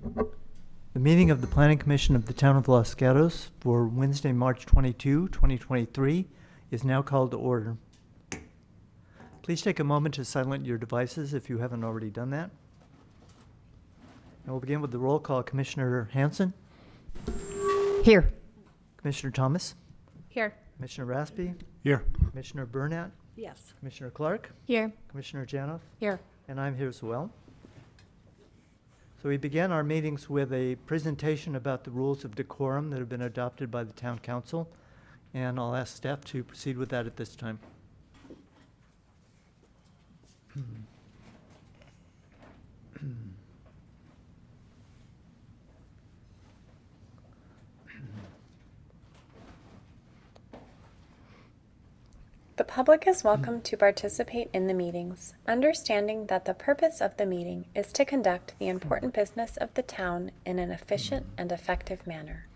The meeting of the Planning Commission of the Town of Los Gatos for Wednesday, March 22, 2023 is now called to order. Please take a moment to silence your devices if you haven't already done that. And we'll begin with the roll call. Commissioner Hanson? Here. Commissioner Thomas? Here. Commissioner Raspy? Here. Commissioner Burnett? Yes. Commissioner Clark? Here. Commissioner Janoff? Here. And I'm here as well. So we began our meetings with a presentation about the rules of decorum that have been adopted by the Town Council, and I'll ask staff to proceed with that at this time. The public is welcome to participate in the meetings, understanding that the purpose of the meeting is to conduct the important business of the town in an efficient and effective manner.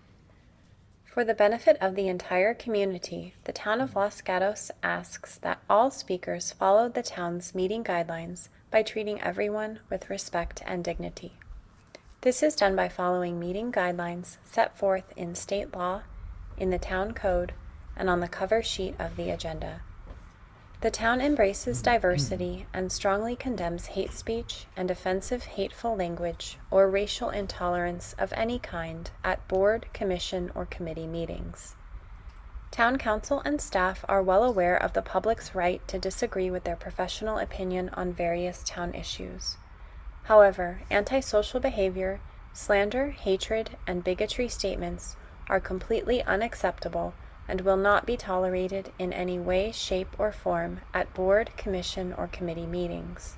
For the benefit of the entire community, the town of Los Gatos asks that all speakers follow the town's meeting guidelines by treating everyone with respect and dignity. This is done by following meeting guidelines set forth in state law, in the town code, and on the cover sheet of the agenda. The town embraces diversity and strongly condemns hate speech and offensive hateful language or racial intolerance of any kind at board, commission, or committee meetings. Town council and staff are well aware of the public's right to disagree with their professional opinion on various town issues. However, antisocial behavior, slander, hatred, and bigotry statements are completely unacceptable and will not be tolerated in any way, shape, or form at board, commission, or committee meetings.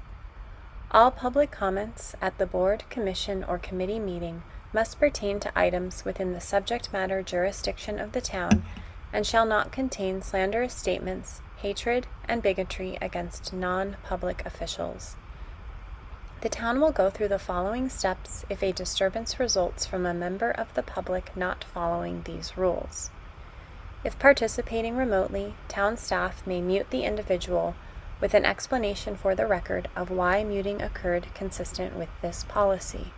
All public comments at the board, commission, or committee meeting must pertain to items within the subject matter jurisdiction of the town and shall not contain slanderous statements, hatred, and bigotry against non-public officials. The town will go through the following steps if a disturbance results from a member of the public not following these rules. If participating remotely, town staff may mute the individual with an explanation for the record of why muting occurred consistent with this policy.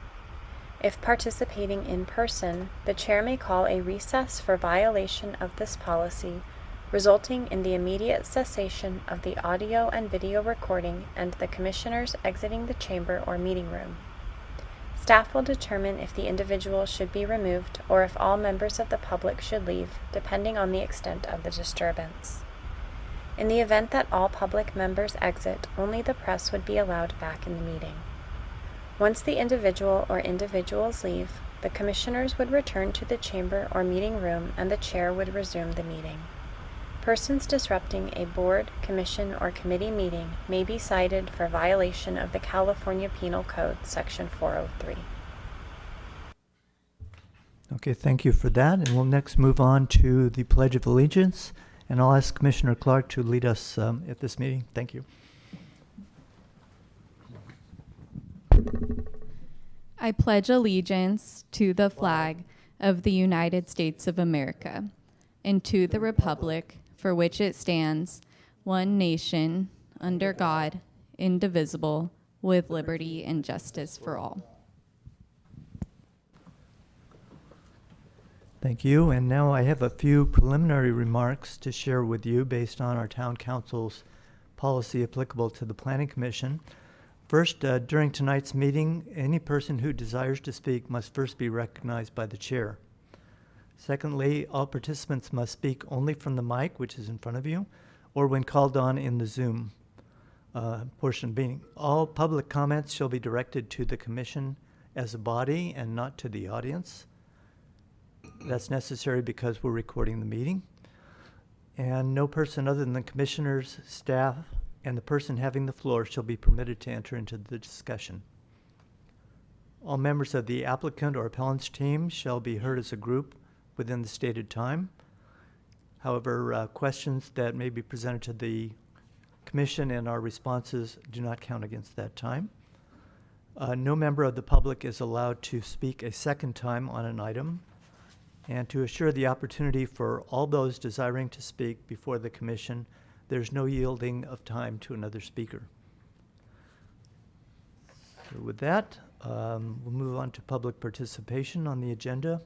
If participating in person, the chair may call a recess for violation of this policy, resulting in the immediate cessation of the audio and video recording and the commissioners exiting the chamber or meeting room. Staff will determine if the individual should be removed or if all members of the public should leave, depending on the extent of the disturbance. In the event that all public members exit, only the press would be allowed back in the meeting. Once the individual or individuals leave, the commissioners would return to the chamber or meeting room and the chair would resume the meeting. Persons disrupting a board, commission, or committee meeting may be cited for violation of the California Penal Code, Section 403. Okay, thank you for that. And we'll next move on to the Pledge of Allegiance. And I'll ask Commissioner Clark to lead us at this meeting. Thank you. I pledge allegiance to the flag of the United States of America and to the republic for which it stands, one nation, under God, indivisible, with liberty and justice for all. Thank you. And now I have a few preliminary remarks to share with you based on our Town Council's policy applicable to the Planning Commission. First, during tonight's meeting, any person who desires to speak must first be recognized by the chair. Secondly, all participants must speak only from the mic, which is in front of you, or when called on in the Zoom portion of the meeting. All public comments shall be directed to the commission as a body and not to the audience. That's necessary because we're recording the meeting. And no person other than the commissioners, staff, and the person having the floor shall be permitted to enter into the discussion. All members of the applicant or appellant's team shall be heard as a group within the stated time. However, questions that may be presented to the commission and our responses do not count against that time. No member of the public is allowed to speak a second time on an item. And to assure the opportunity for all those desiring to speak before the commission, there's no yielding of time to another speaker. So with that, We'll move on to public participation on the agenda.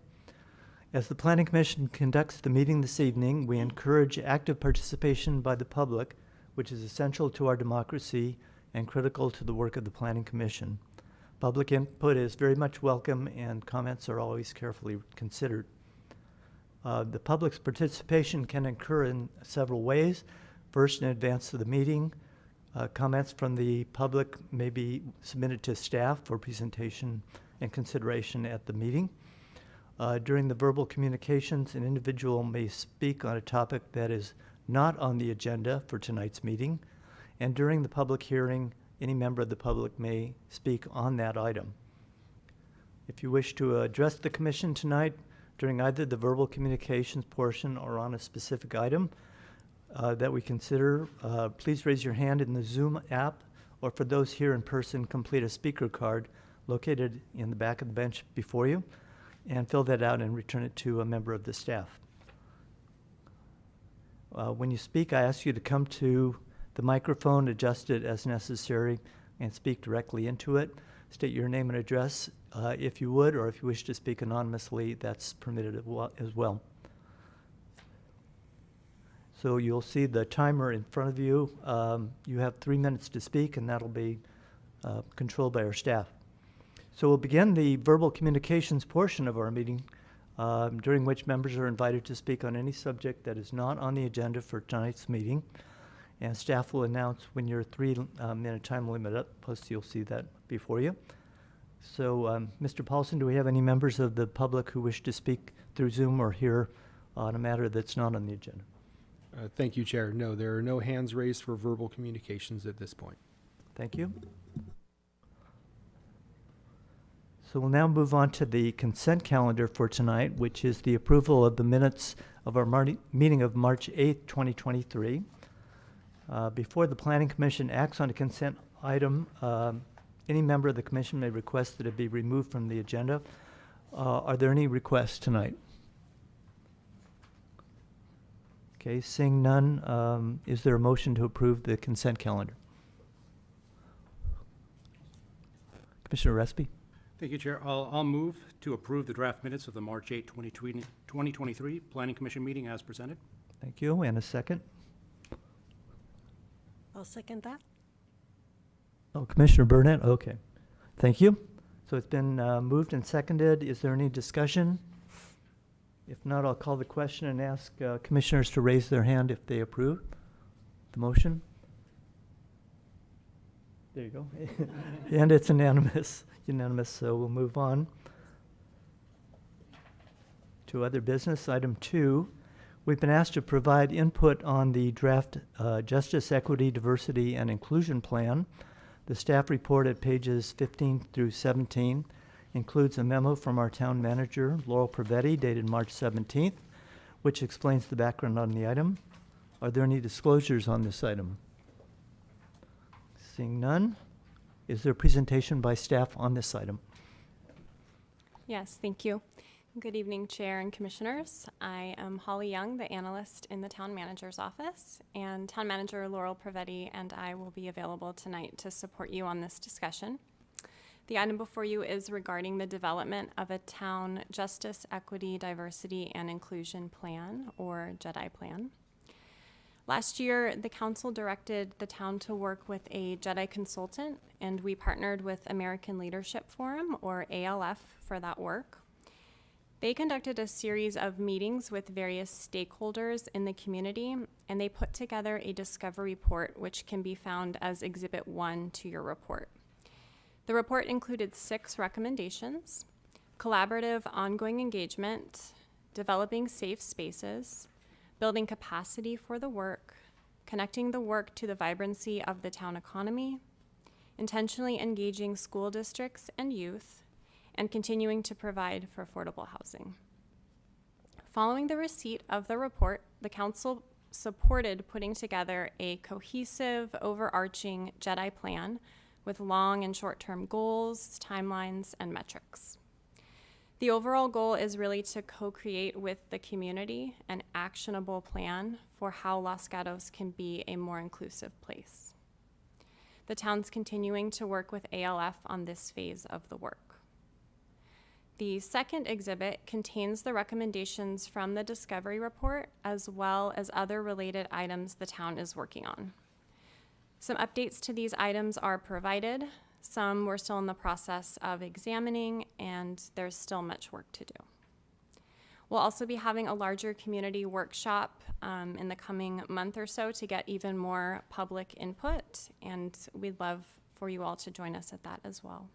As the Planning Commission conducts the meeting this evening, we encourage active participation by the public, which is essential to our democracy and critical to the work of the Planning Commission. Public input is very much welcome, and comments are always carefully considered. The public's participation can occur in several ways. First, in advance of the meeting, comments from the public may be submitted to staff for presentation and consideration at the meeting. During the verbal communications, an individual may speak on a topic that is not on the agenda for tonight's meeting, and during the public hearing, any member of the public may speak on that item. If you wish to address the commission tonight during either the verbal communications portion or on a specific item that we consider, please raise your hand in the Zoom app, or for those here in person, complete a speaker card located in the back of the bench before you, and fill that out and return it to a member of the staff. When you speak, I ask you to come to the microphone, adjust it as necessary, and speak directly into it. State your name and address if you would, or if you wish to speak anonymously, that's permitted as well. So you'll see the timer in front of you. You have 3 minutes to speak, and that'll be controlled by our staff. So we'll begin the verbal communications portion of our meeting, during which members are invited to speak on any subject that is not on the agenda for tonight's meeting. And staff will announce when your 3-minute time limit up, plus you'll see that before you. So, Mr. Paulson, do we have any members of the public who wish to speak through Zoom or here on a matter that's not on the agenda? Thank you, Chair. No, there are no hands raised for verbal communications at this point. Thank you. So we'll now move on to the consent calendar for tonight, which is the approval of the minutes of our meeting of March 8th, 2023. Before the Planning Commission acts on a consent item, any member of the commission may request that it be removed from the agenda. Are there any requests tonight? Okay, seeing none, is there a motion to approve the consent calendar? Commissioner Respi? Thank you, Chair. I'll move to approve the draft minutes of the March 8, 2023 Planning Commission meeting as presented. Thank you, and a second? I'll second that. Oh, Commissioner Burnett, okay. Thank you. So it's been moved and seconded. Is there any discussion? If not, I'll call the question and ask commissioners to raise their hand if they approve the motion. There you go. And it's unanimous, so we'll move on to other business. Item 2, we've been asked to provide input on the draft Justice, Equity, Diversity, and Inclusion Plan. The staff report at pages 15 through 17 includes a memo from our town manager, Laurel Prevetti, dated March 17th, which explains the background on the item. Are there any disclosures on this item? Seeing none, is there a presentation by staff on this item? Yes, thank you. Good evening, Chair and Commissioners. I am Holly Young, the analyst in the Town Manager's office, and Town Manager Laurel Prevetti and I will be available tonight to support you on this discussion. The item before you is regarding the development of a Town Justice, Equity, Diversity, and Inclusion Plan, or JEDI Plan. Last year, the Council directed the town to work with a JEDI consultant, and we partnered with American Leadership Forum, or ALF, for that work. They conducted a series of meetings with various stakeholders in the community, and they put together a discovery report, which can be found as Exhibit 1 to your report. The report included 6 recommendations: collaborative ongoing engagement, developing safe spaces, building capacity for the work, connecting the work to the vibrancy of the town economy, intentionally engaging school districts and youth, and continuing to provide for affordable housing. Following the receipt of the report, the Council supported putting together a cohesive, overarching JEDI plan with long and short-term goals, timelines, and metrics. The overall goal is really to co-create with the community an actionable plan for how Los Gatos can be a more inclusive place. The town's continuing to work with ALF on this phase of the work. The second exhibit contains the recommendations from the discovery report as well as other related items the town is working on. Some updates to these items are provided. Some we're still in the process of examining, and there's still much work to do. We'll also be having a larger community workshop in the coming month or so to get even more public input, and we'd love for you all to join us at that as well.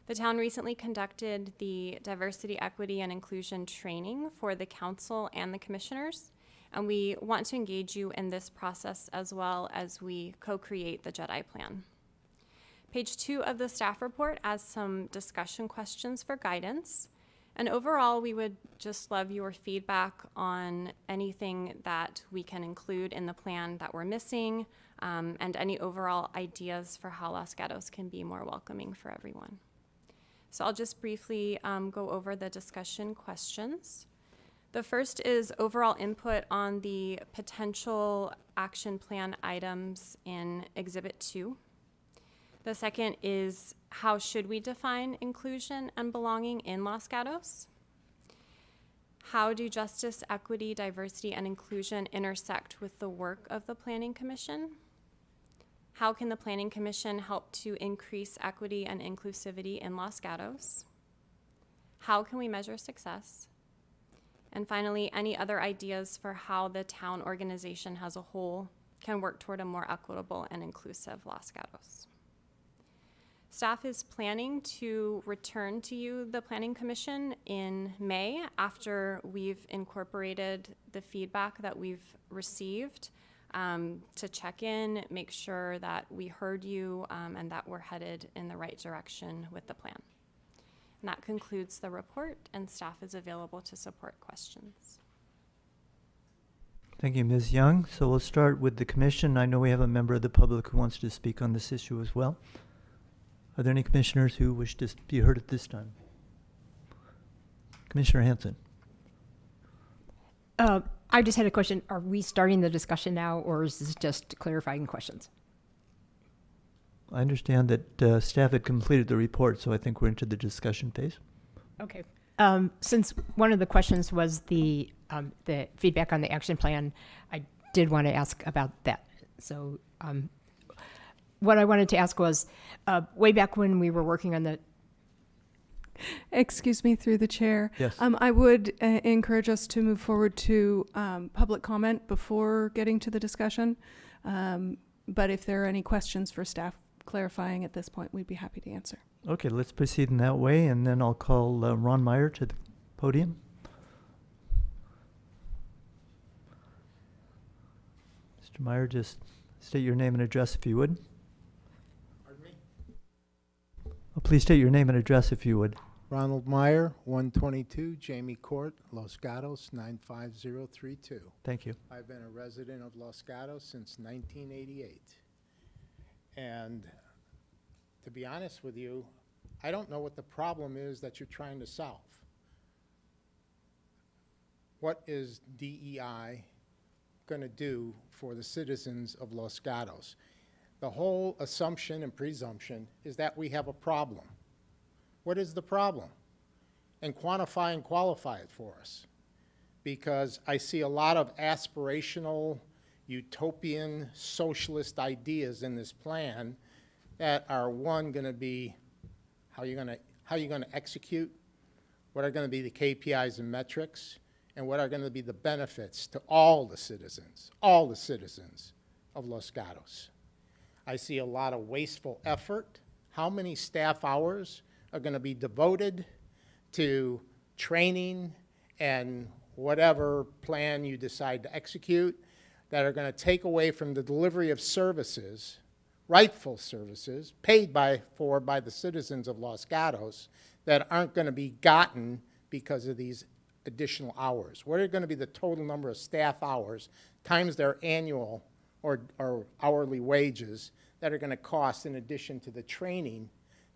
The town recently conducted the diversity, equity, and inclusion training for the council and the commissioners, and we want to engage you in this process as well as we co-create the JEDI plan. Page 2 of the staff report has some discussion questions for guidance. And overall, we would just love your feedback on anything that we can include in the plan that we're missing, and any overall ideas for how Los Gatos can be more welcoming for everyone. So I'll just briefly go over the discussion questions. The first is overall input on the potential action plan items in Exhibit 2. The second is, how should we define inclusion and belonging in Los Gatos? How do justice, equity, diversity, and inclusion intersect with the work of the Planning Commission? How can the Planning Commission help to increase equity and inclusivity in Los Gatos? How can we measure success? And finally, any other ideas for how the town organization as a whole can work toward a more equitable and inclusive Los Gatos? Staff is planning to return to you, the Planning Commission, in May after we've incorporated the feedback that we've received, to check in, make sure that we heard you, and that we're headed in the right direction with the plan. And that concludes the report, and staff is available to support questions. Thank you, Ms. Young. So we'll start with the commission. I know we have a member of the public who wants to speak on this issue as well. Are there any commissioners who wish to be heard at this time? Commissioner Hanson. I just had a question. Are we starting the discussion now, or is this just clarifying questions? I understand that staff had completed the report, so I think we're into the discussion phase. Okay. Since one of the questions was the feedback on the action plan, I did want to ask about that. So what I wanted to ask was, way back when we were working on the... Excuse me, through the chair. Yes. I would encourage us to move forward to public comment before getting to the discussion. But if there are any questions for staff clarifying at this point, we'd be happy to answer. Okay, let's proceed in that way, and then I'll call Ron Meyer to the podium. Mr. Meyer, just state your name and address if you would. Pardon me? Oh, please state your name and address if you would. Ronald Meyer, 122 Jamie Court, Los Gatos, 95032. Thank you. I've been a resident of Los Gatos since 1988. And to be honest with you, I don't know what the problem is that you're trying to solve. What is DEI going to do for the citizens of Los Gatos? The whole assumption and presumption is that we have a problem. What is the problem? And quantify and qualify it for us. Because I see a lot of aspirational, utopian, socialist ideas in this plan that are, one, going to be how you're going to execute, what are going to be the KPIs and metrics, and what are going to be the benefits to all the citizens of Los Gatos. I see a lot of wasteful effort. How many staff hours are going to be devoted to training and whatever plan you decide to execute that are going to take away from the delivery of services, rightful services, paid for by the citizens of Los Gatos that aren't going to be gotten because of these additional hours? What are going to be the total number of staff hours times their annual or hourly wages that are going to cost in addition to the training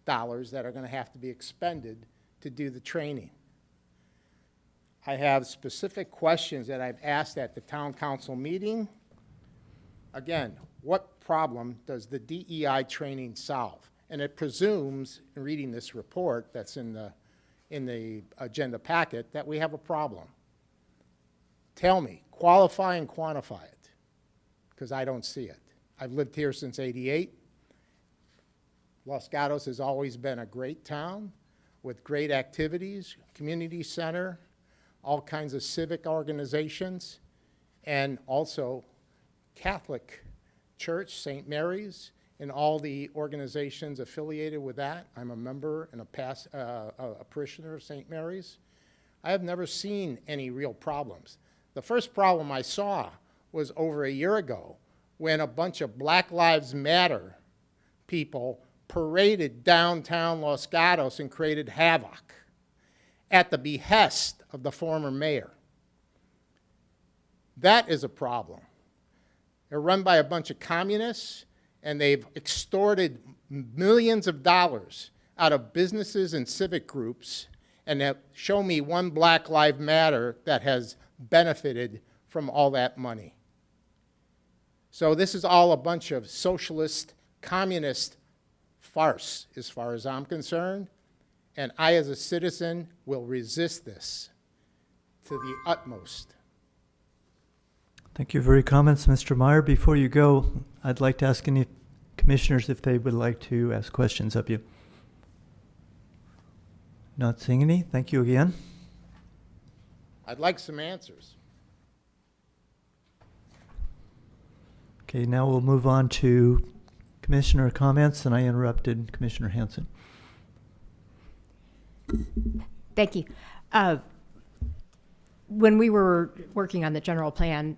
dollars that are going to have to be expended to do the training? I have specific questions that I've asked at the town council meeting. Again, what problem does the DEI training solve? And it presumes, in reading this report that's in the agenda packet, that we have a problem. Tell me, qualify and quantify it, because I don't see it. I've lived here since '88. Los Gatos has always been a great town with great activities, community center, all kinds of civic organizations, and also Catholic Church, St. Mary's, and all the organizations affiliated with that. I'm a member and a parishioner of St. Mary's. I have never seen any real problems. The first problem I saw was over a year ago when a bunch of Black Lives Matter people paraded downtown Los Gatos and created havoc at the behest of the former mayor. That is a problem. They're run by a bunch of communists, and they've extorted millions of dollars out of businesses and civic groups, and have shown me one Black Lives Matter that has benefited from all that money. So this is all a bunch of socialist, communist farce, as far as I'm concerned, and I, as a citizen, will resist this to the utmost. Thank you for your comments, Mr. Meyer. Before you go, I'd like to ask any commissioners if they would like to ask questions of you. Not seeing any. Thank you again. I'd like some answers. Okay, now we'll move on to commissioner comments, and I interrupted Commissioner Hanson. Thank you. When we were working on the general plan,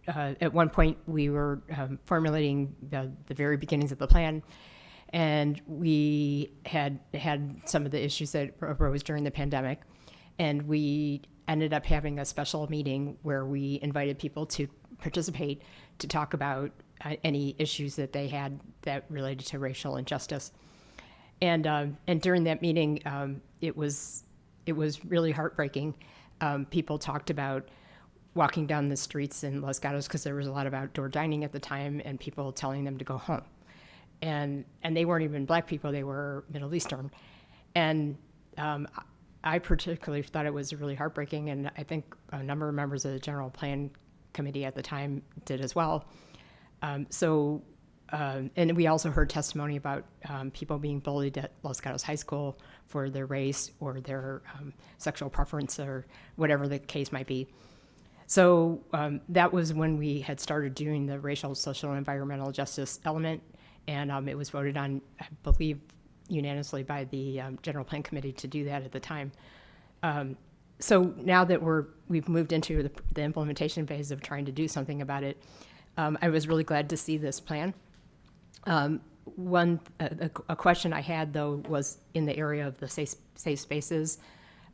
at one point we were formulating the very beginnings of the plan, and we had some of the issues that arose during the pandemic, and we ended up having a special meeting where we invited people to participate to talk about any issues that they had that related to racial injustice. And during that meeting, it was really heartbreaking. People talked about walking down the streets in Los Gatos because there was a lot of outdoor dining at the time, and people telling them to go home. And they weren't even Black people; they were Middle Eastern. And I particularly thought it was really heartbreaking, and I think a number of members of the General Plan Committee at the time did as well. And we also heard testimony about people being bullied at Los Gatos High School for their race or their sexual preference or whatever the case might be. So that was when we had started doing the racial, social, and environmental justice element, and it was voted on, I believe, unanimously by the General Plan Committee to do that at the time. So now that we've moved into the implementation phase of trying to do something about it, I was really glad to see this plan. A question I had, though, was in the area of the safe spaces.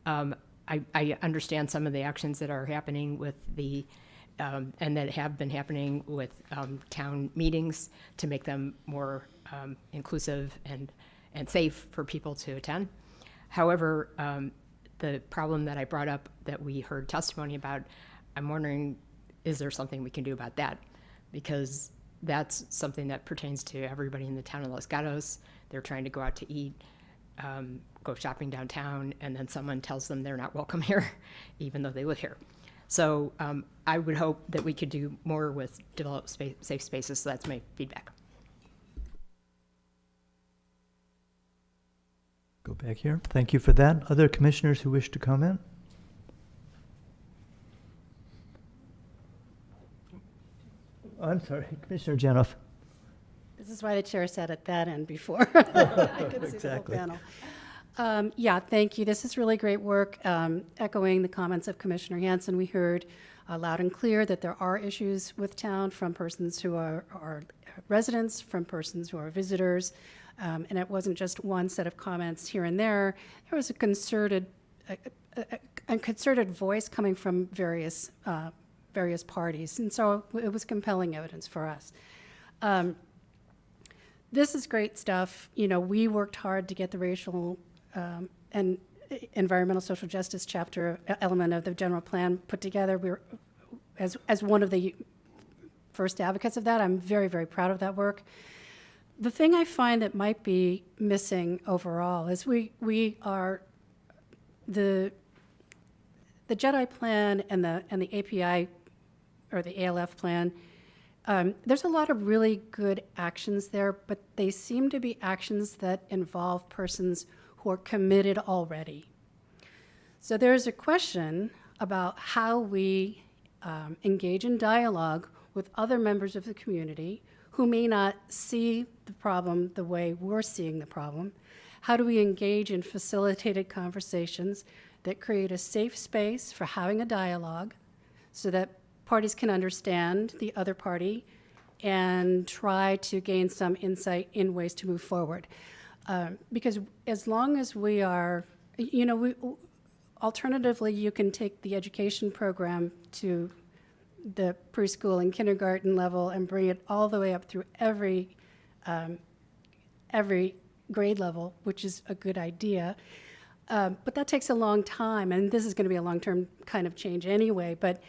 I understand some of the actions that are happening with and that have been happening with town meetings to make them more inclusive and safe for people to attend. However, the problem that I brought up that we heard testimony about, I'm wondering, is there something we can do about that? Because that's something that pertains to everybody in the town of Los Gatos. They're trying to go out to eat, go shopping downtown, and then someone tells them they're not welcome here, even though they live here. So I would hope that we could do more with develop safe spaces. So that's my feedback. Go back here. Thank you for that. Other commissioners who wish to comment? I'm sorry, Commissioner Janoff. This is why the chair sat at that end before. I could see Exactly. the whole panel. Yeah, thank you. This is really great work. Echoing the comments of Commissioner Hanson, we heard loud and clear that there are issues with town from persons who are residents, from persons who are visitors, and it wasn't just one set of comments here and there. There was a concerted voice coming from various parties, and so it was compelling evidence for us. This is great stuff. You know, we worked hard to get the racial and environmental social justice chapter element of the general plan put together. We were, as one of the first advocates of that. I'm very, very proud of that work. The thing I find that might be missing overall is we are the JEDI plan and the API or the ALF plan. There's a lot of really good actions there, but they seem to be actions that involve persons who are committed already. So there's a question about how we engage in dialogue with other members of the community who may not see the problem the way we're seeing the problem. How do we engage in facilitated conversations that create a safe space for having a dialogue so that parties can understand the other party and try to gain some insight in ways to move forward? Because as long as we are, alternatively, you can take the education program to the preschool and kindergarten level and bring it all the way up through every grade level, which is a good idea. But that takes a long time, and this is going to be a long-term kind of change anyway. But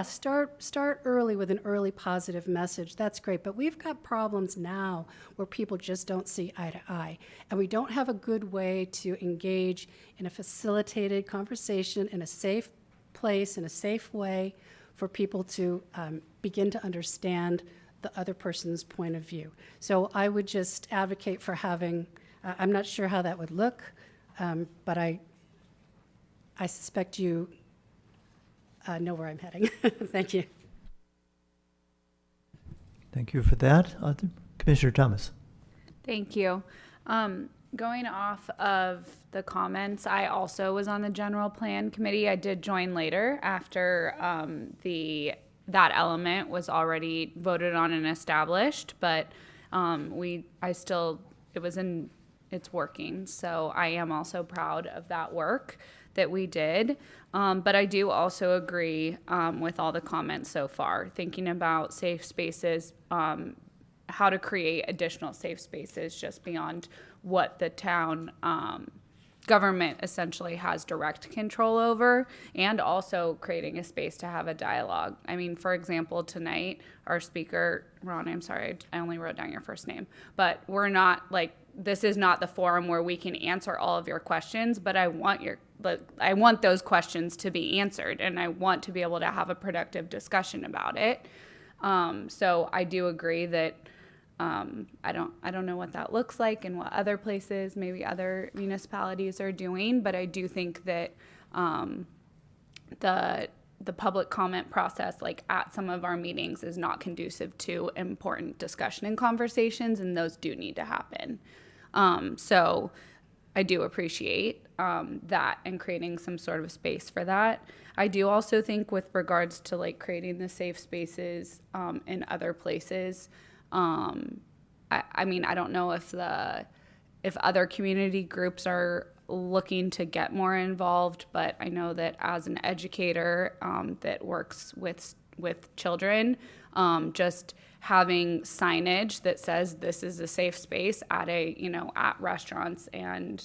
start early with an early positive message. That's great. But we've got problems now where people just don't see eye to eye, and we don't have a good way to engage in a facilitated conversation in a safe place, in a safe way, for people to begin to understand the other person's point of view. So I would just advocate for having. I'm not sure how that would look. But I suspect you know where I'm heading. Thank you. Thank you for that. Commissioner Thomas. Thank you. Going off of the comments, I also was on the general plan committee. I did join later after that element was already voted on and established, but it's working. So I am also proud of that work that we did. But I do also agree with all the comments so far, thinking about safe spaces, how to create additional safe spaces just beyond what the town government essentially has direct control over, and also creating a space to have a dialogue. I mean, for example, tonight, our speaker, Ron, I'm sorry, I only wrote down your first name, but this is not the forum where we can answer all of your questions, but I want those questions to be answered, and I want to be able to have a productive discussion about it. So I do agree that I don't know what that looks like and what other places, maybe other municipalities are doing, but I do think that the public comment process, like at some of our meetings, is not conducive to important discussion and conversations, and those do need to happen. So I do appreciate that and creating some sort of space for that. I do also think with regards to like creating the safe spaces in other places, I mean, I don't know if other community groups are looking to get more involved, but I know that as an educator that works with children, just having signage that says this is a safe space at at restaurants and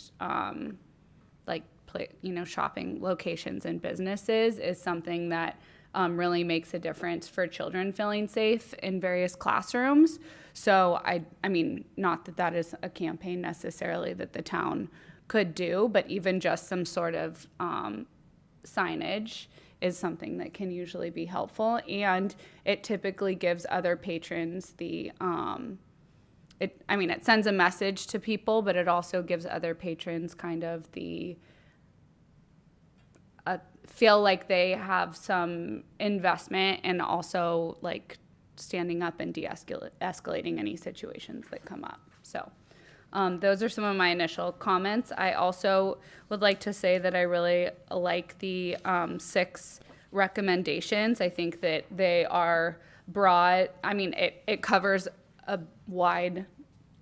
shopping locations and businesses is something that really makes a difference for children feeling safe in various classrooms. So I mean, not that is a campaign necessarily that the town could do, but even just some sort of signage is something that can usually be helpful, and it typically gives other patrons it sends a message to people, but it also gives other patrons kind of feel like they have some investment, and also like standing up and escalating any situations that come up. So those are some of my initial comments. I also would like to say that I really like the 6 recommendations. I think that they are broad. I mean, it covers a wide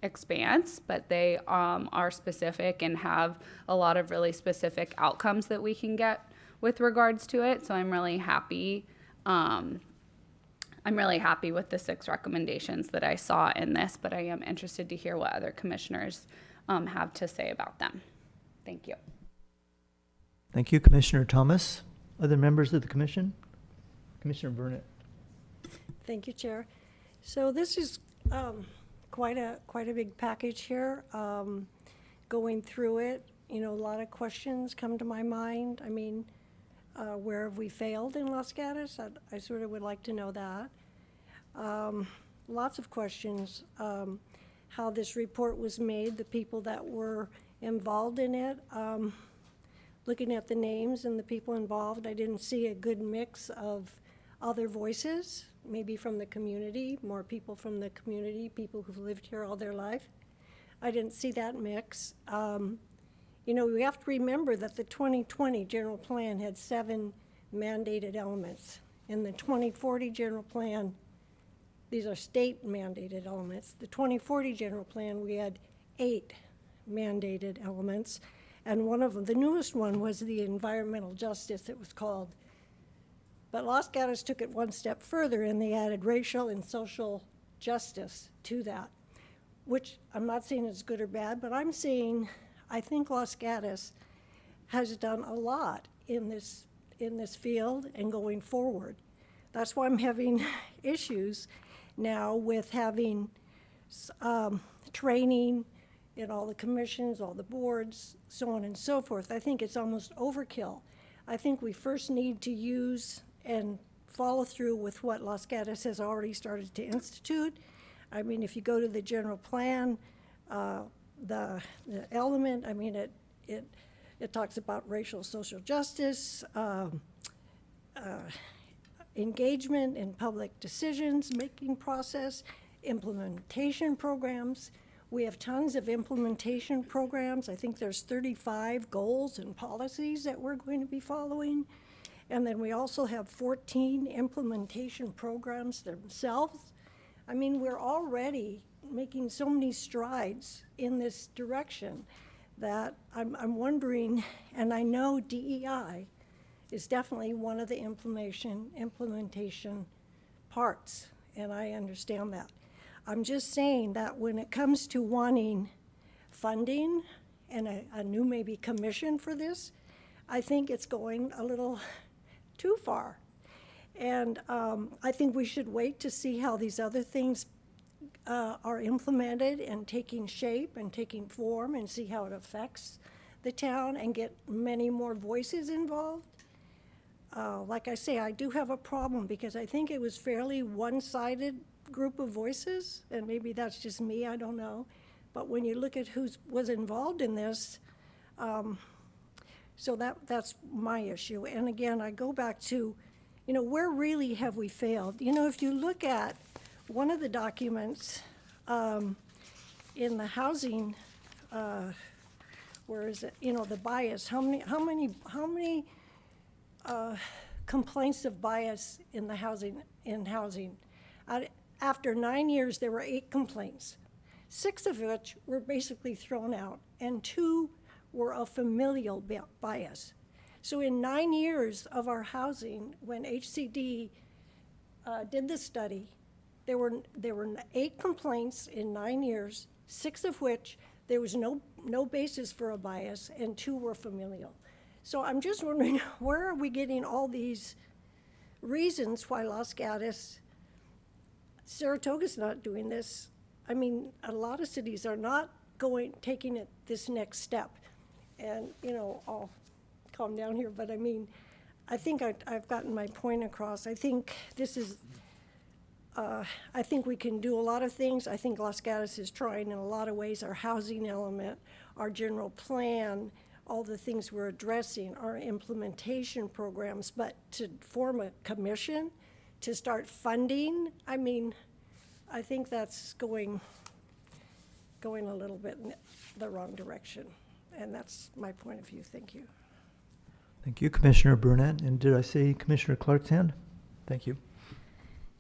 expanse, but they are specific and have a lot of really specific outcomes that we can get with regards to it. So I'm really happy. I'm really happy with the 6 recommendations that I saw in this, but I am interested to hear what other commissioners have to say about them. Thank you. Thank you, Commissioner Thomas. Other members of the commission? Commissioner Burnett. Thank you, Chair. So this is quite a big package here. Going through it, a lot of questions come to my mind. I mean, where have we failed in Los Gatos? I sort of would like to know that. Lots of questions. How this report was made, the people that were involved in it. Looking at the names and the people involved, I didn't see a good mix of other voices, maybe from the community, more people from the community, people who've lived here all their life. I didn't see that mix. We have to remember that the 2020 general plan had 7 mandated elements. In the 2040 general plan, these are state mandated elements. The 2040 general plan, we had 8 mandated elements. And one of them, the newest one, was the environmental justice, it was called. But Los Gatos took it one step further, and they added racial and social justice to that, which I'm not saying is good or bad, but I'm saying I think Los Gatos has done a lot in this field and going forward. That's why I'm having issues now with having training in all the commissions, all the boards, so on and so forth. I think it's almost overkill. I think we first need to use and follow through with what Los Gatos has already started to institute. I mean, if you go to the general plan, the element, I mean, it talks about racial social justice, engagement in public decisions making process, implementation programs. We have tons of implementation programs. I think there's 35 goals and policies that we're going to be following. And then we also have 14 implementation programs themselves. I mean, we're already making so many strides in this direction that I'm wondering, and I know DEI is definitely one of the implementation parts, and I understand that. I'm just saying that when it comes to wanting funding and a new maybe commission for this, I think it's going a little too far. And I think we should wait to see how these other things are implemented and taking shape and taking form and see how it affects the town and get many more voices involved. Like I say, I do have a problem because I think it was fairly one-sided group of voices, and maybe that's just me, I don't know. But when you look at who was involved in this, so that's my issue. And again, I go back to, where really have we failed? If you look at one of the documents in the housing, where is it? The bias. How many complaints of bias in the housing? After 9 years, there were 8 complaints, 6 of which were basically thrown out, and 2 were of familial bias. So in 9 years of our housing, when HCD did the study, there were 8 complaints in 9 years, 6 of which there was no basis for a bias, and 2 were familial. So I'm just wondering, where are we getting all these reasons why Los Gatos, Saratoga's not doing this? I mean, a lot of cities are not taking it this next step. And, I'll calm down here, but I mean, I think I've gotten my point across. I think this is, I think we can do a lot of things. I think Los Gatos is trying in a lot of ways. Our housing element, our general plan, all the things we're addressing, our implementation programs, but to form a commission, to start funding, I mean, I think that's going a little bit in the wrong direction. And that's my point of view. Thank you. Thank you, Commissioner Burnett. And did I see Commissioner Clark's hand? Thank you.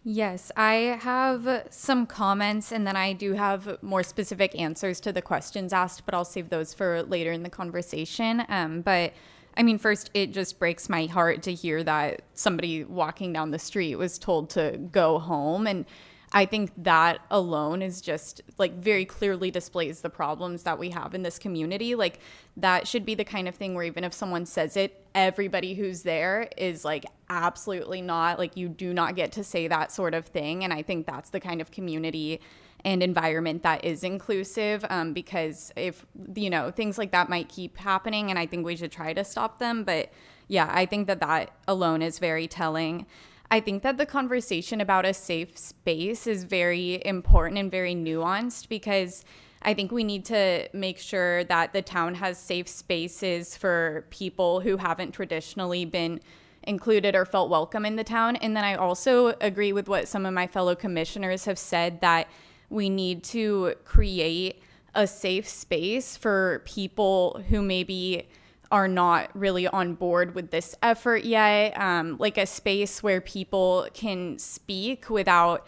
Yes, I have some comments, and then I do have more specific answers to the questions asked, but I'll save those for later in the conversation. But I mean, first, it just breaks my heart to hear that somebody walking down the street was told to go home. And I think that alone is just like very clearly displays the problems that we have in this community. Like that should be the kind of thing where even if someone says it, everybody who's there is like, absolutely not. Like you do not get to say that sort of thing. And I think that's the kind of community and environment that is inclusive, because if, you know, things like that might keep happening, and I think we should try to stop them. But yeah, I think that that alone is very telling. I think that the conversation about a safe space is very important and very nuanced, because I think we need to make sure that the town has safe spaces for people who haven't traditionally been included or felt welcome in the town. And then I also agree with what some of my fellow commissioners have said, that we need to create a safe space for people who maybe are not really on board with this effort yet, like a space where people can speak without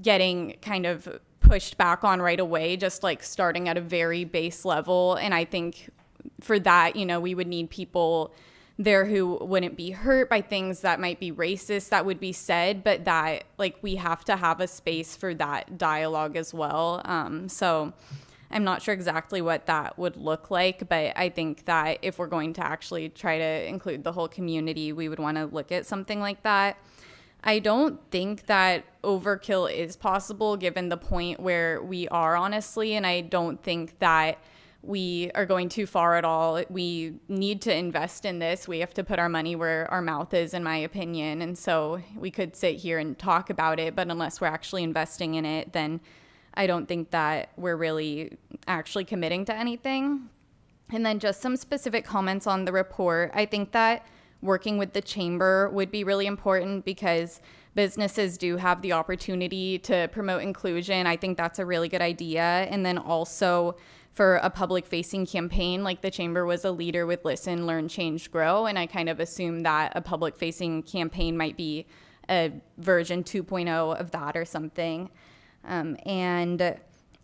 getting kind of pushed back on right away, just like starting at a very base level. And I think for that, you know, we would need people there who wouldn't be hurt by things that might be racist that would be said, but that like we have to have a space for that dialogue as well. So I'm not sure exactly what that would look like, but I think that if we're going to actually try to include the whole community, we would want to look at something like that. I don't think that overkill is possible given the point where we are, honestly, and I don't think that we are going too far at all. We need to invest in this. We have to put our money where our mouth is, in my opinion. And so we could sit here and talk about it, but unless we're actually investing in it, then I don't think that we're really actually committing to anything. And then just some specific comments on the report. I think that working with the chamber would be really important, because businesses do have the opportunity to promote inclusion. I think that's a really good idea. And then also for a public facing campaign, like the chamber was a leader with Listen, Learn, Change, Grow. And I kind of assume that a public facing campaign might be a version 2.0 of that or something. And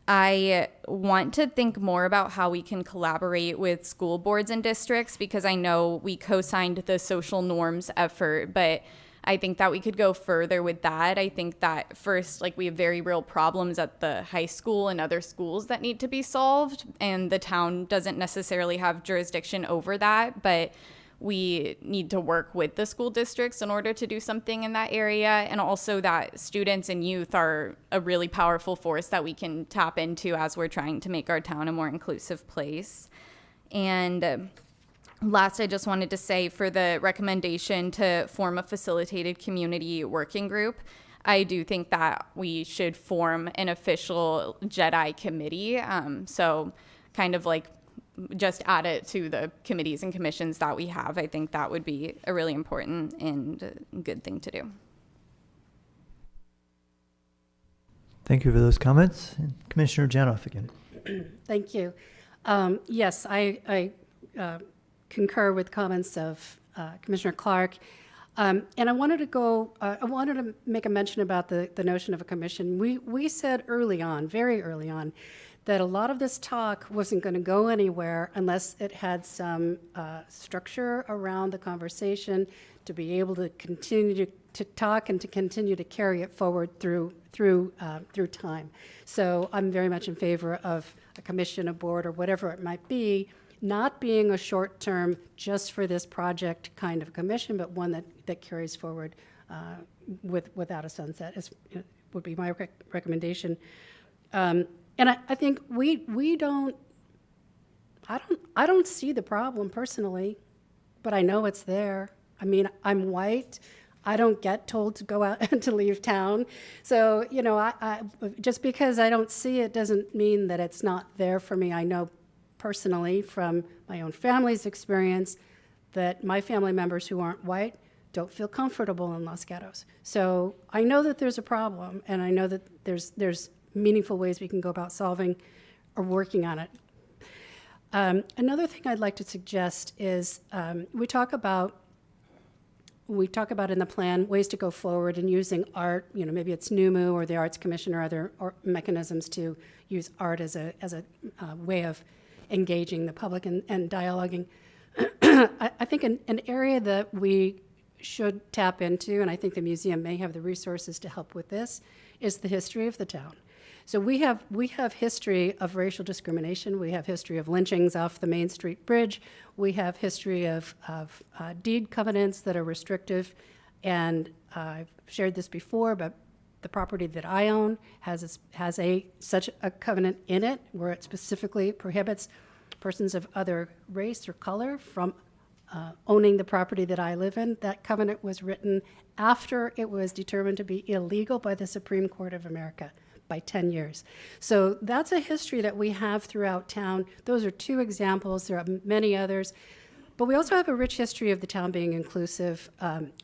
I want to think more about how we can collaborate with school boards and districts, because I know we co-signed the social norms effort, but I think that we could go further with that. I think that first, like we have very real problems at the high school and other schools that need to be solved, and the town doesn't necessarily have jurisdiction over that, but we need to work with the school districts in order to do something in that area. And also that students and youth are a really powerful force that we can tap into as we're trying to make our town a more inclusive place. And last, I just wanted to say for the recommendation to form a facilitated community working group, I do think that we should form an official JEDI committee. So kind of like just add it to the committees and commissions that we have. I think that would be a really important and good thing to do. Thank you for those comments. And Commissioner Janoff again. Thank you. Yes, I concur with comments of Commissioner Clark. And I wanted to make a mention about the notion of a commission. We said early on, very early on, that a lot of this talk wasn't going to go anywhere unless it had some structure around the conversation to be able to continue to talk and to continue to carry it forward through time. So I'm very much in favor of a commission, a board, or whatever it might be, not being a short-term, just for this project kind of commission, but one that carries forward without a sunset, would be my recommendation. And I think we don't, I don't see the problem personally, but I know it's there. I mean, I'm white. I don't get told to go out and to leave town. So, you know, I just because I don't see it doesn't mean that it's not there for me. I know personally from my own family's experience that my family members who aren't white don't feel comfortable in Los Gatos. So I know that there's a problem, and I know that there's meaningful ways we can go about solving or working on it. Another thing I'd like to suggest is we talk about in the plan ways to go forward and using art. You know, maybe it's NUMU or the Arts Commission or other mechanisms to use art as a way of engaging the public and dialoguing. I think an area that we should tap into, and I think the museum may have the resources to help with this, is the history of the town. So we have history of racial discrimination. We have history of lynchings off the Main Street Bridge. We have history of deed covenants that are restrictive. And I've shared this before, but the property that I own has such a covenant in it where it specifically prohibits persons of other race or color from owning the property that I live in. That covenant was written after it was determined to be illegal by the Supreme Court of America by 10 years. So that's a history that we have throughout town. Those are two examples. There are many others. But we also have a rich history of the town being inclusive.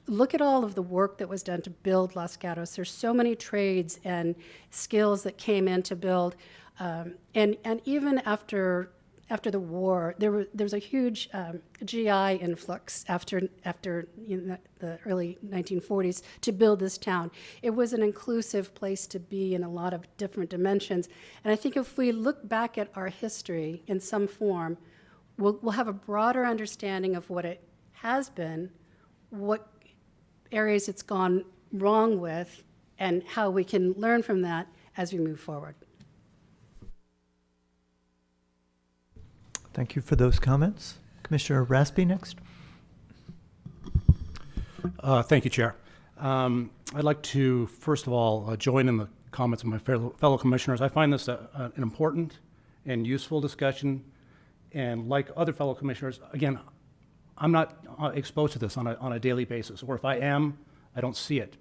Look at all of the work that was done to build Los Gatos. There's so many trades and skills that came in to build. And even after the war, there's a huge GI influx after the early 1940s to build this town. It was an inclusive place to be in a lot of different dimensions. And I think if we look back at our history in some form, we'll have a broader understanding of what it has been, what areas it's gone wrong with, and how we can learn from that as we move forward. Thank you for those comments. Commissioner Raspy next. Thank you, Chair. I'd like to, first of all, join in the comments of my fellow commissioners. I find this an important and useful discussion. And like other fellow commissioners, again, I'm not exposed to this on a daily basis, or if I am, I don't see it.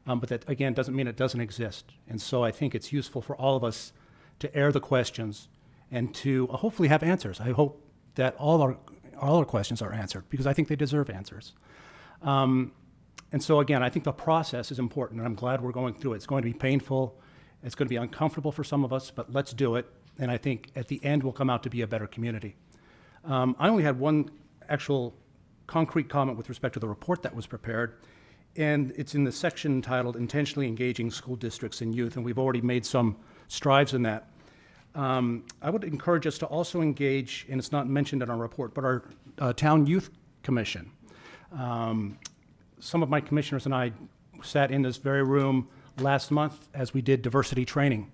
But that, again, doesn't mean it doesn't exist. And so I think it's useful for all of us to air the questions and to hopefully have answers. I hope that all our questions are answered, because I think they deserve answers. And so, again, I think the process is important, and I'm glad we're going through it. It's going to be painful. It's going to be uncomfortable for some of us, but let's do it. And I think at the end, we'll come out to be a better community. I only had one actual concrete comment with respect to the report that was prepared, and it's in the section titled Intentionally Engaging School Districts and Youth, and we've already made some strides in that. I would encourage us to also engage, and it's not mentioned in our report, but our Town Youth Commission. Some of my commissioners and I sat in this very room last month as we did diversity training.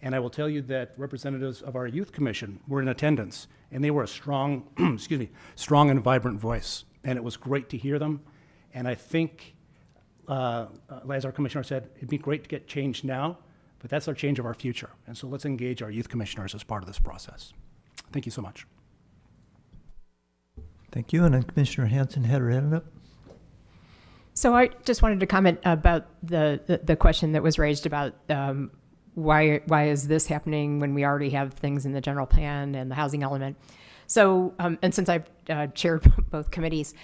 And I will tell you that representatives of our youth commission were in attendance, and they were a strong, strong and vibrant voice. And it was great to hear them. And I think, as our commissioner said, it'd be great to get change now, but that's our change of our future. And so let's engage our youth commissioners as part of this process. Thank you so much. Thank you. And then Commissioner Hanson had her hand up. So I just wanted to comment about the question that was raised about why is this happening when we already have things in the general plan and the housing element. So, and since I've chaired both committees,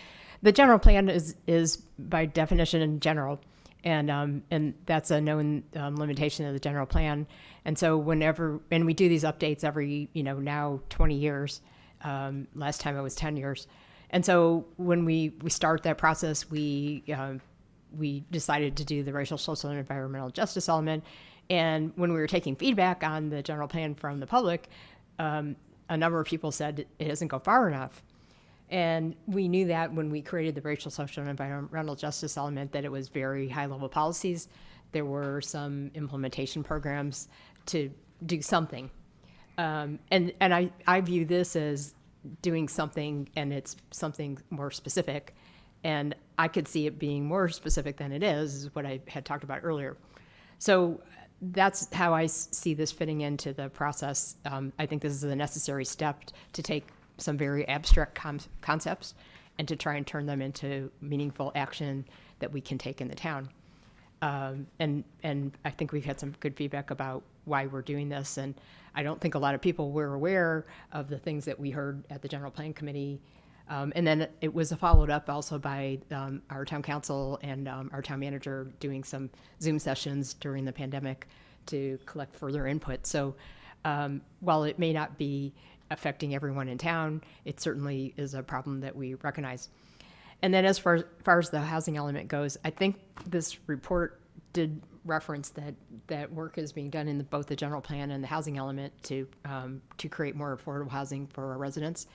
the general plan is by definition general, and that's a known limitation of the general plan. And so and we do these updates every, now 20 years. Last time it was 10 years. And so when we start that process, we decided to do the racial, social, and environmental justice element. And when we were taking feedback on the general plan from the public, a number of people said it doesn't go far enough. And we knew that when we created the racial, social, and environmental justice element, that it was very high-level policies. There were some implementation programs to do something. And I view this as doing something, and it's something more specific. And I could see it being more specific than it is what I had talked about earlier. So that's how I see this fitting into the process. I think this is a necessary step to take some very abstract concepts and to try and turn them into meaningful action that we can take in the town. And I think we've had some good feedback about why we're doing this. And I don't think a lot of people were aware of the things that we heard at the General Plan Committee. And then it was followed up also by our town council and our town manager doing some Zoom sessions during the pandemic to collect further input. So while it may not be affecting everyone in town, it certainly is a problem that we recognize. And then as far as the housing element goes, I think this report did reference that work is being done in both the general plan and the housing element to create more affordable housing for our residents.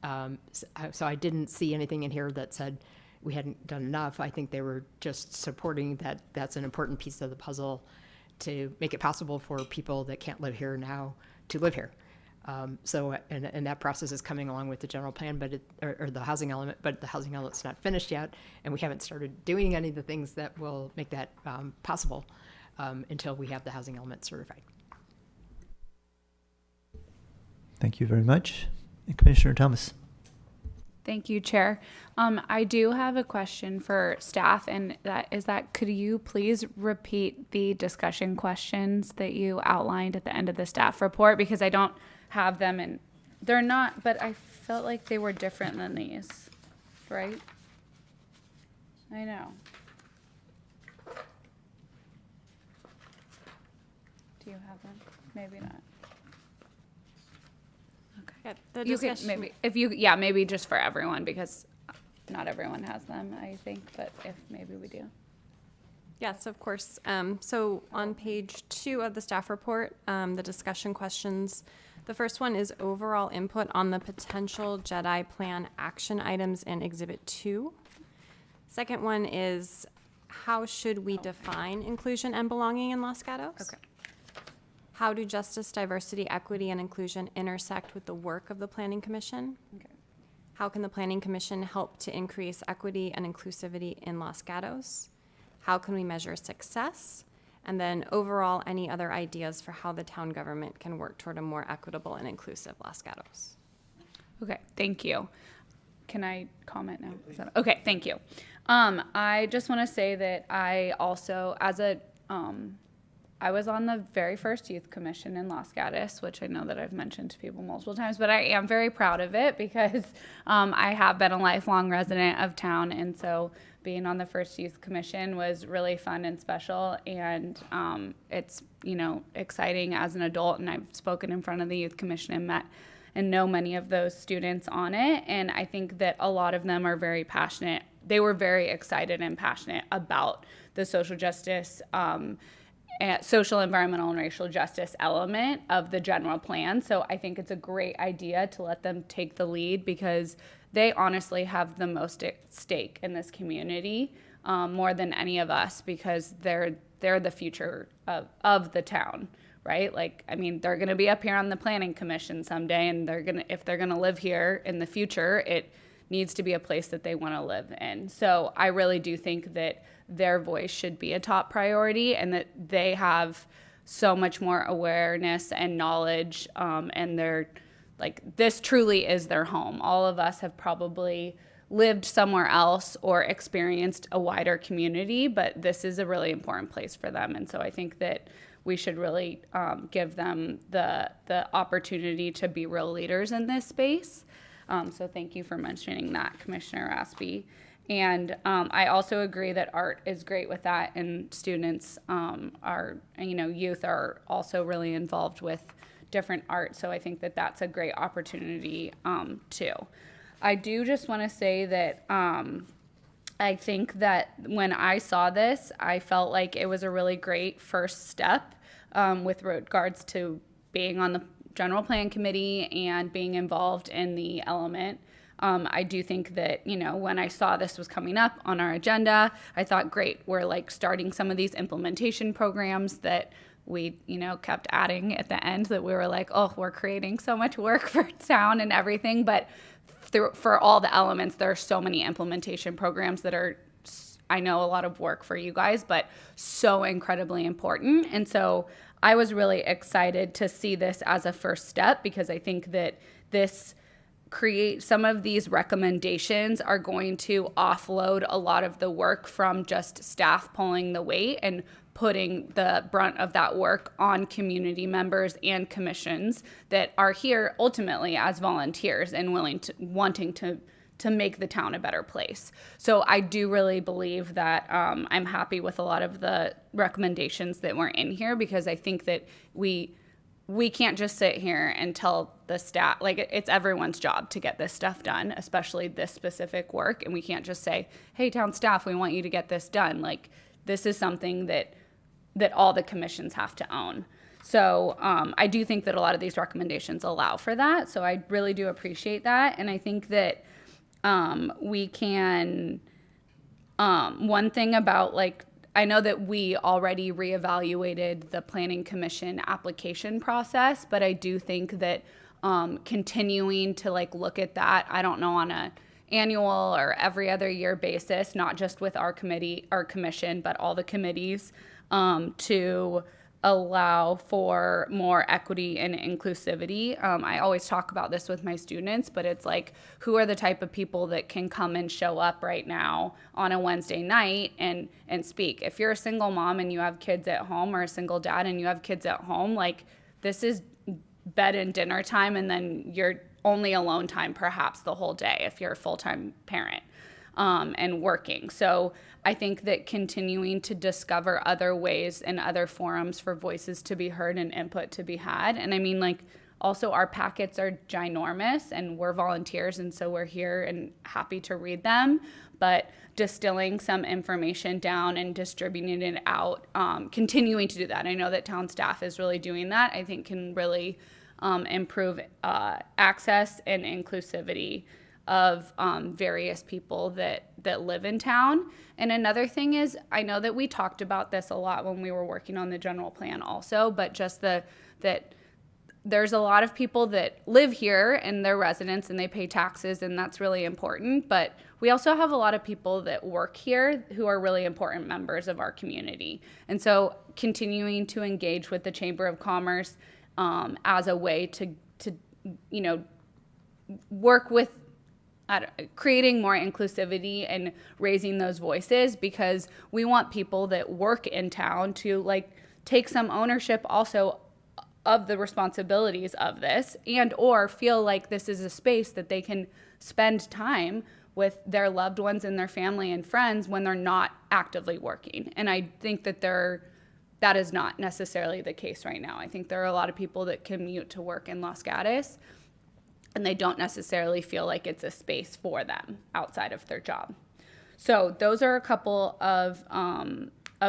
So I didn't see anything in here that said we hadn't done enough. I think they were just supporting that that's an important piece of the puzzle to make it possible for people that can't live here now to live here. And that process is coming along with the general plan, but or the housing element, but the housing element's not finished yet, and we haven't started doing any of the things that will make that possible until we have the housing element certified. Thank you very much. And Commissioner Thomas. Thank you, Chair. I do have a question for staff, and that is that could you please repeat the discussion questions that you outlined at the end of the staff report, because I don't have them, and they're not, but I felt like they were different than these, right? I know. Do you have them? Maybe not. Yeah, the You can discussion, maybe, maybe just for everyone, because not everyone has them, I think, but if maybe we do. yes, of course. So on page 2 of the staff report, the discussion questions, the first one is overall input on the potential JEDI plan action items in Exhibit 2. Second one is how should we define inclusion and belonging in Los Gatos? Okay. How do justice, diversity, equity, and inclusion intersect with the work of the Planning Commission? Okay. How can the Planning Commission help to increase equity and inclusivity in Los Gatos? How can we measure success? And then overall, any other ideas for how the town government can work toward a more equitable and inclusive Los Gatos? Okay, thank you. Can I comment now? Okay, thank you. I just want to say that I also, I was on the very first youth commission in Los Gatos, which I know that I've mentioned to people multiple times, but I am very proud of it because I have been a lifelong resident of town, and so being on the first youth commission was really fun and special, and it's, exciting as an adult, and I've spoken in front of the youth commission and met and know many of those students on it, and I think that a lot of them are very passionate. They were very excited and passionate about the social justice, social, environmental, and racial justice element of the general plan. So I think it's a great idea to let them take the lead because they honestly have the most at stake in this community, more than any of us, because they're the future of the town, right? They're going to be up here on the planning commission someday, and if they're going to live here in the future, it needs to be a place that they want to live in. So I really do think that their voice should be a top priority, and that they have so much more awareness and knowledge, and they're this truly is their home. All of us have probably lived somewhere else or experienced a wider community, but this is a really important place for them. And so I think that we should really give them the opportunity to be real leaders in this space. So thank you for mentioning that, Commissioner Raspy. And I also agree that art is great with that, and students youth are also really involved with different art. So I think that that's a great opportunity too. I do just want to say that I think that when I saw this, I felt like it was a really great first step with regards to being on the general plan committee and being involved in the element. I do think that, when I saw this was coming up on our agenda, I thought, great, we're starting some of these implementation programs that we, kept adding at the end, that we were like, oh, we're creating so much work for town and everything. But for all the elements, there are so many implementation programs that are, I know, a lot of work for you guys, but so incredibly important. And so I was really excited to see this as a first step, because I think that this some of these recommendations are going to offload a lot of the work from just staff pulling the weight and putting the brunt of that work on community members and commissions that are here ultimately as volunteers and wanting to make the town a better place. So I do really believe that I'm happy with a lot of the recommendations that were in here, because I think that we can't just sit here and tell the staff, it's everyone's job to get this stuff done, especially this specific work. And we can't just say, hey, town staff, we want you to get this done. This is something that all the commissions have to own. So I do think that a lot of these recommendations allow for that. So I really do appreciate that. And I think that we can, one thing about I know that we already reevaluated the planning commission application process, but I do think that continuing to like look at that, I don't know, on a annual or every other year basis, not just with our commission, but all the committees, to allow for more equity and inclusivity. I always talk about this with my students, but it's like, who are the type of people that can come and show up right now on a Wednesday night and speak? If you're a single mom and you have kids at home, or a single dad and you have kids at home, like, this is bed and dinner time, and then you're only alone time perhaps the whole day if you're a full-time parent and working. So I think that continuing to discover other ways and other forums for voices to be heard and input to be had. And I mean, like, also our packets are ginormous and we're volunteers, and so we're here and happy to read them, but distilling some information down and distributing it out, continuing to do that. I know that town staff is really doing that. I think can really improve access and inclusivity of various people that live in town. And another thing is, I know that we talked about this a lot when we were working on the general plan also, but just that there's a lot of people that live here and they're residents and they pay taxes, and that's really important. But we also have a lot of people that work here who are really important members of our community. And so continuing to engage with the Chamber of Commerce as a way to work with creating more inclusivity and raising those voices, because we want people that work in town to like take some ownership also of the responsibilities of this, and or feel like this is a space that they can spend time with their loved ones and their family and friends when they're not actively working. And I think that that is not necessarily the case right now. I think there are a lot of people that commute to work in Los Gatos and they don't necessarily feel like it's a space for them outside of their job. So those are a couple of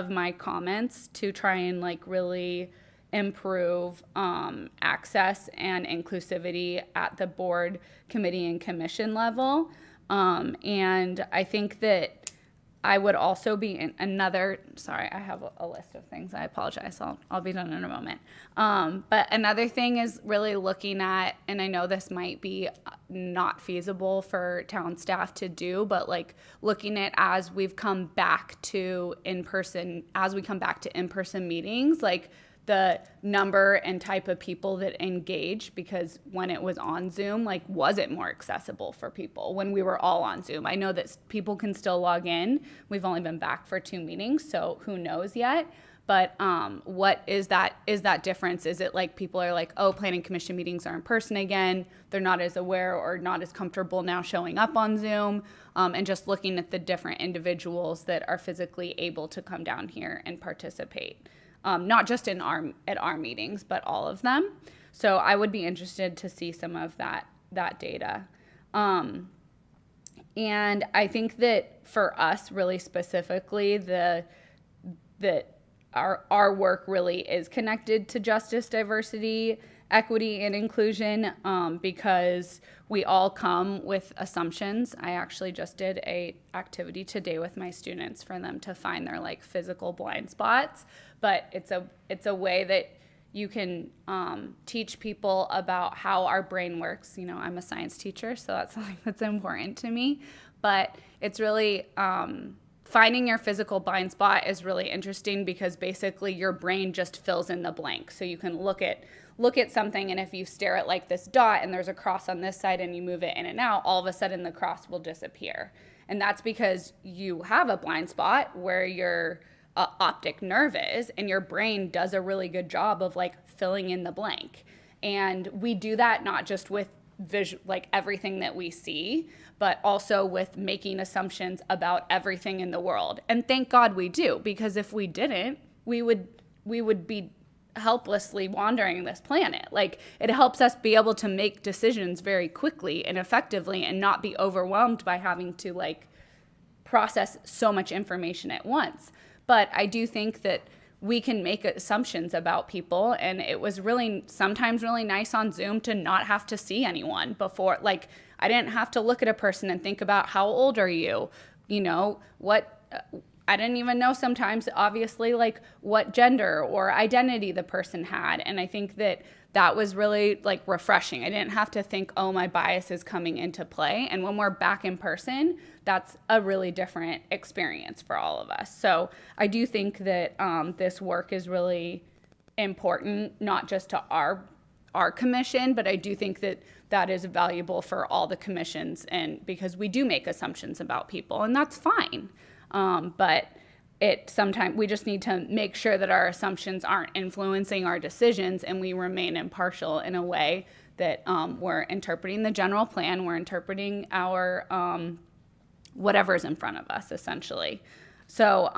my comments to try and like really improve access and inclusivity at the board, committee, and commission level. And I think that I would also be in sorry, I have a list of things. I apologize. I'll be done in a moment. But another thing is really looking at, and I know this might be not feasible for town staff to do, but like looking at as we come back to in-person meetings, like the number and type of people that engage, because when it was on Zoom, like, was it more accessible for people when we were all on Zoom? I know that people can still log in. We've only been back for 2 meetings, so who knows yet? But what is that difference? Is it like people are like, oh, planning commission meetings are in person again. They're not as aware or not as comfortable now showing up on Zoom, and just looking at the different individuals that are physically able to come down here and participate. Not just at our meetings, but all of them. So I would be interested to see some of that data. And I think that for us, really specifically, that our work really is connected to justice, diversity, equity, and inclusion, because we all come with assumptions. I actually just did a activity today with my students for them to find their like physical blind spots. But it's a way that you can teach people about how our brain works. You know, I'm a science teacher, so that's something that's important to me. But it's really finding your physical blind spot is really interesting, because basically your brain just fills in the blank. So you can look at something, and if you stare at like this dot and there's a cross on this side and you move it in and out, all of a sudden the cross will disappear. And that's because you have a blind spot where your optic nerve is, and your brain does a really good job of like filling in the blank. And we do that not just with like everything that we see, but also with making assumptions about everything in the world. And thank God we do, because if we didn't, we would be helplessly wandering this planet. Like, it helps us be able to make decisions very quickly and effectively and not be overwhelmed by having to like process so much information at once. But I do think that we can make assumptions about people, and it was sometimes really nice on Zoom to not have to see anyone before. Like, I didn't have to look at a person and think about how old are you, you know, what I didn't even know sometimes, obviously, like what gender or identity the person had. And I think that that was really like refreshing. I didn't have to think, oh, my bias is coming into play. And when we're back in person, that's a really different experience for all of us. So I do think that this work is really important, not just to our commission, but I do think that that is valuable for all the commissions, and because we do make assumptions about people, and that's fine. But sometimes we just need to make sure that our assumptions aren't influencing our decisions, and we remain impartial in a way that we're interpreting the general plan, we're interpreting our whatever's in front of us, essentially. So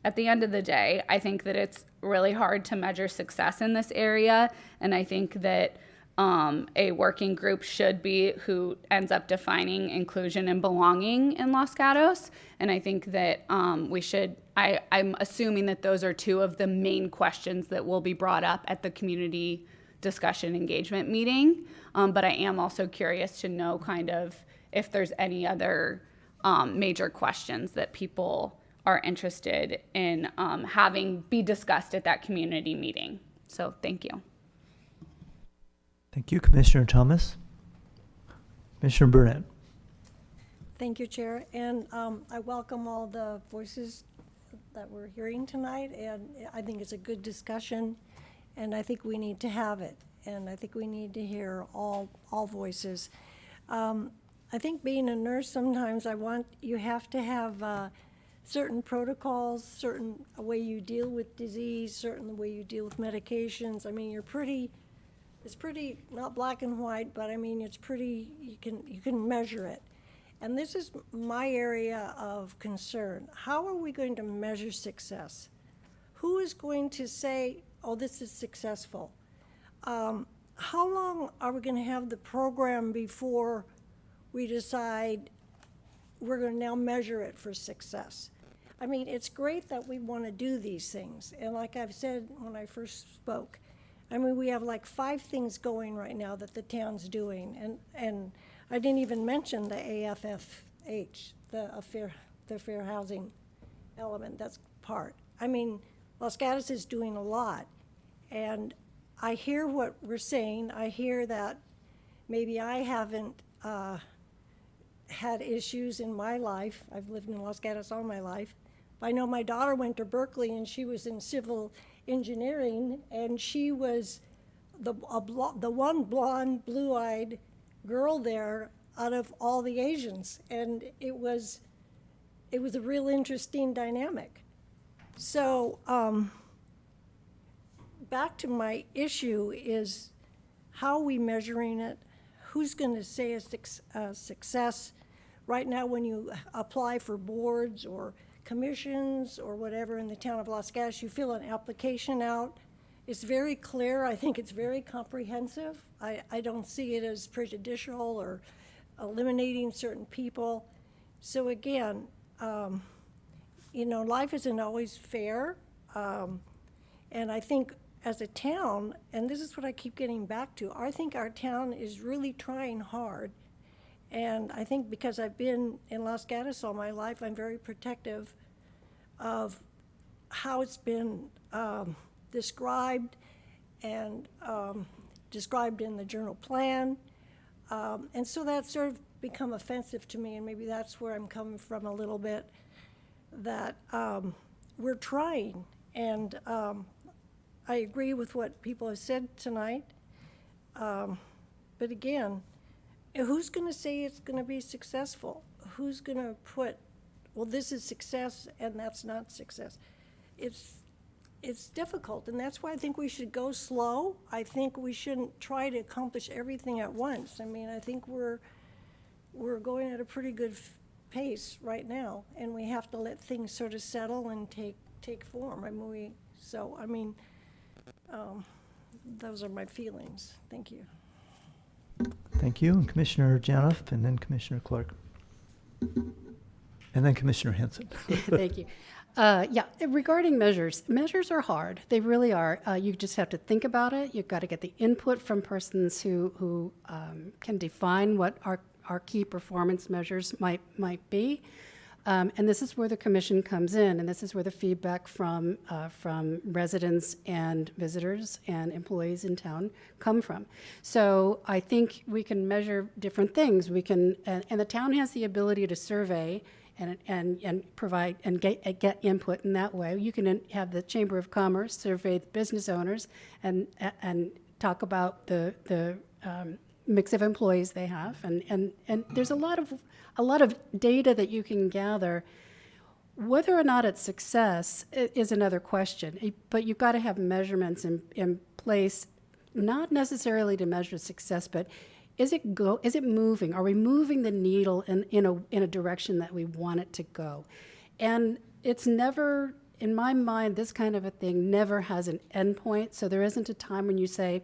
at the end of the day, I think that it's really hard to measure success in this area, and I think that a working group should be who ends up defining inclusion and belonging in Los Gatos. And I think that I'm assuming that those are two of the main questions that will be brought up at the community discussion engagement meeting. But I am also curious to know kind of if there's any other major questions that people are interested in having be discussed at that community meeting. So thank you. Thank you, Commissioner Thomas. Commissioner Burnett. Thank you, Chair. And I welcome all the voices that we're hearing tonight. And I think it's a good discussion. And I think we need to have it. And I think we need to hear all voices. I think being a nurse, sometimes you have to have certain protocols, certain way you deal with disease, certain way you deal with medications. I mean, it's pretty not black and white, but I mean it's pretty. You can measure it, and this is my area of concern. How are we going to measure success? Who is going to say, "Oh, this is successful"? How long are we going to have the program before we decide we're going to now measure it for success? I mean, it's great that we want to do these things. And like I've said when I first spoke, I mean, we have like 5 things going right now that the town's doing. And I didn't even mention the AFFH, the fair housing element, that's part. I mean, Los Gatos is doing a lot. And I hear what we're saying. I hear that maybe I haven't had issues in my life. I've lived in Los Gatos all my life. I know my daughter went to Berkeley and she was in civil engineering, and she was the one blonde, blue-eyed girl there out of all the Asians, and it was a real interesting dynamic. So back to my issue is how are we measuring it? Who's going to say a success? Right now, when you apply for boards or commissions or whatever in the town of Los Gatos, you fill an application out. It's very clear. I think it's very comprehensive. I don't see it as prejudicial or eliminating certain people. So again, life isn't always fair. And I think as a town, and this is what I keep getting back to, I think our town is really trying hard. And I think because I've been in Los Gatos all my life, I'm very protective of how it's been described and described in the general plan. And so that's sort of become offensive to me, and maybe that's where I'm coming from a little bit, that we're trying. And I agree with what people have said tonight. But again, who's going to say it's going to be successful? Who's going to put, well, this is success and that's not success? It's difficult, and that's why I think we should go slow. I think we shouldn't try to accomplish everything at once. I mean, I think we're going at a pretty good pace right now, and we have to let things sort of settle and take form. Those are my feelings. Thank you. Thank you. And Commissioner Janoff, and then Commissioner Clark. And then Commissioner Henson. Thank you. Regarding measures are hard. They really are. You just have to think about it. You've got to get the input from persons who can define what our key performance measures might be. And this is where the commission comes in, and this is where the feedback from residents and visitors and employees in town come from. So I think we can measure different things. We can, and the town has the ability to survey and provide and get input in that way. You can have the Chamber of Commerce survey the business owners and talk about the mix of employees they have, and there's a lot of data that you can gather. Whether or not it's success is another question, but you've got to have measurements in place, not necessarily to measure success, but is it moving? Are we moving the needle in a direction that we want it to go? And it's never, in my mind, this kind of a thing never has an endpoint. So there isn't a time when you say,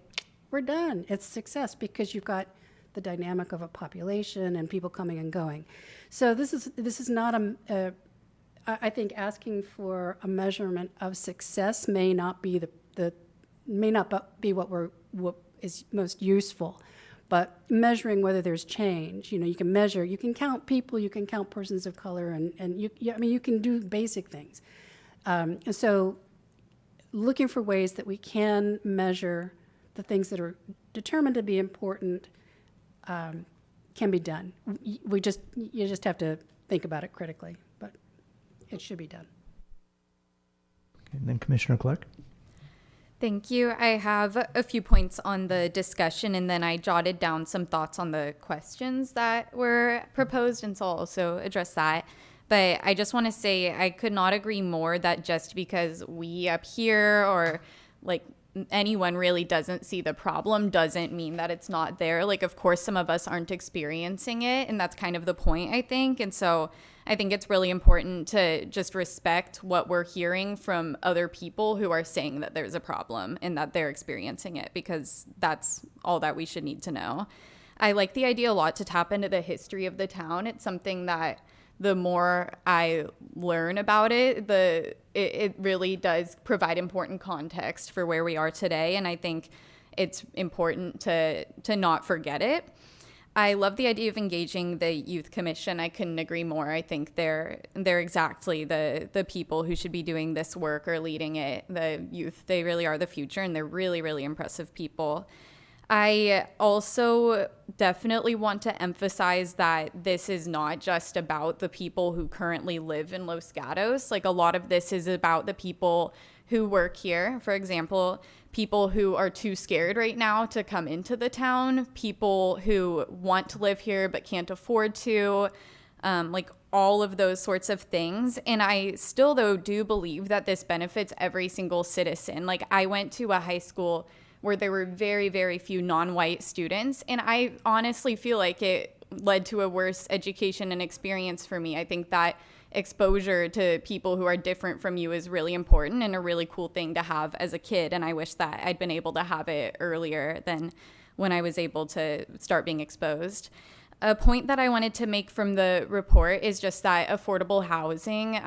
we're done, it's success, because you've got the dynamic of a population and people coming and going. So this is not I think asking for a measurement of success may not be what is most useful. But measuring whether there's change, you can count people, you can count persons of color, and you can do basic things. And so looking for ways that we can measure the things that are determined to be important can be done. You just have to think about it critically, but it should be done. Okay, and then Commissioner Clark. Thank you. I have a few points on the discussion, and then I jotted down some thoughts on the questions that were proposed, and so I'll also address that. But I just want to say I could not agree more that just because we up here or like anyone really doesn't see the problem doesn't mean that it's not there. Like, of course, some of us aren't experiencing it, and that's kind of the point, I think. And so I think it's really important to just respect what we're hearing from other people who are saying that there's a problem and that they're experiencing it, because that's all that we should need to know. I like the idea a lot to tap into the history of the town. It's something that the more I learn about it, it really does provide important context for where we are today. And I think it's important to not forget it. I love the idea of engaging the Youth Commission. I couldn't agree more. I think they're exactly the people who should be doing this work or leading it. The youth, they really are the future, and they're really, really impressive people. I also definitely want to emphasize that this is not just about the people who currently live in Los Gatos. Like, a lot of this is about the people who work here. For example, people who are too scared right now to come into the town, people who want to live here but can't afford to, like all of those sorts of things. And I still, though, do believe that this benefits every single citizen. Like, I went to a high school where there were very, very few non-white students, and I honestly feel like it led to a worse education and experience for me. I think that exposure to people who are different from you is really important and a really cool thing to have as a kid, and I wish that I'd been able to have it earlier than when I was able to start being exposed. A point that I wanted to make from the report is just that affordable housing.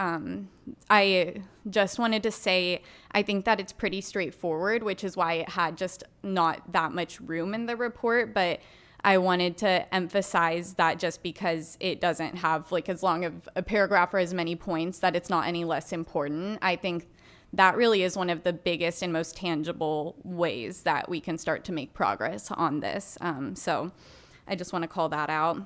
I just wanted to say, I think that it's pretty straightforward, which is why it had just not that much room in the report. But I wanted to emphasize that just because it doesn't have like as long of a paragraph or as many points, that it's not any less important. I think that really is one of the biggest and most tangible ways that we can start to make progress on this. So I just want to call that out.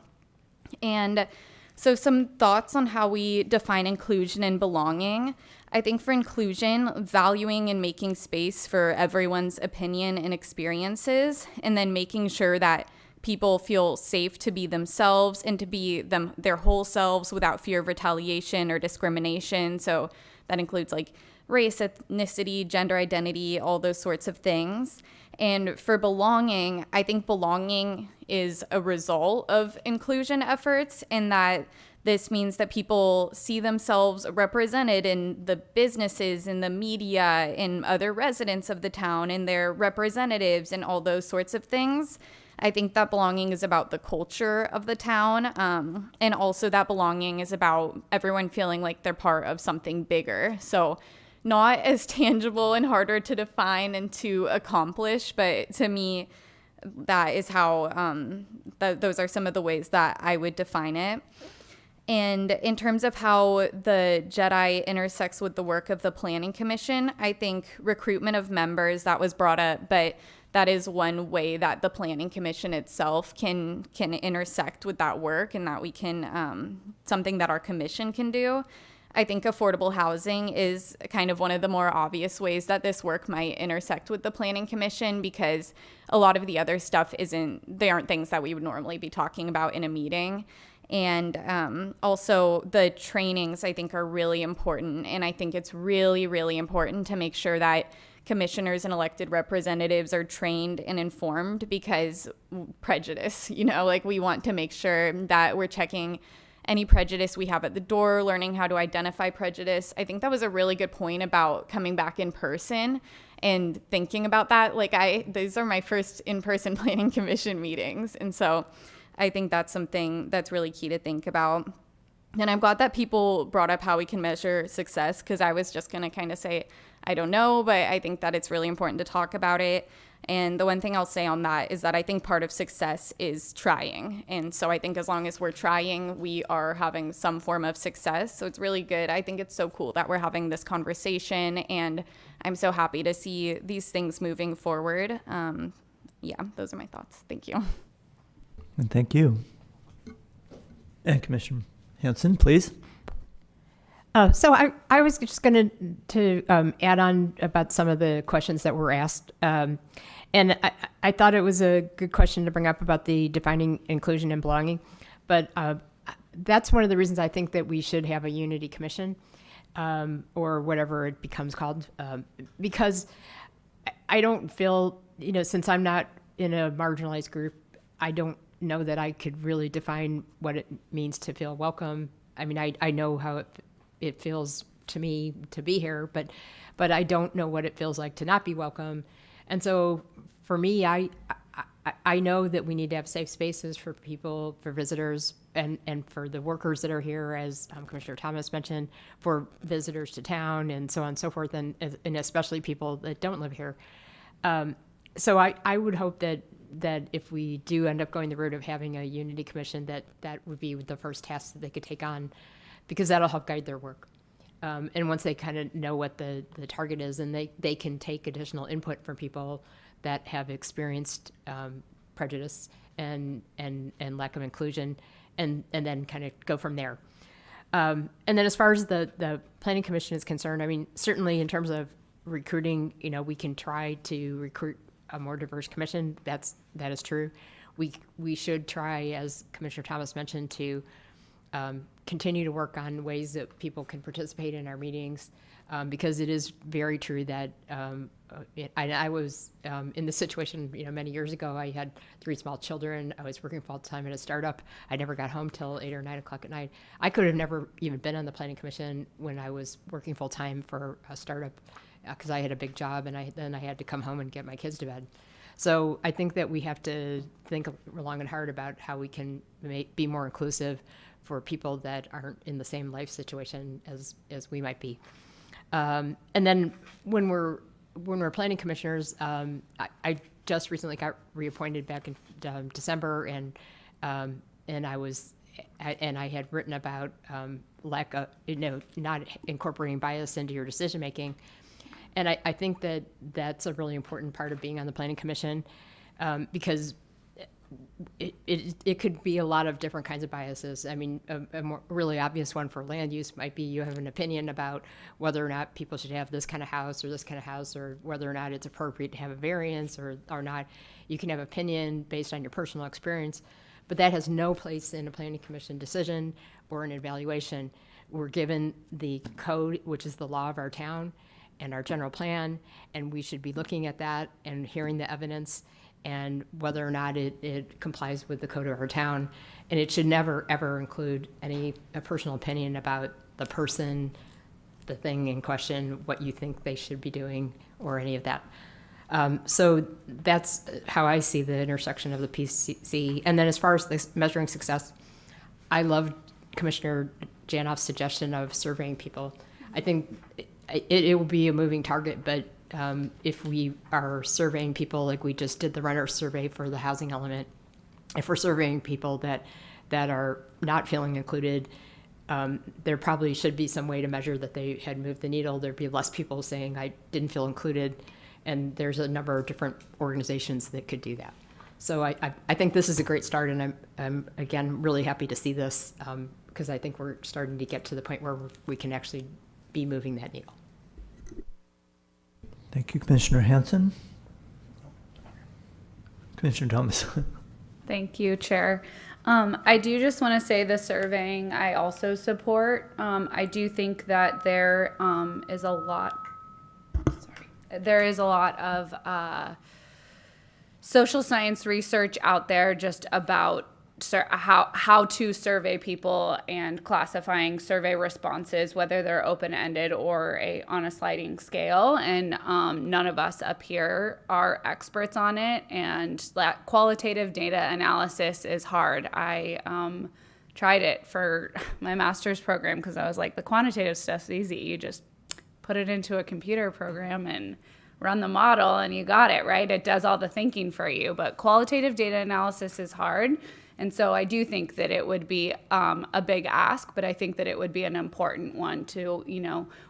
And so some thoughts on how we define inclusion and belonging. I think for inclusion, valuing and making space for everyone's opinion and experiences, and then making sure that people feel safe to be themselves and to be their whole selves without fear of retaliation or discrimination. So that includes like race, ethnicity, gender identity, all those sorts of things. And for belonging, I think belonging is a result of inclusion efforts, in that this means that people see themselves represented in the businesses, in the media, in other residents of the town, in their representatives, and all those sorts of things. I think that belonging is about the culture of the town, and also that belonging is about everyone feeling like they're part of something bigger. So not as tangible and harder to define and to accomplish, but to me, that is how, those are some of the ways that I would define it. And in terms of how the JEDI intersects with the work of the Planning Commission, I think recruitment of members, that was brought up, but that is one way that the Planning Commission itself can intersect with that work, and that we can, something that our commission can do. I think affordable housing is kind of one of the more obvious ways that this work might intersect with the Planning Commission, because a lot of the other stuff they aren't things that we would normally be talking about in a meeting. And also the trainings, I think, are really important. And I think it's really, really important to make sure that commissioners and elected representatives are trained and informed, because prejudice, like we want to make sure that we're checking any prejudice we have at the door, learning how to identify prejudice. I think that was a really good point about coming back in person and thinking about that. These are my first in-person Planning Commission meetings. And so I think that's something that's really key to think about. And I'm glad that people brought up how we can measure success, because I was just going to kind of say, I don't know, but I think that it's really important to talk about it. And the one thing I'll say on that is that I think part of success is trying. And so I think as long as we're trying, we are having some form of success. So it's really good. I think it's so cool that we're having this conversation, and I'm so happy to see these things moving forward. Yeah, those are my thoughts. Thank you. And thank you. And Commissioner Hanson, please. So I was just going to add on about some of the questions that were asked. And I thought it was a good question to bring up about the defining inclusion and belonging. But that's one of the reasons I think that we should have a unity commission, or whatever it becomes called, because I don't feel, since I'm not in a marginalized group, I don't know that I could really define what it means to feel welcome. I mean, I know how it feels to me to be here, but I don't know what it feels like to not be welcome. And so for me, I know that we need to have safe spaces for people, for visitors, and for the workers that are here, as Commissioner Thomas mentioned, for visitors to town and so on and so forth, and especially people that don't live here. So I would hope that if we do end up going the route of having a unity commission, that would be the first task that they could take on, because that'll help guide their work. And once they kind of know what the target is, and they can take additional input from people that have experienced prejudice and lack of inclusion, and then kind of go from there. And then as far as the Planning Commission is concerned, I mean, certainly in terms of recruiting, we can try to recruit a more diverse commission. That is true. We should try, as Commissioner Thomas mentioned, to continue to work on ways that people can participate in our meetings, because it is very true that I was in this situation, many years ago. I had 3 small children. I was working full-time at a startup. I never got home till 8 or 9 o'clock at night. I could have never even been on the Planning Commission when I was working full-time for a startup, because I had a big job, and then I had to come home and get my kids to bed. So I think that we have to think long and hard about how we can be more inclusive for people that aren't in the same life situation as we might be. And then when we're planning commissioners, I just recently got reappointed back in December, and I had written about lack of, not incorporating bias into your decision making. And I think that that's a really important part of being on the Planning Commission, because it could be a lot of different kinds of biases. I mean, a more really obvious one for land use might be you have an opinion about whether or not people should have this kind of house or this kind of house, or whether or not it's appropriate to have a variance or not. You can have opinion based on your personal experience, but that has no place in a Planning Commission decision or an evaluation. We're given the code, which is the law of our town, and our general plan, and we should be looking at that and hearing the evidence and whether or not it complies with the code of our town. And it should never, ever include any personal opinion about the person, the thing in question, what you think they should be doing, or any of that. So that's how I see the intersection of the PC. And then as far as this measuring success, I love Commissioner Janoff's suggestion of surveying people. I think it will be a moving target, but if we are surveying people like we just did the runner survey for the housing element, if we're surveying people that are not feeling included, there probably should be some way to measure that they had moved the needle. There'd be less people saying, I didn't feel included. And there's a number of different organizations that could do that. So I think this is a great start, and I'm again, really happy to see this, because I think we're starting to get to the point where we can actually be moving that needle. Thank you, Commissioner Hanson. Commissioner Thomas. Thank you, Chair. I do just want to say the surveying I also support. I do think that there is a lot of social science research out there just about how to survey people and classifying survey responses, whether they're open-ended or on a sliding scale. And none of us up here are experts on it. And that qualitative data analysis is hard. I tried it for my master's program because I was like, the quantitative stuff's easy. You just put it into a computer program and run the model and you got it, right? It does all the thinking for you. But qualitative data analysis is hard. And so I do think that it would be a big ask, but I think that it would be an important one to,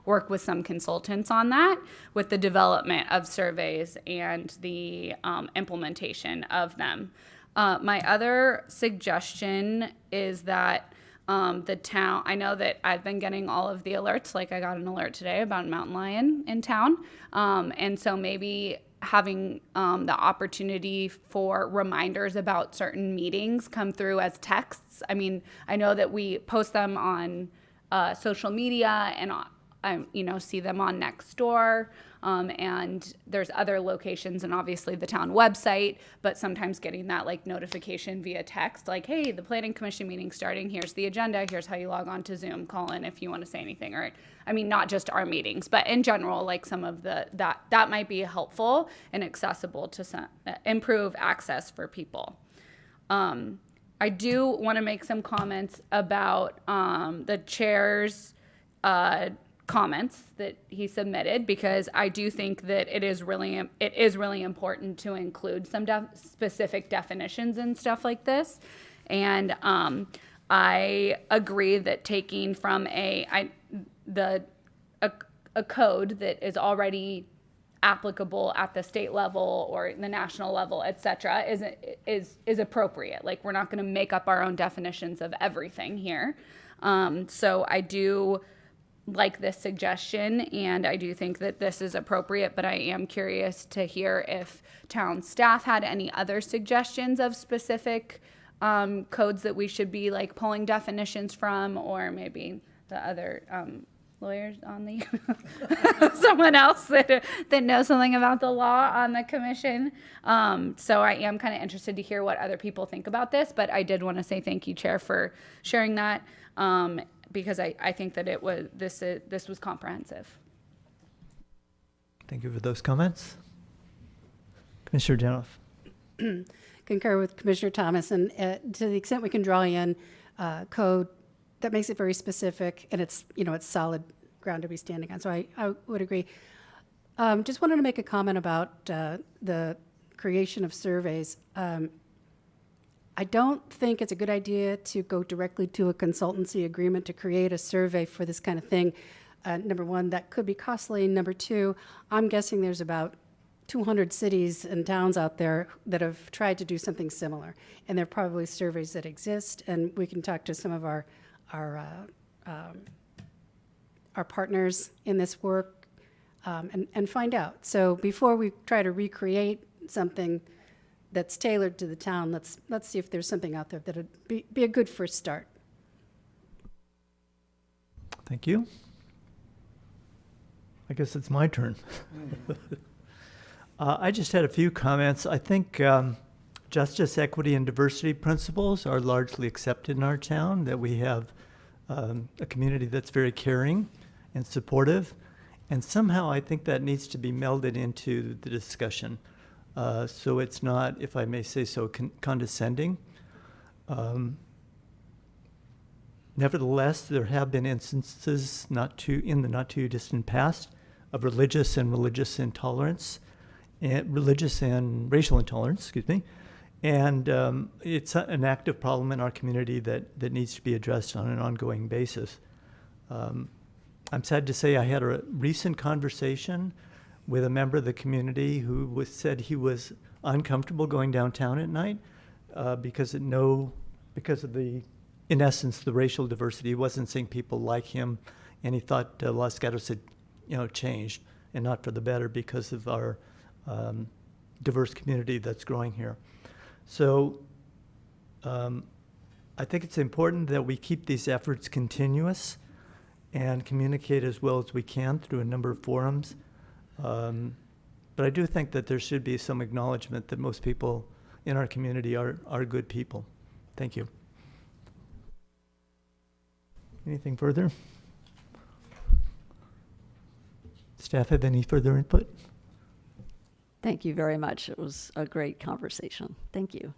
work with some consultants on that, with the development of surveys and the implementation of them. My other suggestion is that the town, I know that I've been getting all of the alerts, like I got an alert today about a mountain lion in town. And so maybe having the opportunity for reminders about certain meetings come through as texts. I mean, I know that we post them on social media, and I see them on Nextdoor, and there's other locations, and obviously the town website, but sometimes getting that like notification via text, like, hey, the planning commission meeting's starting, here's the agenda, here's how you log on to Zoom, call in if you want to say anything, or not just our meetings, but in general, like some of that might be helpful and accessible to improve access for people. I do want to make some comments about the chair's comments that he submitted, because I do think that it is really important to include some specific definitions and stuff like this. And I agree that taking from a code that is already applicable at the state level or the national level, et cetera, is appropriate. Like, we're not going to make up our own definitions of everything here. So I do like this suggestion, and I do think that this is appropriate, but I am curious to hear if town staff had any other suggestions of specific codes that we should be like pulling definitions from, or maybe the other lawyers on the someone else that knows something about the law on the commission. So I am kind of interested to hear what other people think about this, but I did want to say thank you, Chair, for sharing that, because I think that this was comprehensive. Thank you for those comments. Commissioner Janoff. Concur with Commissioner Thomas, and to the extent we can draw in code that makes it very specific, and it's solid ground to be standing on. So I would agree. Just wanted to make a comment about the creation of surveys. I don't think it's a good idea to go directly to a consultancy agreement to create a survey for this kind of thing. Number one, that could be costly. Number two, I'm guessing there's about 200 cities and towns out there that have tried to do something similar, and there are probably surveys that exist, and we can talk to some of our partners in this work and find out. So before we try to recreate something that's tailored to the town, let's see if there's something out there that would be a good first start. Thank you. I guess it's my turn. I just had a few comments. I think justice, equity, and diversity principles are largely accepted in our town, that we have a community that's very caring and supportive. And somehow I think that needs to be melded into the discussion. So it's not, if I may say so, condescending. Nevertheless, there have been instances in the not too distant past of religious and racial intolerance, And it's an active problem in our community that needs to be addressed on an ongoing basis. I'm sad to say I had a recent conversation with a member of the community who said he was uncomfortable going downtown at night because of the, in essence, the racial diversity. He wasn't seeing people like him, and he thought Los Gatos had, changed, and not for the better because of our diverse community that's growing here. So I think it's important that we keep these efforts continuous and communicate as well as we can through a number of forums. But I do think that there should be some acknowledgement that most people in our community are good people. Thank you. Anything further? Staff have any further input? Thank you very much. It was a great conversation. Thank you.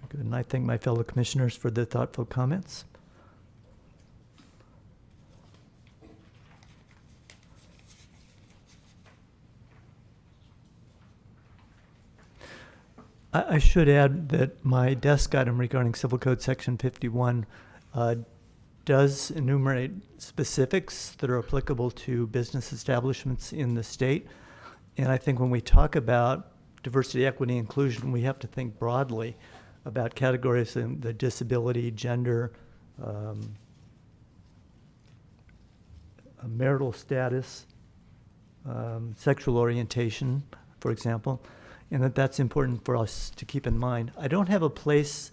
Good. And I thank my fellow commissioners for their thoughtful comments. I should add that my desk item regarding Civil Code Section 51 does enumerate specifics that are applicable to business establishments in the state. And I think when we talk about diversity, equity, inclusion, we have to think broadly about categories in the disability, gender, marital status, sexual orientation, for example, and that's important for us to keep in mind. I don't have a place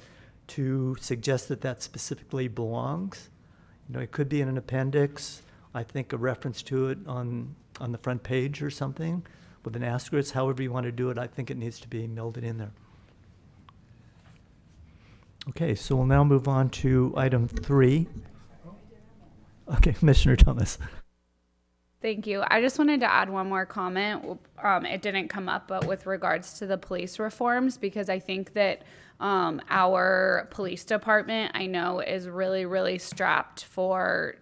to suggest that that specifically belongs. It could be in an appendix. I think a reference to it on the front page or something with an asterisk, however you want to do it. I think it needs to be melded in there. Okay, so we'll now move on to item 3. Okay, Commissioner Thomas. Thank you. I just wanted to add one more comment. It didn't come up, but with regards to the police reforms, because I think that our police department, I know, is really, really strapped for,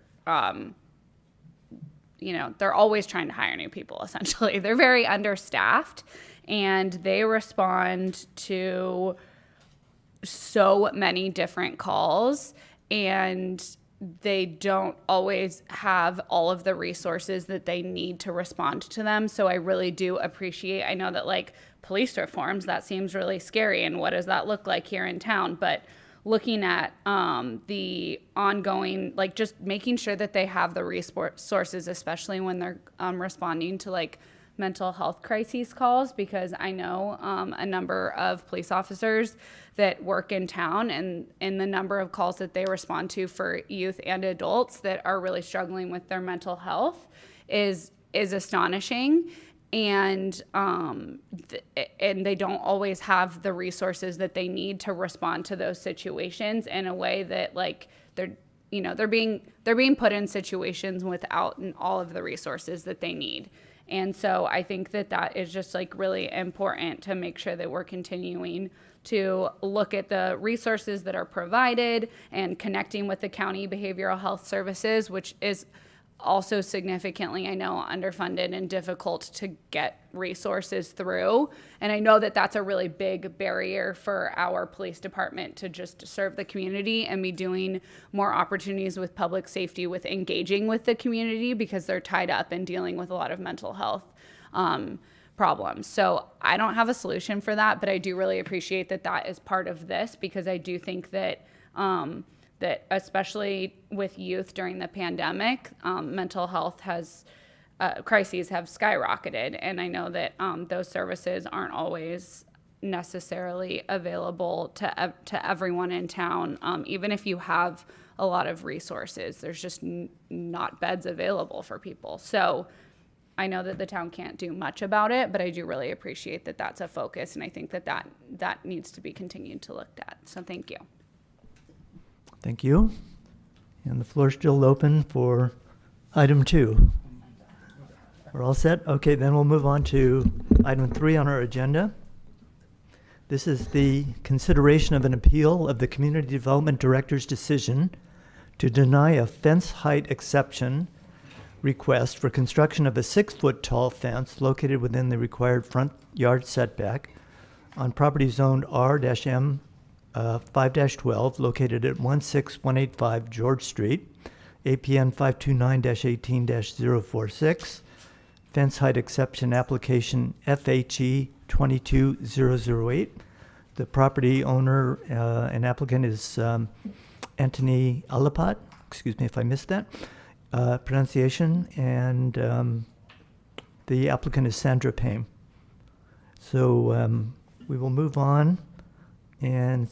they're always trying to hire new people, essentially. They're very understaffed, and they respond to so many different calls, and they don't always have all of the resources that they need to respond to them. So I really do appreciate, I know that like police reforms, that seems really scary. And what does that look like here in town? But looking at the ongoing, like just making sure that they have the resources, especially when they're responding to like mental health crises calls, because I know a number of police officers that work in town, and the number of calls that they respond to for youth and adults that are really struggling with their mental health is astonishing. And and they don't always have the resources that they need to respond to those situations in a way that like they're being put in situations without all of the resources that they need. And so I think that is just like really important to make sure that we're continuing to look at the resources that are provided and connecting with the county behavioral health services, which is also significantly, I know, underfunded and difficult to get resources through. And I know that that's a really big barrier for our police department to just serve the community and be doing more opportunities with public safety, with engaging with the community, because they're tied up in dealing with a lot of mental health problems. So I don't have a solution for that, but I do really appreciate that is part of this, because I do think that that especially with youth during the pandemic, mental health crises have skyrocketed. And I know that those services aren't always necessarily available to everyone in town. Even if you have a lot of resources, there's just not beds available for people. So I know that the town can't do much about it, but I do really appreciate that that's a focus. And I think that needs to be continued to look at. So thank you. Thank you. And the floor is still open for item 2. We're all set? Okay, then we'll move on to item 3 on our agenda. This is the consideration of an appeal of the Community Development Director's decision to deny a fence height exception request for construction of a 6-foot tall fence located within the required front yard setback on property zoned R-M 5-12 located at 16185 George Street, APN 529-18-046, fence height exception application FHE 22008. The property owner and applicant is Anthony Alapat. Excuse me if I missed that pronunciation. And the applicant is Sandra Payne. So we will move on and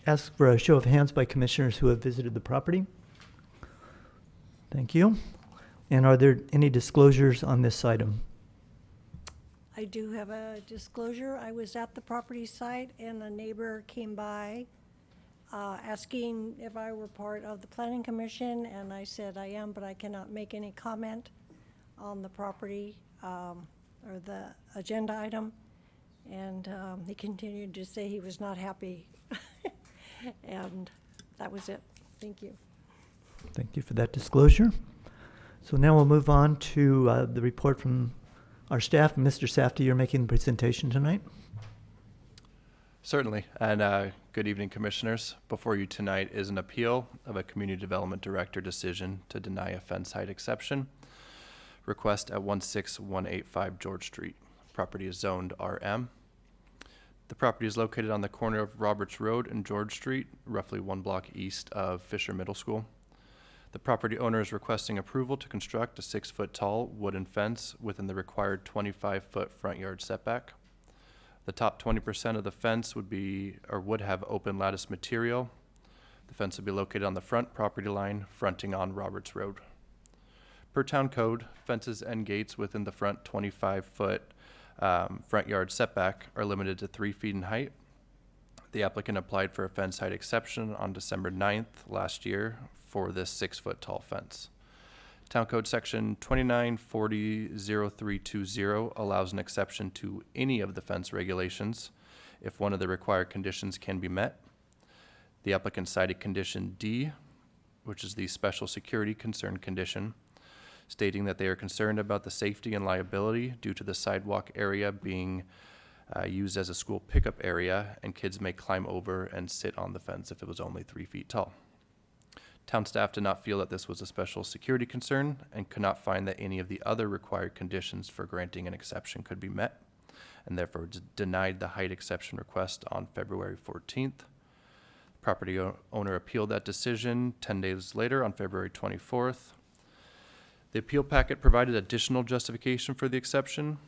ask for a show of hands by commissioners who have visited the property. Thank you. And are there any disclosures on this item? I do have a disclosure. I was at the property site and a neighbor came by asking if I were part of the planning commission, and I said I am, but I cannot make any comment on the property or the agenda item. And he continued to say he was not happy. And that was it. Thank you. Thank you for that disclosure. So now we'll move on to the report from our staff. Mr. Safdie, you're making the presentation tonight. Certainly, and good evening, commissioners. Before you tonight is an appeal of a community development director decision to deny a fence height exception request at 16185 George Street. Property is zoned RM. The property is located on the corner of Roberts Road and George Street, roughly 1 block east of Fisher Middle School. The property owner is requesting approval to construct a 6-foot tall wooden fence within the required 25-foot front yard setback. The top 20% of the fence would have open lattice material. The fence would be located on the front property line, fronting on Roberts Road. Per town code, fences and gates within the front 25-foot front yard setback are limited to 3 feet in height. The applicant applied for a fence height exception on December 9th last year for this 6-foot tall fence. Town Code Section 2940-0320 allows an exception to any of the fence regulations if one of the required conditions can be met. The applicant cited condition D, which is the special security concern condition, stating that they are concerned about the safety and liability due to the sidewalk area being used as a school pickup area, and kids may climb over and sit on the fence if it was only 3 feet tall. Town staff did not feel that this was a special security concern and could not find that any of the other required conditions for granting an exception could be met, and therefore denied the height exception request on February 14th. Property owner appealed that decision 10 days later on February 24th. The appeal packet provided additional justification for the exception,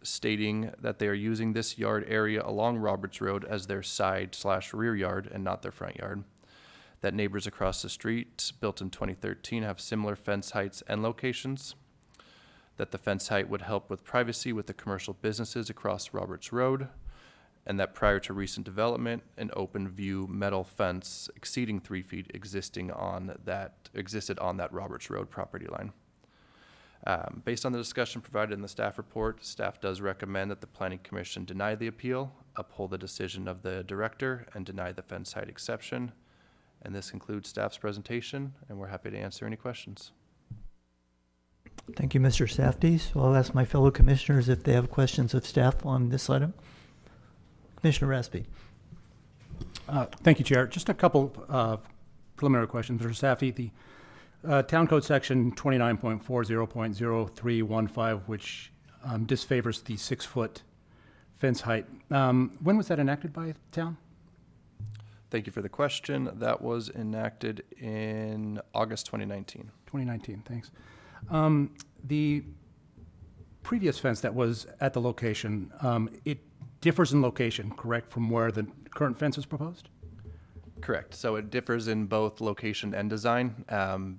stating that they are using this yard area along Roberts Road as their side/rear yard and not their front yard. That neighbors across the street, built in 2013, have similar fence heights and locations. That the fence height would help with privacy with the commercial businesses across Roberts Road. And that prior to recent development, an open view metal fence exceeding 3 feet existed on that Roberts Road property line. Based on the discussion provided in the staff report, staff does recommend that the Planning Commission deny the appeal, uphold the decision of the director, and deny the fence height exception. And this concludes staff's presentation, and we're happy to answer any questions. Thank you, Mr. Safdie. So I'll ask my fellow commissioners if they have questions of staff on this item. Commissioner Raspy. Thank you, Chair. Just a couple preliminary questions. Mr. Safdie, the Town Code Section 29.40.0315, which disfavors the 6-foot fence height. When was that enacted by the town? Thank you for the question. That was enacted in August 2019. 2019, thanks. The previous fence that was at the location, it differs in location, correct, from where the current fence is proposed? Correct. So it differs in both location and design.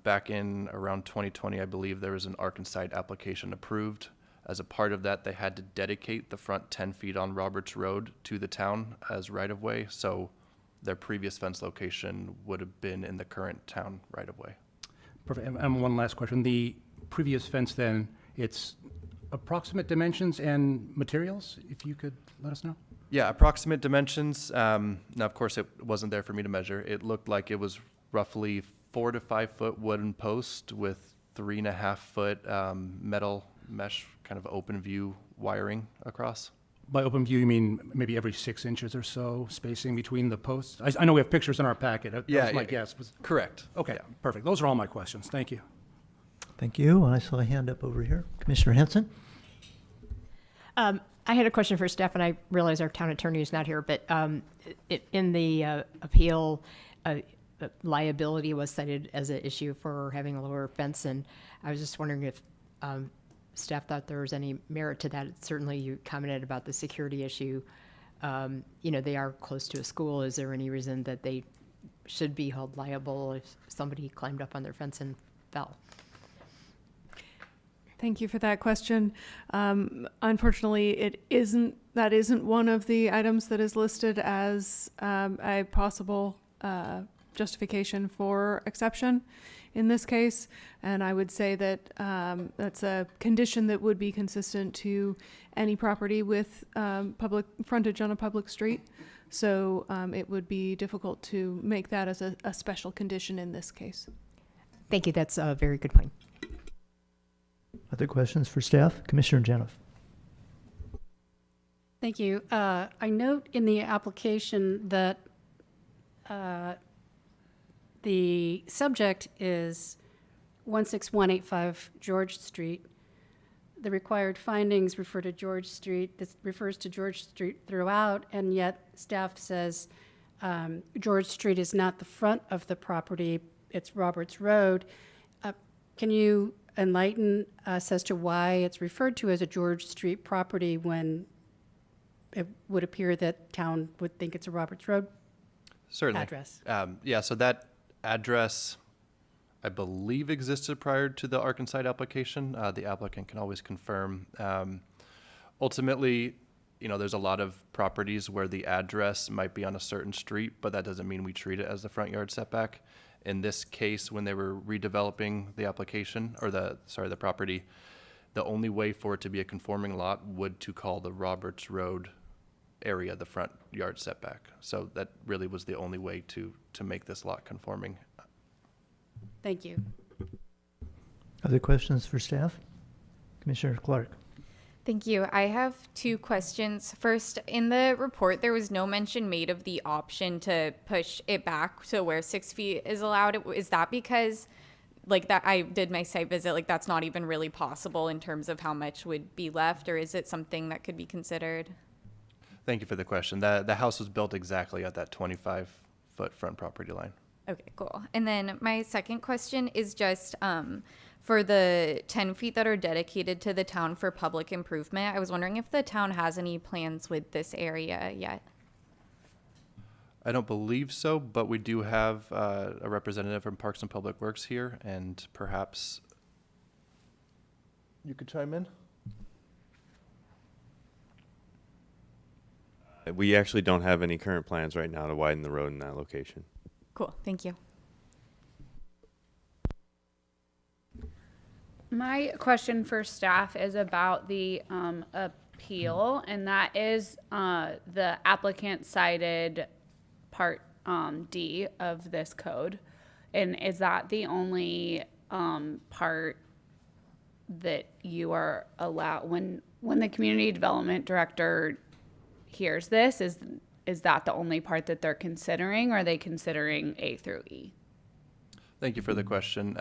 Back in around 2020, I believe there was an Arkansas application approved. As a part of that, they had to dedicate the front 10 feet on Roberts Road to the town as right-of-way. So their previous fence location would have been in the current town right-of-way. Perfect. And one last question. The previous fence then, its approximate dimensions and materials, if you could let us know? Yeah, approximate dimensions. Now, of course, it wasn't there for me to measure. It looked like it was roughly 4 to 5 foot wooden post with 3.5 foot metal mesh kind of open view wiring across. By open view, you mean maybe every 6 inches or so spacing between the posts? I know we have pictures in our packet. That was my guess. Correct. Okay, Yeah. perfect. Those are all my questions. Thank you. Thank you. I saw a hand up over here. Commissioner Henson? I had a question for Steph, and I realize our town attorney is not here, but in the appeal, liability was cited as an issue for having a lower fence, and I was just wondering if staff thought there was any merit to that. Certainly, you commented about the security issue. They are close to a school. Is there any reason that they should be held liable if somebody climbed up on their fence and fell? Thank you for that question. Unfortunately, that isn't one of the items that is listed as a possible justification for exception in this case. And I would say that that's a condition that would be consistent to any property with public frontage on a public street. So it would be difficult to make that as a special condition in this case. Thank you. That's a very good point. Other questions for staff? Commissioner Janoff? Thank you. I note in the application that the subject is 16185 George Street. The required findings refer to George Street. This refers to George Street throughout, and yet staff says George Street is not the front of the property, it's Roberts Road. Can you enlighten us as to why it's referred to as a George Street property when it would appear that town would think it's a Roberts Road Certainly. address? So that address, I believe, existed prior to the Arkansas application. The applicant can always confirm. Ultimately, there's a lot of properties where the address might be on a certain street, but that doesn't mean we treat it as the front yard setback. In this case, when they were redeveloping the application, or the property, the only way for it to be a conforming lot would to call the Roberts Road area the front yard setback. So that really was the only way to make this lot conforming. Thank you. Other questions for staff? Commissioner Clark? Thank you. I have 2 questions. First, in the report, there was no mention made of the option to push it back to where 6 feet is allowed. Is that because, that I did my site visit, that's not even really possible in terms of how much would be left, or is it something that could be considered? Thank you for the question. The house was built exactly at that 25-foot front property line. Okay, cool. And then my second question is just for the 10 feet that are dedicated to the town for public improvement. I was wondering if the town has any plans with this area yet. I don't believe so, but we do have a representative from Parks and Public Works here, and perhaps you could chime in. We actually don't have any current plans right now to widen the road in that location. Cool, thank you. My question for staff is about the appeal, and that is the applicant cited part D of this code. And is that the only part that you are allowed, when the community development director hears this, is that the only part that they're considering, or are they considering A through E? Thank you for the question.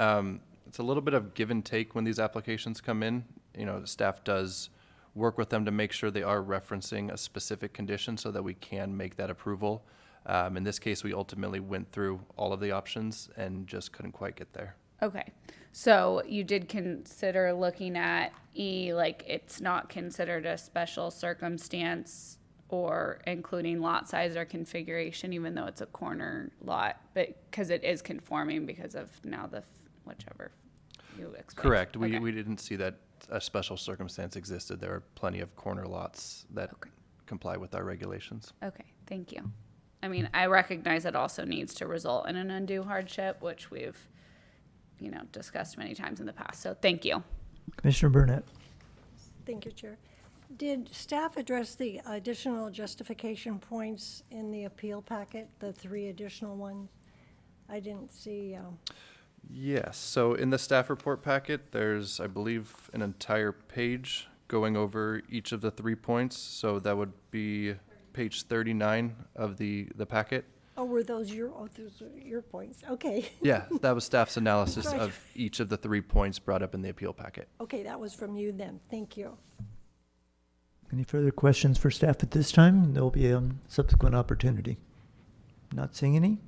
It's a little bit of give and take when these applications come in. Staff does work with them to make sure they are referencing a specific condition so that we can make that approval. In this case, we ultimately went through all of the options and just couldn't quite get there. Okay. So you did consider looking at E, it's not considered a special circumstance, or including lot size or configuration, even though it's a corner lot, but because it is conforming because of now the whichever you explained. Correct. Okay. We didn't see that a special circumstance existed. There are plenty of corner lots that comply with our regulations. Okay, thank you. I mean, I recognize it also needs to result in an undue hardship, which we've, discussed many times in the past. So thank you. Commissioner Burnett? Thank you, Chair. Did staff address the additional justification points in the appeal packet, the 3 additional ones? I didn't see. Yes. So in the staff report packet, there's, I believe, an entire page going over each of the 3 points. So that would be page 39 of the packet. Oh, were those those are your points? Okay. Yeah, that was staff's analysis Right. of each of the 3 points brought up in the appeal packet. Okay, that was from you then. Thank you. Any further questions for staff at this time? There'll be a subsequent opportunity. Not seeing any.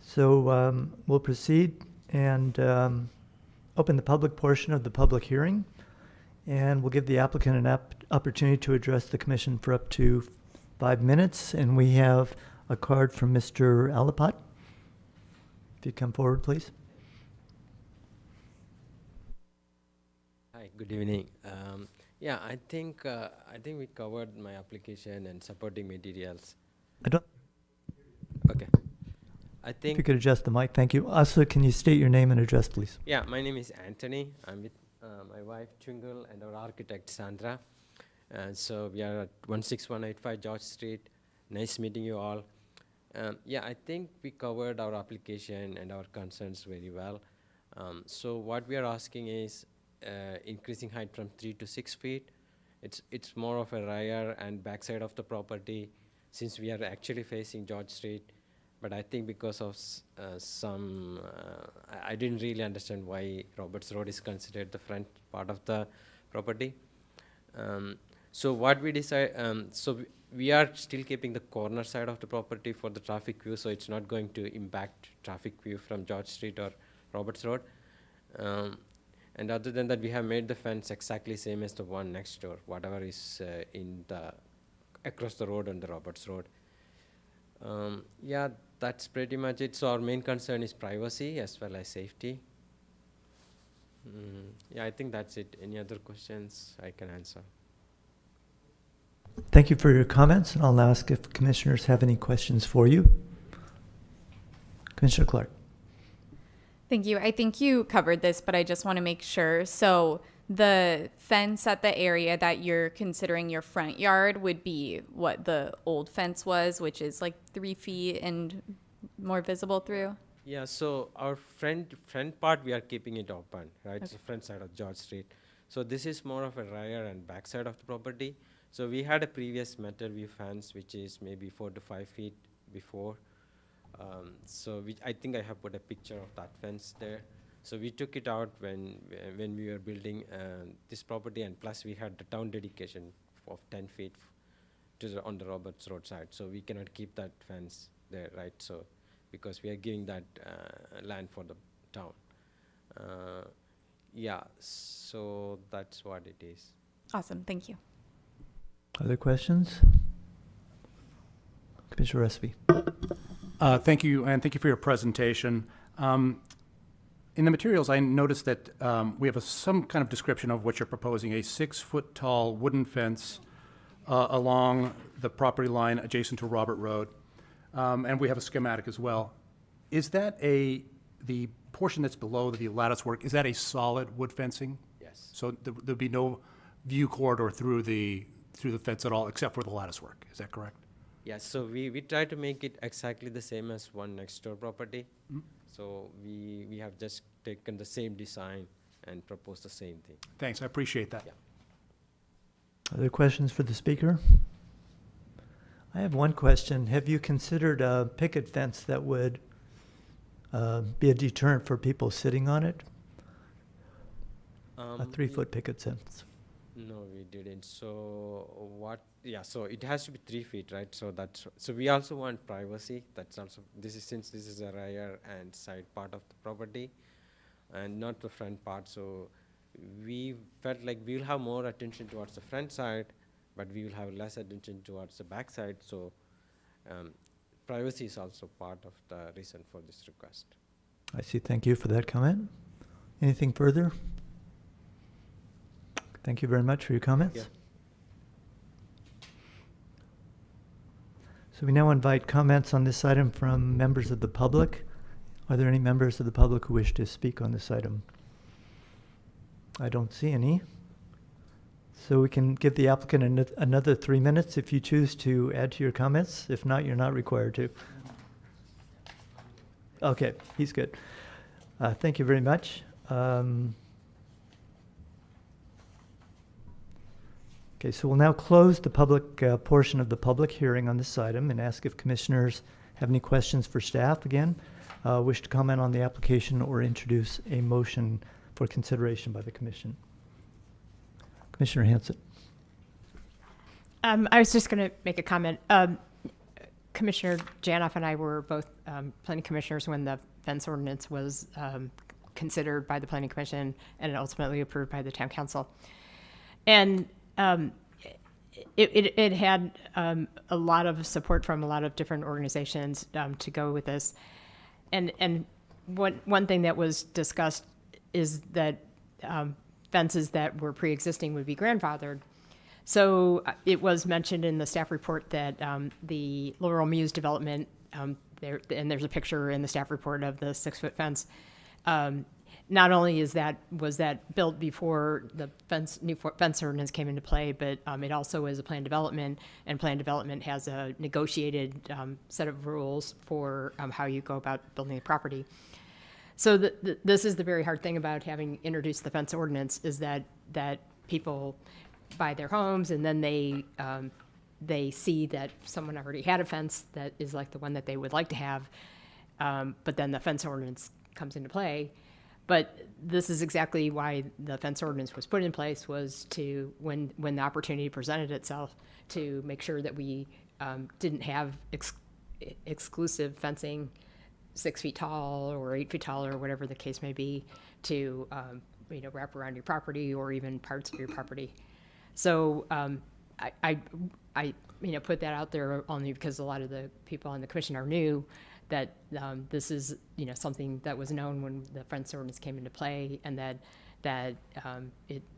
So we'll proceed and open the public portion of the public hearing. And we'll give the applicant an opportunity to address the commission for up to 5 minutes. And we have a card from Mr. Alapat. If you come forward, please. Hi, good evening. Yeah, I think we covered my application and supporting materials. I don't. Okay. I If think. you could adjust the mic, thank you. Also, can you state your name and address, please? Yeah, my name is Anthony. I'm with my wife Chungal and our architect Sandra. So we are at 16185 George Street. Nice meeting you all. Yeah, I think we covered our application and our concerns very well. So what we are asking is increasing height from 3 to 6 feet. It's more of a rear and backside of the property since we are actually facing George Street. But I think because of I didn't really understand why Roberts Road is considered the front part of the property. So what we decide, we are still keeping the corner side of the property for the traffic view, so it's not going to impact traffic view from George Street or Roberts Road. And other than that, we have made the fence exactly same as the one next door, whatever is across the road on the Roberts Road. Yeah, that's pretty much it. So our main concern is privacy as well as safety. Yeah, I think that's it. Any other questions I can answer? Thank you for your comments, and I'll now ask if commissioners have any questions for you. Commissioner Clark. Thank you. I think you covered this, but I just want to make sure. So the fence at the area that you're considering your front yard would be what the old fence was, which is like 3 feet and more visible through? Yeah, so our front part, we are keeping it open, right? Okay. It's the front side of George Street. So this is more of a rear and back side of the property. So we had a previous metal view fence, which is maybe 4 to 5 feet before. I think I have put a picture of that fence there. So we took it out when we were building this property, and plus we had the town dedication of 10 feet on the Roberts Road side. So we cannot keep that fence there, right? So because we are giving that land for the town. Yeah, so that's what it is. Awesome. Thank you. Other questions? Commissioner Respi. Thank you, and thank you for your presentation. In the materials, I noticed that we have some kind of description of what you're proposing, a 6-foot tall wooden fence along the property line adjacent to Robert Road. And we have a schematic as well. Is that the portion that's below the lattice work, is that a solid wood fencing? Yes. So there'd be no view corridor through the fence at all, except for the lattice work, is that correct? Yeah, so we try to make it exactly the same as one next door property. Mm-hmm. So we have just taken the same design and proposed the same thing. Thanks, I appreciate that. Yeah. Other questions for the speaker? I have one question. Have you considered a picket fence that would be a deterrent for people sitting on it? A 3-foot picket fence. No, we didn't. So so it has to be 3 feet, right? So we also want privacy. Since this is a rear and side part of the property and not the front part. So we felt like we'll have more attention towards the front side, but we will have less attention towards the back side. So privacy is also part of the reason for this request. I see. Thank you for that comment. Anything further? Thank you very much for your comments. Yeah. So we now invite comments on this item from members of the public. Are there any members of the public who wish to speak on this item? I don't see any. So we can give the applicant another 3 minutes if you choose to add to your comments. If not, you're not required to. Okay, he's good. Thank you very much. Okay, so we'll now close the public portion of the public hearing on this item and ask if commissioners have any questions for staff again, wish to comment on the application or introduce a motion for consideration by the commission. Commissioner Hanson. I was just going to make a comment. Commissioner Janoff and I were both planning commissioners when the fence ordinance was considered by the planning commission and ultimately approved by the town council. And it had a lot of support from a lot of different organizations to go with this. And one thing that was discussed is that fences that were pre-existing would be grandfathered. So it was mentioned in the staff report that the Laurel Muse development, and there's a picture in the staff report of the 6-foot fence. Not only was that built before the new fence ordinance came into play, but it also is a planned development, and planned development has a negotiated set of rules for how you go about building a property. So this is the very hard thing about having introduced the fence ordinance, is that people buy their homes and then they see that someone already had a fence that is like the one that they would like to have, but then the fence ordinance comes into play. But this is exactly why the fence ordinance was put in place, was to, when the opportunity presented itself, to make sure that we didn't have exclusive fencing 6 feet tall or 8 feet tall or whatever the case may be, to wrap around your property or even parts of your property. So I put that out there only because a lot of the people on the commission are new, that this is something that was known when the fence ordinance came into play, and that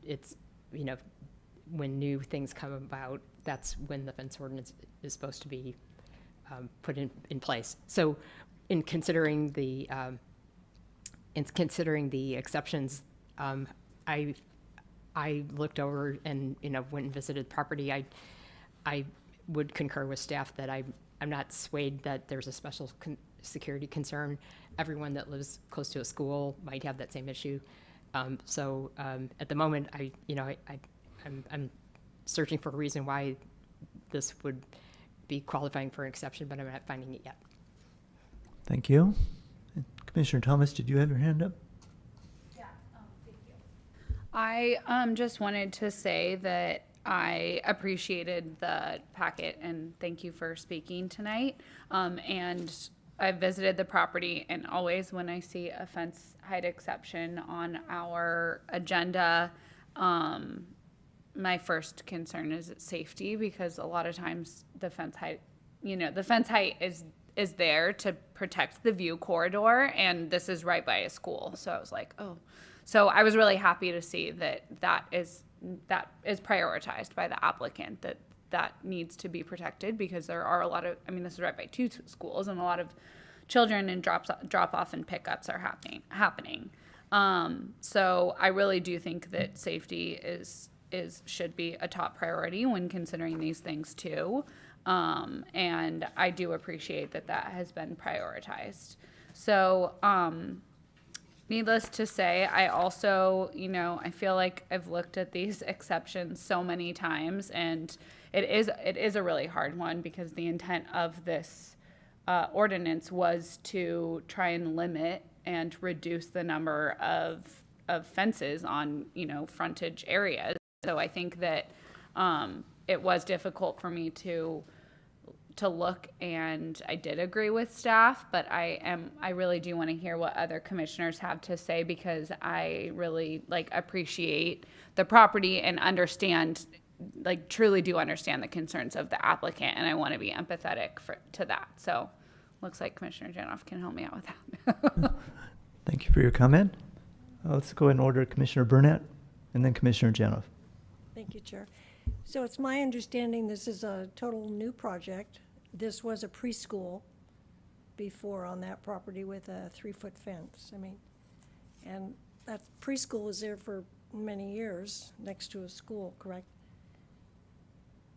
it's when new things come about, that's when the fence ordinance is supposed to be put in place. So in considering the exceptions, I looked over and went and visited the property. I would concur with staff that I'm not swayed that there's a special security concern. Everyone that lives close to a school might have that same issue. So at the moment, I'm searching for a reason why this would be qualifying for an exception, but I'm not finding it yet. Thank you. Commissioner Thomas, did you have your hand up? I just wanted to say that I appreciated the packet and thank you for speaking tonight. And I visited the property, and always when I see a fence height exception on our agenda, my first concern is safety, because a lot of times the fence height, is there to protect the view corridor, and this is right by a school. So I was like, oh. So I was really happy to see that is prioritized by the applicant, that needs to be protected, because there are a lot of, this is right by 2 schools, and a lot of children and drop off and pickups are happening. So I really do think that safety should be a top priority when considering these things too. And I do appreciate that has been prioritized. So, needless to say, I also, I feel like I've looked at these exceptions so many times, and it is a really hard one, because the intent of this ordinance was to try and limit and reduce the number of fences on, frontage areas. So I think that it was difficult for me to look, and I did agree with staff, but I really do want to hear what other commissioners have to say, because I really appreciate the property and truly do understand the concerns of the applicant, and I want to be empathetic to that. So looks like Commissioner Janoff can help me out with that. Thank you for your comment. Let's go in order. Commissioner Burnett and then Commissioner Janoff. Thank you, Chair. So it's my understanding this is a total new project. This was a preschool before on that property with a 3-foot fence. And that preschool was there for many years next to a school, correct?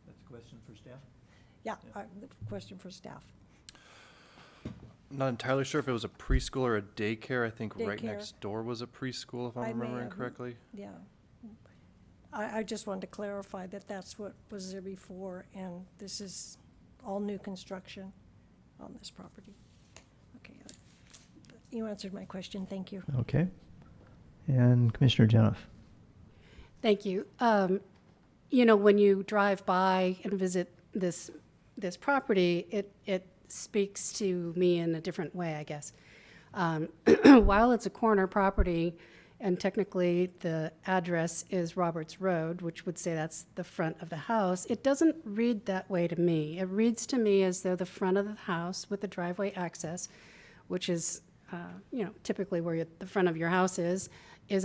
That's a question for staff? Yeah, question for staff. Not entirely sure if it was a preschool or a daycare. I think right Daycare. next door was a preschool, if I'm remembering correctly. Yeah. I just wanted to clarify that that's what was there before, and this is all new construction on this property. Okay, you answered my question, thank you. Okay. And Commissioner Jenoff. Thank you. You know, when you drive by and visit this property, it speaks to me in a different way, I guess. While it's a corner property, and technically the address is Roberts Road, which would say that's the front of the house, it doesn't read that way to me. It reads to me as though the front of the house with the driveway access, which is, you know, typically where the front of your house is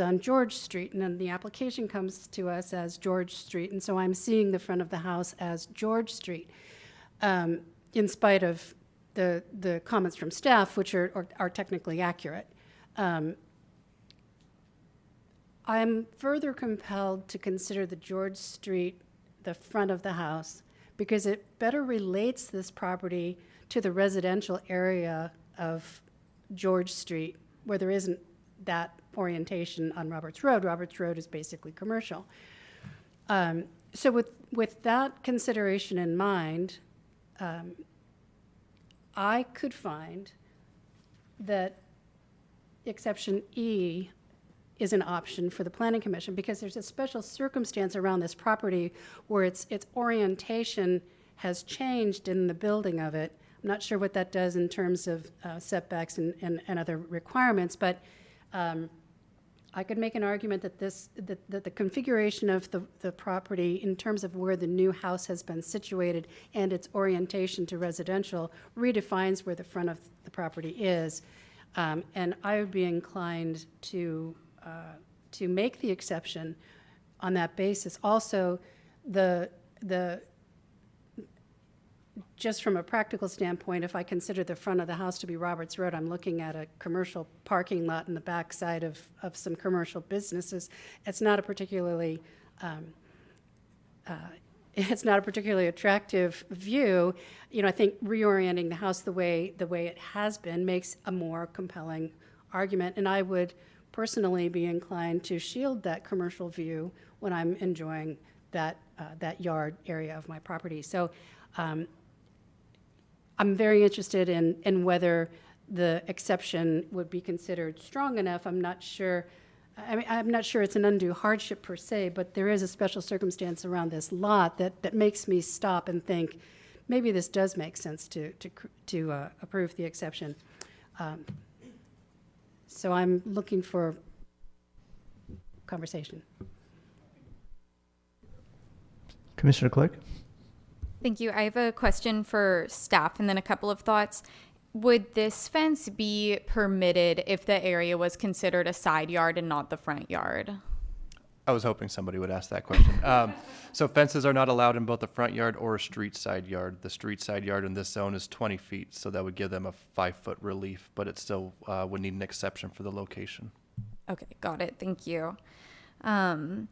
on George Street, and then the application comes to us as George Street, and so I'm seeing the front of the house as George Street, in spite of the comments from staff, which are technically accurate. I'm further compelled to consider the George Street, the front of the house, because it better relates this property to the residential area of George Street, where there isn't that orientation on Roberts Road. Roberts Road is basically commercial. So with that consideration in mind, I could find that exception E is an option for the Planning Commission, because there's a special circumstance around this property where its orientation has changed in the building of it. I'm not sure what that does in terms of setbacks and other requirements, but I could make an argument that that the configuration of the property in terms of where the new house has been situated and its orientation to residential redefines where the front of the property is. And I would be inclined to make the exception on that basis. Also, just from a practical standpoint, if I consider the front of the house to be Roberts Road, I'm looking at a commercial parking lot in the backside of some commercial businesses. It's not a particularly attractive view. You know, I think reorienting the house the way it has been makes a more compelling argument, and I would personally be inclined to shield that commercial view when I'm enjoying that yard area of my property. So I'm very interested in whether the exception would be considered strong enough. I'm not sure. I mean, I'm not sure it's an undue hardship per se, but there is a special circumstance around this lot that makes me stop and think, maybe this does make sense to approve the exception. So I'm looking for conversation. Commissioner Clark? Thank you. I have a question for staff and then a couple of thoughts. Would this fence be permitted if the area was considered a side yard and not the front yard? I was hoping somebody would ask that question. So fences are not allowed in both the front yard or a street side yard. The street side yard in this zone is 20 feet, so that would give them a 5-foot relief, but it still would need an exception for the location. Okay, got it. Thank you. And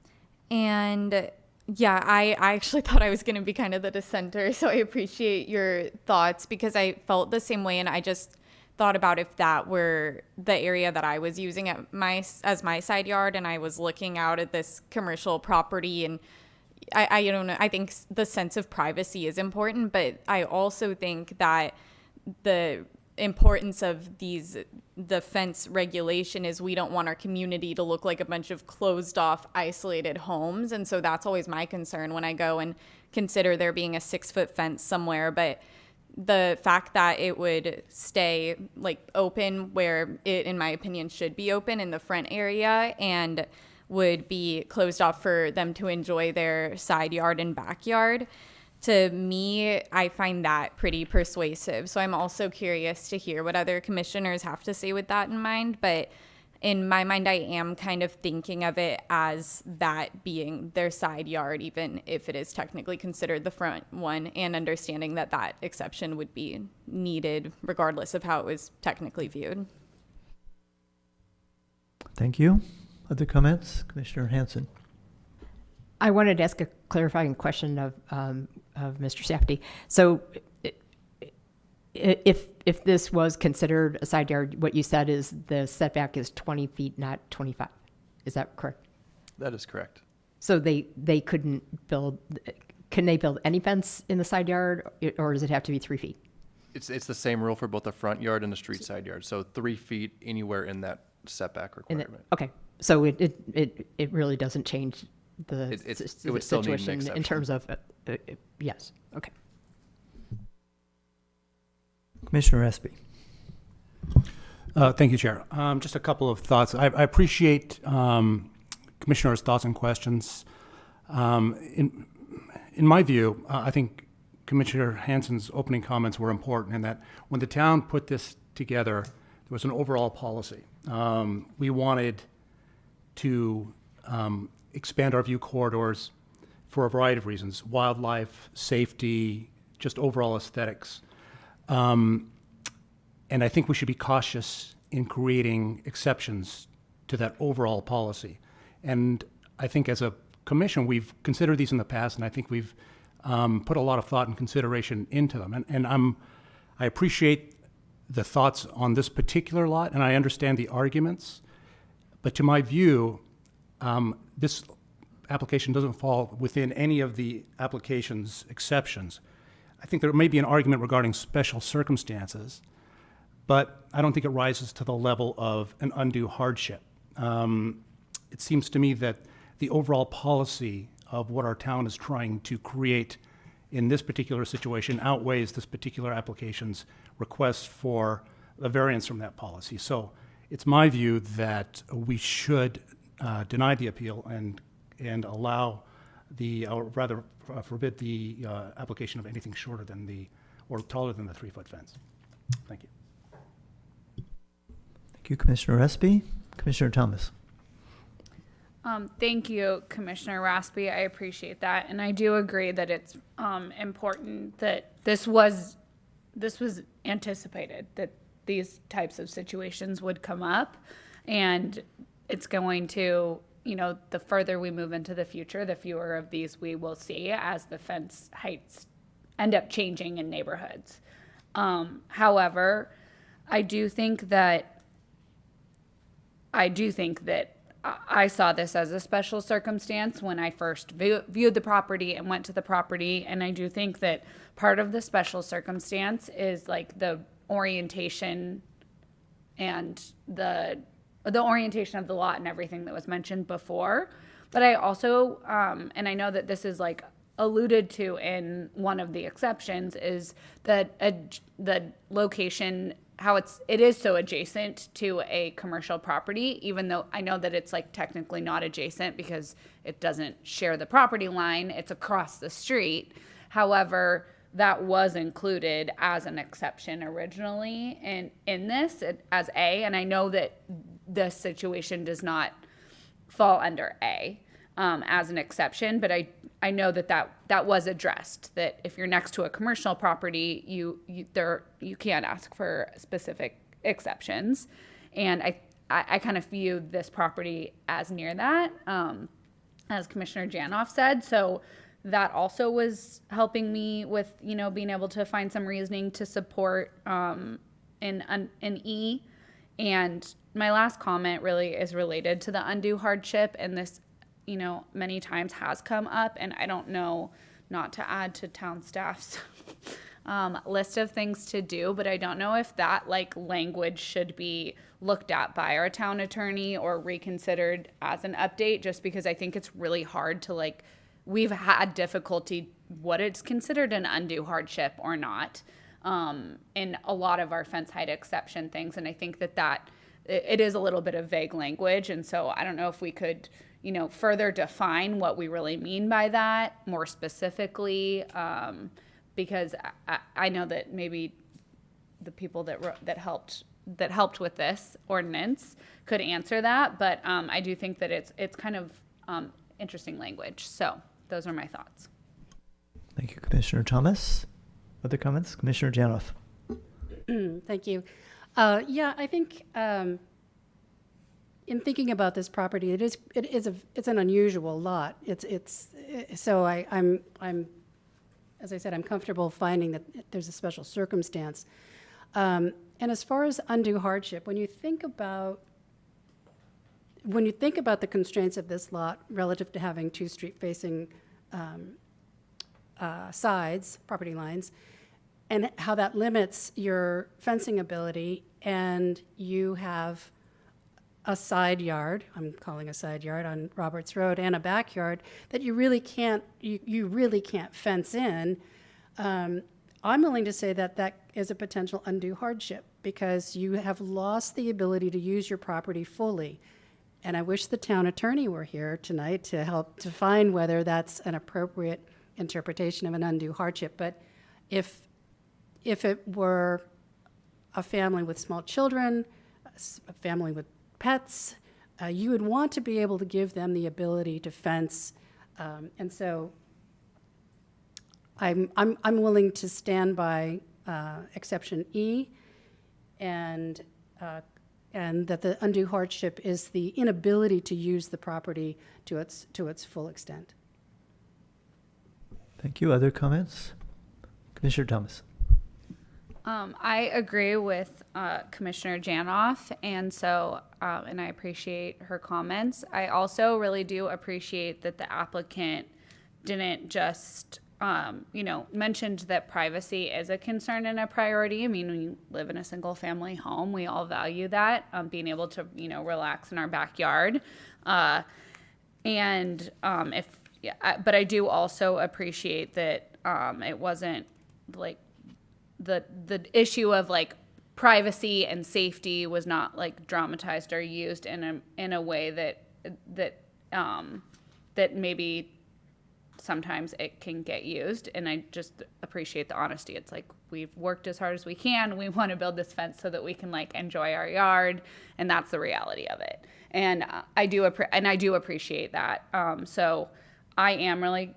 yeah, I actually thought I was going to be kind of the dissenter, so I appreciate your thoughts, because I felt the same way, and I just thought about if that were the area that I was using as my side yard, and I was looking out at this commercial property, and I don't know, I think the sense of privacy is important, but I also think that the importance of the fence regulation is we don't want our community to look like a bunch of closed off, isolated homes. And so that's always my concern when I go and consider there being a 6-foot fence somewhere. But the fact that it would stay like open where it, in my opinion, should be open in the front area and would be closed off for them to enjoy their side yard and backyard, to me, I find that pretty persuasive. So I'm also curious to hear what other commissioners have to say with that in mind. But in my mind, I am kind of thinking of it as that being their side yard, even if it is technically considered the front one, and understanding that that exception would be needed regardless of how it was technically viewed. Thank you. Other comments? Commissioner Hanson. I wanted to ask a clarifying question of Mr. Safdie. So if this was considered a side yard, what you said is the setback is 20 feet, not 25. Is that correct? That is correct. So they couldn't build, can they build any fence in the side yard, or does it have to be 3 feet? It's the same rule for both the front yard and the street side yard. So 3 feet anywhere in that setback And requirement. okay, so it really doesn't change the It would still need an situation in exception. terms of, yes, okay. Commissioner Espy. Thank you, Chair. Just a couple of thoughts. I appreciate Commissioner's thoughts and questions. In my view, I think Commissioner Hansen's opening comments were important in that when the town put this together, there was an overall policy. We wanted to expand our view corridors for a variety of reasons: wildlife, safety, just overall aesthetics. And I think we should be cautious in creating exceptions to that overall policy. And I think as a commission, we've considered these in the past, and I think we've put a lot of thought and consideration into them. And I appreciate the thoughts on this particular lot, and I understand the arguments. But to my view, this application doesn't fall within any of the application's exceptions. I think there may be an argument regarding special circumstances, but I don't think it rises to the level of an undue hardship. It seems to me that the overall policy of what our town is trying to create in this particular situation outweighs this particular application's request for a variance from that policy. So it's my view that we should deny the appeal and allow or rather forbid the application of anything shorter than or taller than the 3-foot fence. Thank you. Thank you, Commissioner Espy. Commissioner Thomas. Thank you, Commissioner Raspy. I appreciate that, and I do agree that it's important that this was anticipated, that these types of situations would come up, and it's going to, the further we move into the future, the fewer of these we will see as the fence heights end up changing in neighborhoods. However, I do think that I saw this as a special circumstance when I first viewed the property and went to the property. And I do think that part of the special circumstance is like the orientation and the orientation of the lot and everything that was mentioned before. But I also, and I know that this is like alluded to in one of the exceptions, is that the location, how it is so adjacent to a commercial property, even though I know that it's like technically not adjacent because it doesn't share the property line, it's across the street. However, that was included as an exception originally in this as A, and I know that this situation does not fall under A as an exception, but I know that was addressed, that if you're next to a commercial property, you can't ask for specific exceptions. And I kind of view this property as near that, as Commissioner Janoff said. So that also was helping me with, being able to find some reasoning to support in E. And my last comment really is related to the undue hardship, and this many times has come up, and I don't know, not to add to town staff's list of things to do, but I don't know if that language should be looked at by our town attorney or reconsidered as an update, just because I think it's really hard to we've had difficulty what it's considered an undue hardship or not in a lot of our fence height exception things, and I think that it is a little bit of vague language, and so I don't know if we could further define what we really mean by that more specifically, because I know that maybe the people that helped with this ordinance could answer that, but I do think that it's kind of interesting language. So those are my thoughts. Thank you, Commissioner Thomas. Other comments? Commissioner Janoff. Thank you. I think in thinking about this property, it's an unusual lot. So I'm as I said, I'm comfortable finding that there's a special circumstance. And as far as undue hardship, when you think about when you think about the constraints of this lot relative to having two street-facing sides, property lines, and how that limits your fencing ability, and you have a side yard, I'm calling a side yard on Roberts Road, and a backyard that you really can't fence in, I'm willing to say that that is a potential undue hardship because you have lost the ability to use your property fully. And I wish the town attorney were here tonight to help define whether that's an appropriate interpretation of an undue hardship. But if it were a family with small children, a family with pets, you would want to be able to give them the ability to fence. And so I'm willing to stand by exception E, and that the undue hardship is the inability to use the property to its full extent. Thank you. Other comments? Commissioner Thomas. I agree with Commissioner Janoff, and so, and I appreciate her comments. I also really do appreciate that the applicant didn't just, mentioned that privacy is a concern and a priority. I mean, when you live in a single family home, we all value that, being able to, relax in our backyard. But I do also appreciate that it wasn't like, the issue of like privacy and safety was not like dramatized or used in a way that maybe sometimes it can get used. And I just appreciate the honesty. It's like, we've worked as hard as we can. We want to build this fence so that we can like enjoy our yard, and that's the reality of it. And I do appreciate that. So I am really.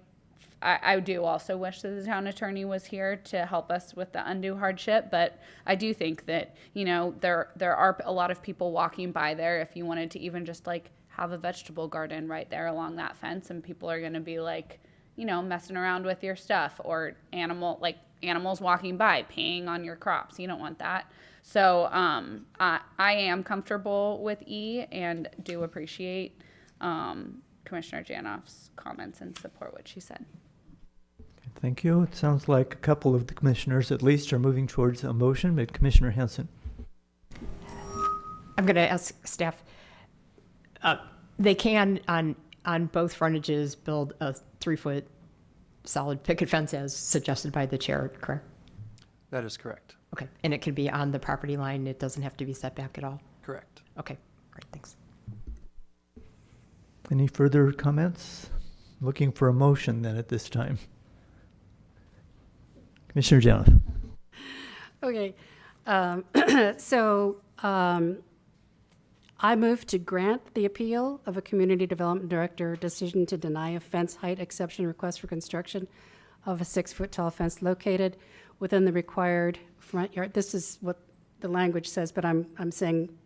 I do also wish that the town attorney was here to help us with the undue hardship, but I do think that, there are a lot of people walking by there. If you wanted to even just like have a vegetable garden right there along that fence, and people are going to be like, messing around with your stuff, or animals walking by, peeing on your crops. You don't want that. So I am comfortable with E and do appreciate Commissioner Janoff's comments and support what she said. Thank you. It sounds like a couple of the commissioners at least are moving towards a motion, but Commissioner Hanson. I'm going to ask staff, they can on both frontages build a 3-foot solid picket fence as suggested by the chair, correct? That is correct. Okay, and it can be on the property line. It doesn't have to be set back at all? Correct. Okay, great, thanks. Any further comments? Looking for a motion then at this time. Commissioner Janoff. Okay, I move to grant the appeal of a community development director decision to deny a fence height exception request for construction of a 6-foot tall fence located within the required front yard. This is what the language says, but I'm saying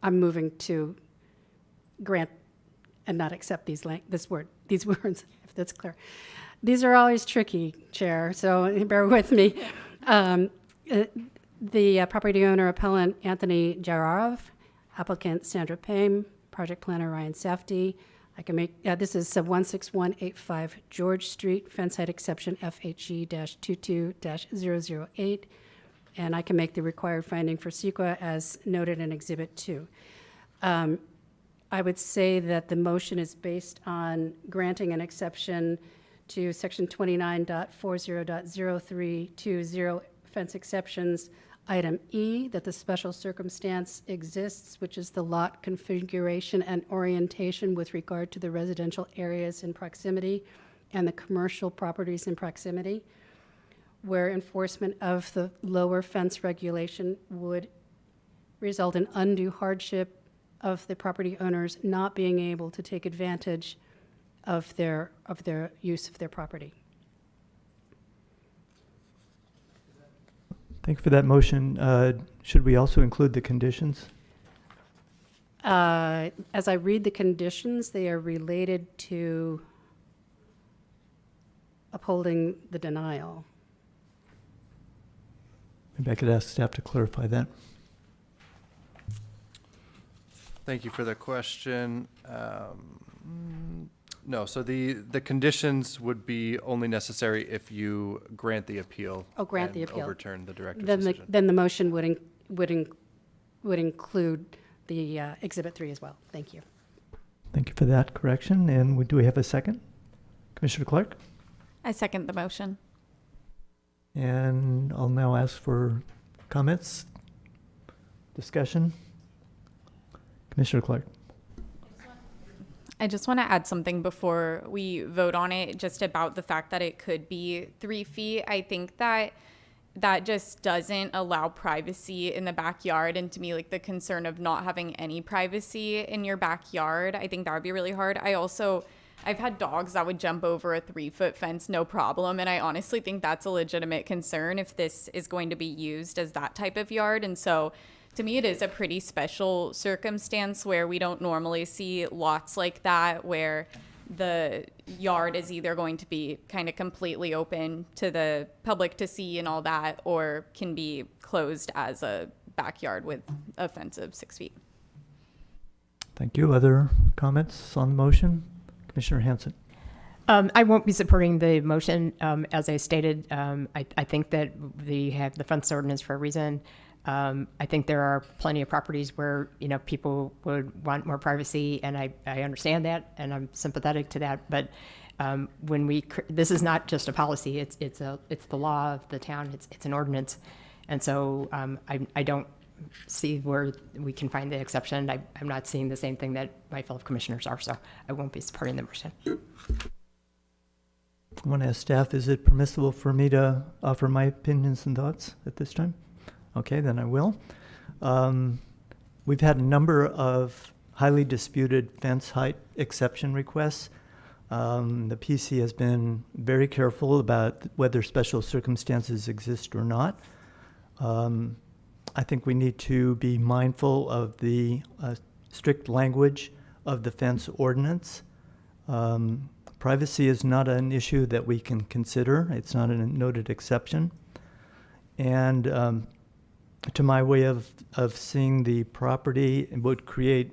I'm moving to grant and not accept these words, if that's clear. These are always tricky, Chair, so bear with me. The property owner appellant Anthony Jararov, applicant Sandra Payne, project planner Ryan Safdie. I can make, this is 16185 George Street, fence height exception FHE-22-008, and I can make the required finding for CEQA as noted in Exhibit 2. I would say that the motion is based on granting an exception to section 29.40.0320 fence exceptions, item E, that the special circumstance exists, which is the lot configuration and orientation with regard to the residential areas in proximity and the commercial properties in proximity, where enforcement of the lower fence regulation would result in undue hardship of the property owners not being able to take advantage of their use of their property. Thank you for that motion. Should we also include the conditions? As I read the conditions, they are related to upholding the denial. Maybe I could ask staff to clarify that. Thank you for the question. No, so the conditions would be only necessary if you grant the appeal. Oh, grant the and appeal. overturn the director's Then decision. then the motion would include the Exhibit 3 as well. Thank you. Thank you for that correction. And do we have a second? Commissioner Clark? I second the motion. And I'll now ask for comments, discussion. Commissioner Clark? I just want to add something before we vote on it, just about the fact that it could be 3 feet. I think that just doesn't allow privacy in the backyard. And to me, like, the concern of not having any privacy in your backyard, I think that would be really hard. I've had dogs that would jump over a 3-foot fence, no problem. And I honestly think that's a legitimate concern if this is going to be used as that type of yard. And so to me, it is a pretty special circumstance where we don't normally see lots like that, where the yard is either going to be kind of completely open to the public to see and all that, or can be closed as a backyard with a fence of 6 feet. Thank you. Other comments on the motion? Commissioner Hanson? I won't be supporting the motion. As I stated, I think that we have the fence ordinance for a reason. I think there are plenty of properties where, people would want more privacy, and I understand that, and I'm sympathetic to that. But this is not just a policy; it's the law of the town. It's an ordinance, and so I don't see where we can find the exception. I'm not seeing the same thing that my fellow commissioners are, so I won't be supporting the motion. I want to ask staff, is it permissible for me to offer my opinions and thoughts at this time? Okay, then I will. We've had a number of highly disputed fence height exception requests. The PC has been very careful about whether special circumstances exist or not. I think we need to be mindful of the strict language of the fence ordinance. Privacy is not an issue that we can consider. It's not a noted exception. And to my way of seeing the property, it would create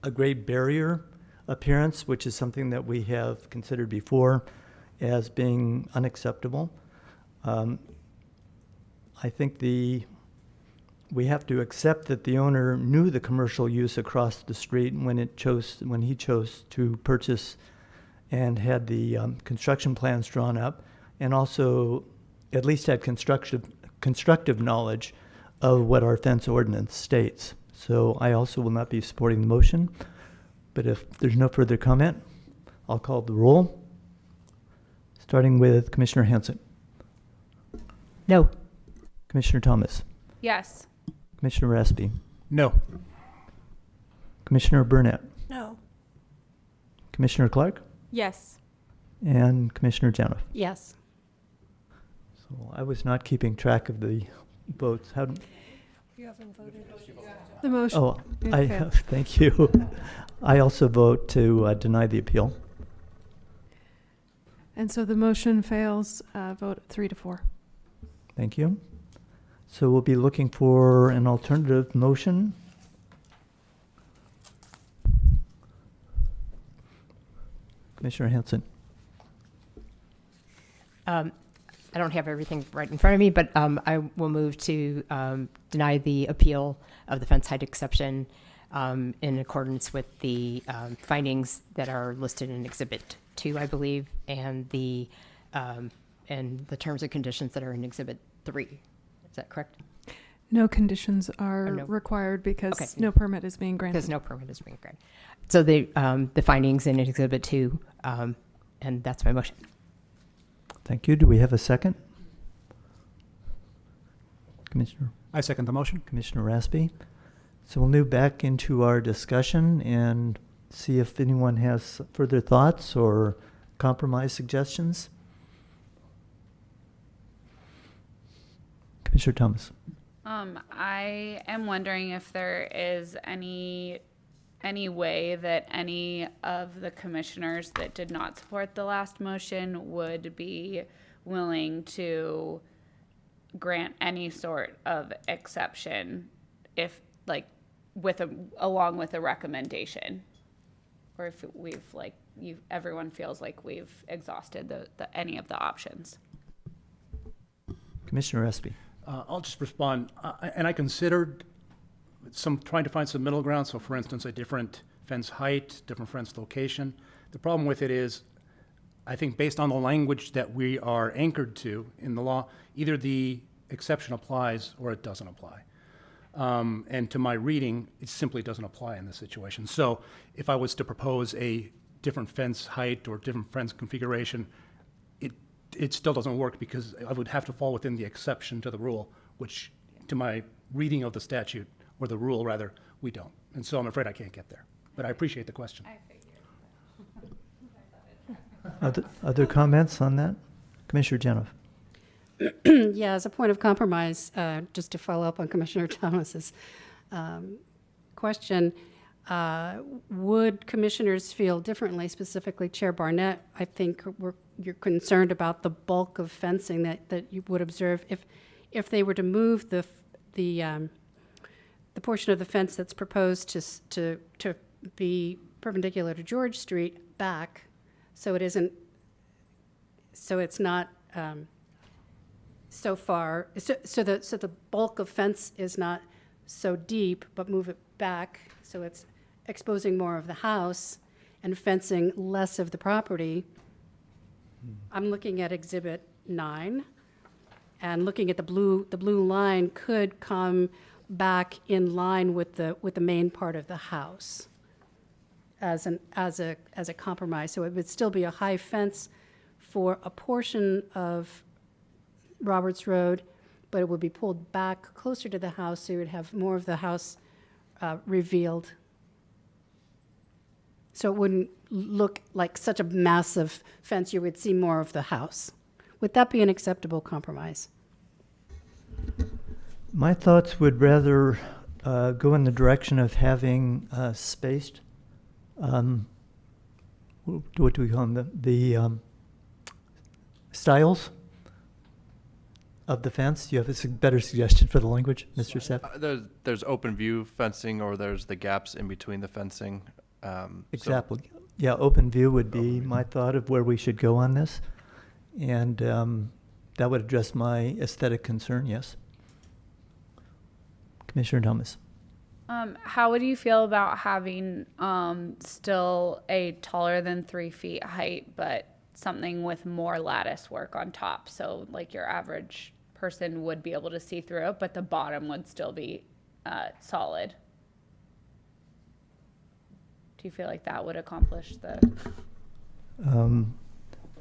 a great barrier appearance, which is something that we have considered before as being unacceptable. I think we have to accept that the owner knew the commercial use across the street when he chose to purchase and had the construction plans drawn up, and also at least had constructive knowledge of what our fence ordinance states. So I also will not be supporting the motion, but if there's no further comment, I'll call the roll, starting with Commissioner Hanson. No. Commissioner Thomas. Yes. Commissioner Raspy. No. Commissioner Burnett. No. Commissioner Clark. Yes. And Commissioner Janoff. Yes. So I was not keeping track of the votes. You haven't voted. The motion. Oh, it I failed. thank you. I also vote to deny the appeal. And so the motion fails, vote 3-4. Thank you. So we'll be looking for an alternative motion. Commissioner Hanson. I don't have everything right in front of me, but I will move to deny the appeal of the fence height exception in accordance with the findings that are listed in Exhibit 2, I believe, and the terms and conditions that are in Exhibit 3. Is that correct? No conditions are no. required because Okay. no permit is being granted. Because no permit is being granted. So the findings in Exhibit 2, and that's my motion. Thank you. Do we have a second? Commissioner? I second the motion. Commissioner Raspy. So we'll move back into our discussion and see if anyone has further thoughts or compromise suggestions. Commissioner Thomas. I am wondering if there is any way that any of the commissioners that did not support the last motion would be willing to grant any sort of exception if, like, along with a recommendation, or if we've everyone feels like we've exhausted any of the options. Commissioner Espy. I'll just respond. And I considered trying to find some middle ground. So, for instance, a different fence height, different fence location. The problem with it is, I think based on the language that we are anchored to in the law, either the exception applies or it doesn't apply. And to my reading, it simply doesn't apply in this situation. So if I was to propose a different fence height or different fence configuration, it still doesn't work because I would have to fall within the exception to the rule, which to my reading of the statute, or the rule rather, we don't. And so I'm afraid I can't get there. But I appreciate the question. Other comments on that? Commissioner Janoff. Yeah, as a point of compromise, just to follow up on Commissioner Thomas's question, would commissioners feel differently, specifically Chair Barnett? I think you're concerned about the bulk of fencing that you would observe if they were to move the portion of the fence that's proposed to be perpendicular to George Street back, so it's not so far, so the bulk of fence is not so deep, but move it back so it's exposing more of the house and fencing less of the property. I'm looking at Exhibit 9, and looking at the blue line could come back in line with the main part of the house as a compromise. So it would still be a high fence for a portion of Roberts Road, but it would be pulled back closer to the house, so you would have more of the house revealed. So it wouldn't look like such a massive fence, you would see more of the house. Would that be an acceptable compromise? My thoughts would rather go in the direction of having spaced, what do we call them, the styles of the fence. You have a better suggestion for the language, Mr. Sepp? There's open view fencing, or there's the gaps in between the fencing. Exactly. Yeah, open view would be my thought of where we should go on this. And that would address my aesthetic concern, yes. Commissioner Thomas. How would you feel about having still a taller than 3 feet height, but something with more lattice work on top? So like your average person would be able to see through it, but the bottom would still be solid. Do you feel like that would accomplish the?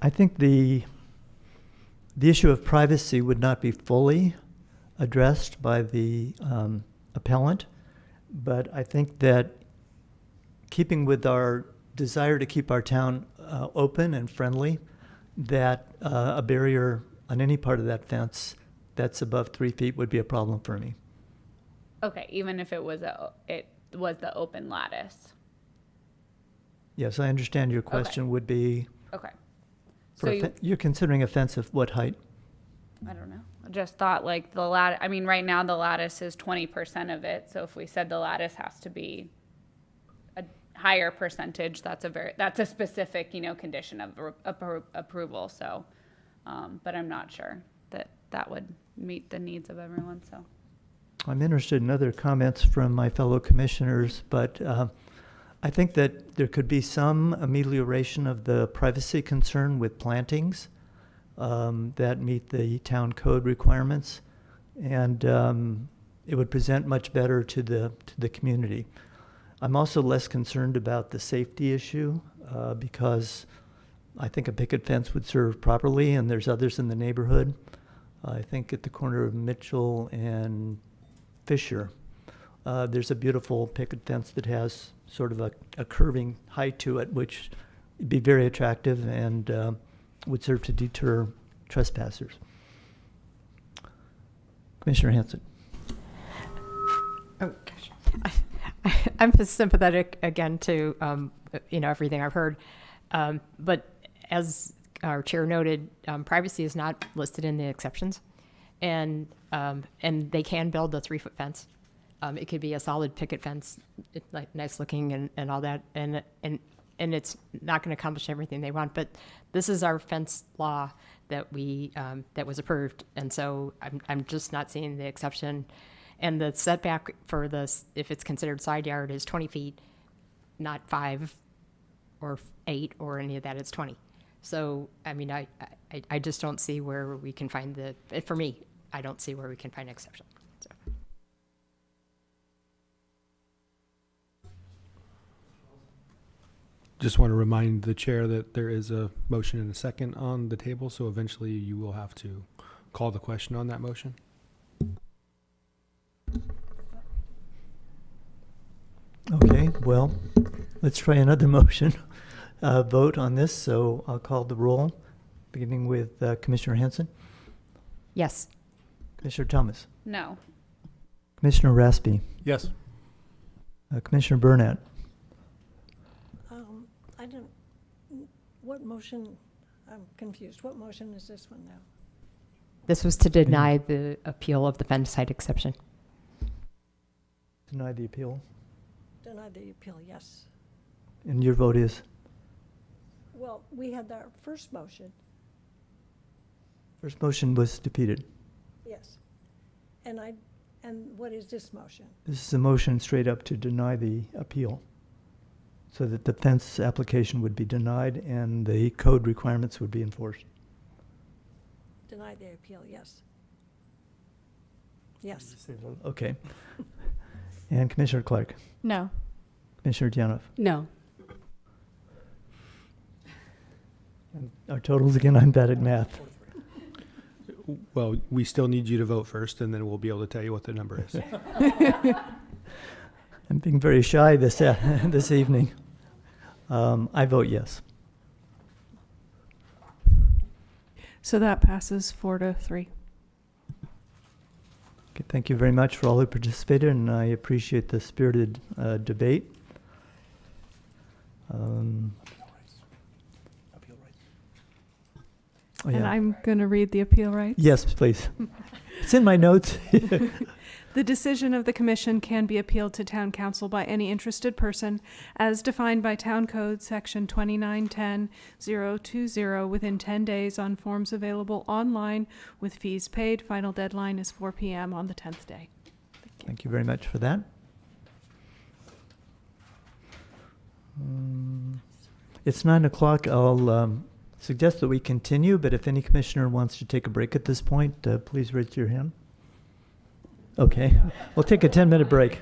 I think the issue of privacy would not be fully addressed by the appellant, but I think that keeping with our desire to keep our town open and friendly, that a barrier on any part of that fence that's above 3 feet would be a problem for me. Okay, even if it was the open lattice. Yes, I understand your question would be. Okay. So you're considering a fence of what height? I don't know. I just thought like the lattice, I mean, right now the lattice is 20% of it. So if we said the lattice has to be a higher percentage, that's a specific, condition of approval. So, but I'm not sure that would meet the needs of everyone. So I'm interested in other comments from my fellow commissioners, but I think that there could be some amelioration of the privacy concern with plantings that meet the town code requirements, and it would present much better to the community. I'm also less concerned about the safety issue because I think a picket fence would serve properly, and there's others in the neighborhood. I think at the corner of Mitchell and Fisher, there's a beautiful picket fence that has sort of a curving height to it, which would be very attractive and would serve to deter trespassers. Commissioner Hanson. Oh, gosh. I'm sympathetic again to, everything I've heard. But as our chair noted, privacy is not listed in the exceptions. And they can build a 3-foot fence. It could be a solid picket fence, like nice looking and all that, and it's not going to accomplish everything they want. But this is our fence law that that was approved, and so I'm just not seeing the exception. And the setback for this, if it's considered side yard, is 20 feet, not 5 or 8 or any of that. It's 20. So I mean, I just don't see where we can find for me, I don't see where we can find exception. So. Just want to remind the chair that there is a motion and a second on the table, so eventually you will have to call the question on that motion. Okay, well, let's try another motion vote on this. So I'll call the roll, beginning with Commissioner Hanson, Yes. Commissioner Thomas, No. Commissioner Raspy, Yes. Commissioner Burnett, I don't, what motion, I'm confused. What motion is this one now? This was to deny the appeal of the fence site exception. deny the appeal. Deny the appeal, yes. And your vote is? Well, we had our first motion, First motion was defeated. yes. And what is this motion? This is a motion straight up to deny the appeal, so that the fence application would be denied and the code requirements would be enforced. Deny the appeal, yes. Yes. Okay. And Commissioner Clark, No. Commissioner Gianoff. No. And our totals again, I'm bad at math. Well, we still need you to vote first, and then we'll be able to tell you what the number is. I'm being very shy this evening. I vote yes. So that passes 4-3. Okay, thank you very much for all who participated, and I appreciate the spirited debate. Oh, And yeah. I'm going to read the appeal rights. Yes, please. It's in my notes. The decision of the commission can be appealed to town council by any interested person as defined by Town Code Section 2910-020 within 10 days on forms available online with fees paid. Final deadline is 4 p.m. on the 10th day. Thank you very much for that. It's 9 o'clock. I'll suggest that we continue, but if any commissioner wants to take a break at this point, please raise your hand. Okay, we'll take a 10-minute break.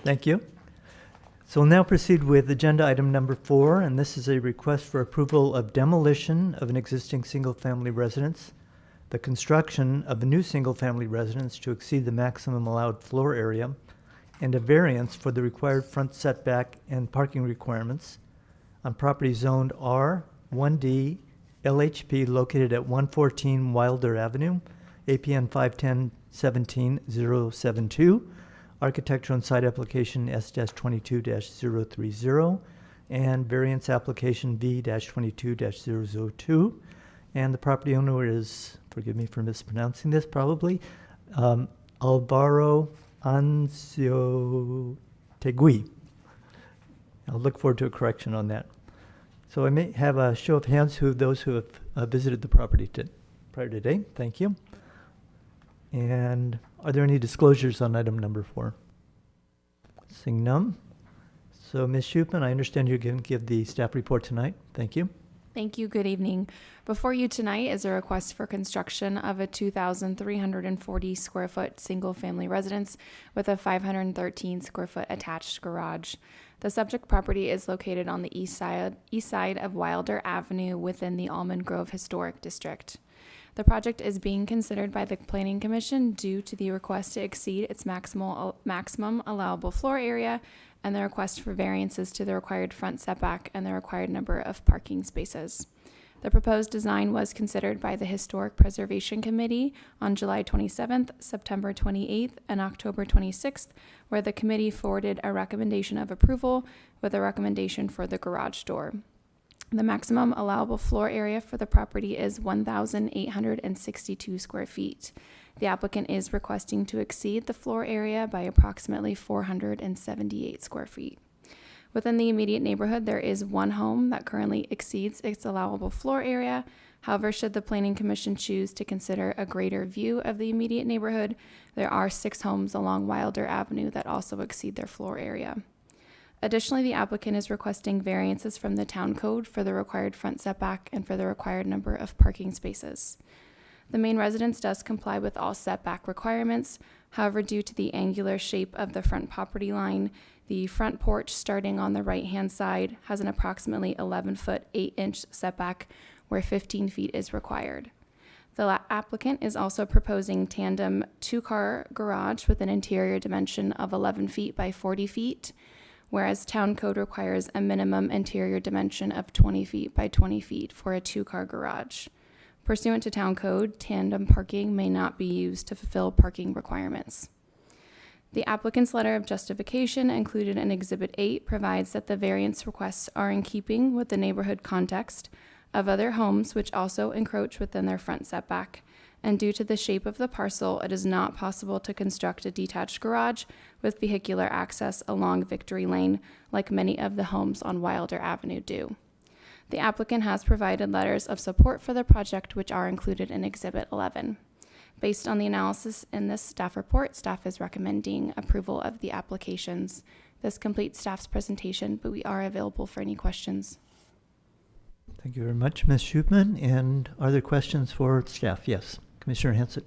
Thank you. So we'll now proceed with agenda item number 4, and this is a request for approval of demolition of an existing single-family residence, the construction of a new single-family residence to exceed the maximum allowed floor area, and a variance for the required front setback and parking requirements on property zoned R1D LHP located at 114 Wilder Avenue, APN 510-17-072, architectural and site application S-22-030, and variance application V-22-002. And the property owner is, forgive me for mispronouncing this probably, Alvaro Ancio Tegui. I'll look forward to a correction on that. So I may have a show of hands who those who have visited the property prior to today. Thank you. And are there any disclosures on item number 4? Seeing none. So Ms. Shupin, I understand you're going to give the staff report tonight. Thank you. Thank you. Good evening. Before you tonight is a request for construction of a 2,340 square foot single family residence with a 513 square foot attached garage. The subject property is located on the east side of Wilder Avenue within the Almond Grove Historic District. The project is being considered by the Planning Commission due to the request to exceed its maximum allowable floor area and the request for variances to the required front setback and the required number of parking spaces. The proposed design was considered by the Historic Preservation Committee on July 27th, September 28th, and October 26th, where the committee forwarded a recommendation of approval with a recommendation for the garage door. The maximum allowable floor area for the property is 1,862 square feet. The applicant is requesting to exceed the floor area by approximately 478 square feet. Within the immediate neighborhood, there is one home that currently exceeds its allowable floor area. However, should the Planning Commission choose to consider a greater view of the immediate neighborhood, there are 6 homes along Wilder Avenue that also exceed their floor area. Additionally, the applicant is requesting variances from the town code for the required front setback and for the required number of parking spaces. The main residence does comply with all setback requirements. However, due to the angular shape of the front property line, the front porch starting on the right-hand side has an approximately 11-foot, 8-inch setback where 15 feet is required. The applicant is also proposing tandem 2-car garage with an interior dimension of 11 feet by 40 feet, whereas town code requires a minimum interior dimension of 20 feet by 20 feet for a 2-car garage. Pursuant to town code, tandem parking may not be used to fulfill parking requirements. The applicant's letter of justification included in Exhibit 8 provides that the variance requests are in keeping with the neighborhood context of other homes which also encroach within their front setback, and due to the shape of the parcel, it is not possible to construct a detached garage with vehicular access along Victory Lane like many of the homes on Wilder Avenue do. The applicant has provided letters of support for the project which are included in Exhibit 11. Based on the analysis in this staff report, staff is recommending approval of the applications. This completes staff's presentation, but we are available for any questions. Thank you very much, Ms. Shupman. And are there questions for staff? Yes, Commissioner Hanson.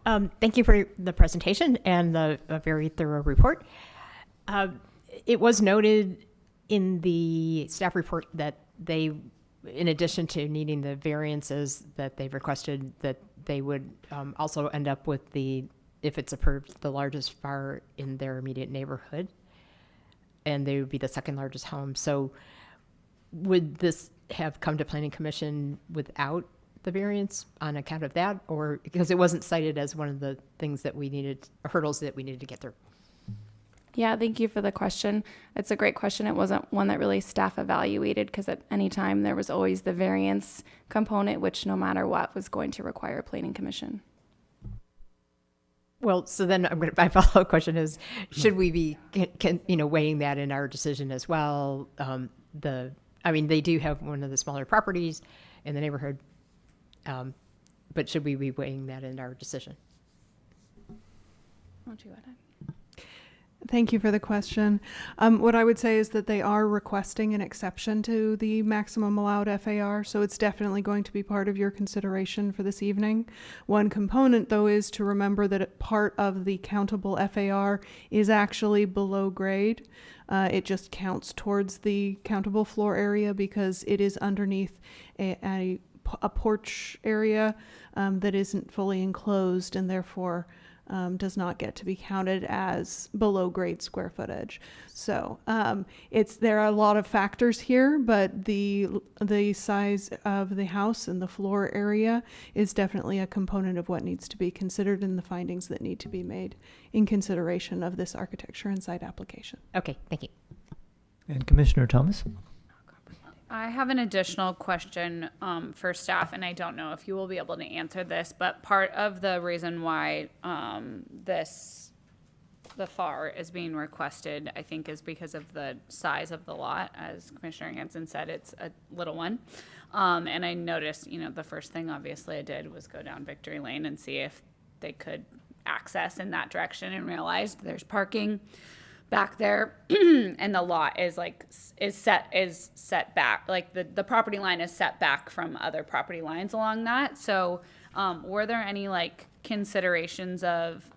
Thank you for the presentation and the very thorough report. It was noted in the staff report that they, in addition to needing the variances that they've requested, that they would also end up with the, if it's approved, the largest fire in their immediate neighborhood, and they would be the second largest home. So would this have come to Planning Commission without the variance on account of that, or because it wasn't cited as one of the things that we needed, hurdles that we needed to get through? Yeah, thank you for the question. It's a great question. It wasn't one that really staff evaluated because at any time there was always the variance component, which no matter what was going to require Planning Commission. Well, so then my follow-up question is, should we be, weighing that in our decision as well? They do have one of the smaller properties in the neighborhood, but should we be weighing that in our decision? Why don't you go ahead? Thank you for the question. What I would say is that they are requesting an exception to the maximum allowed FAR, so it's definitely going to be part of your consideration for this evening. One component, though, is to remember that part of the countable FAR is actually below grade. It just counts towards the countable floor area because it is underneath a porch area that isn't fully enclosed and therefore does not get to be counted as below grade square footage. So there are a lot of factors here, but the size of the house and the floor area is definitely a component of what needs to be considered in the findings that need to be made in consideration of this architecture and site application. Okay, thank you. And Commissioner Thomas? I have an additional question for staff, and I don't know if you will be able to answer this, but part of the reason why the FAR is being requested, I think, is because of the size of the lot. As Commissioner Hanson said, it's a little one. And I noticed, the first thing obviously I did was go down Victory Lane and see if they could access in that direction, and realized there's parking back there and the lot is set back, like the property line is set back from other property lines along that. So were there any considerations of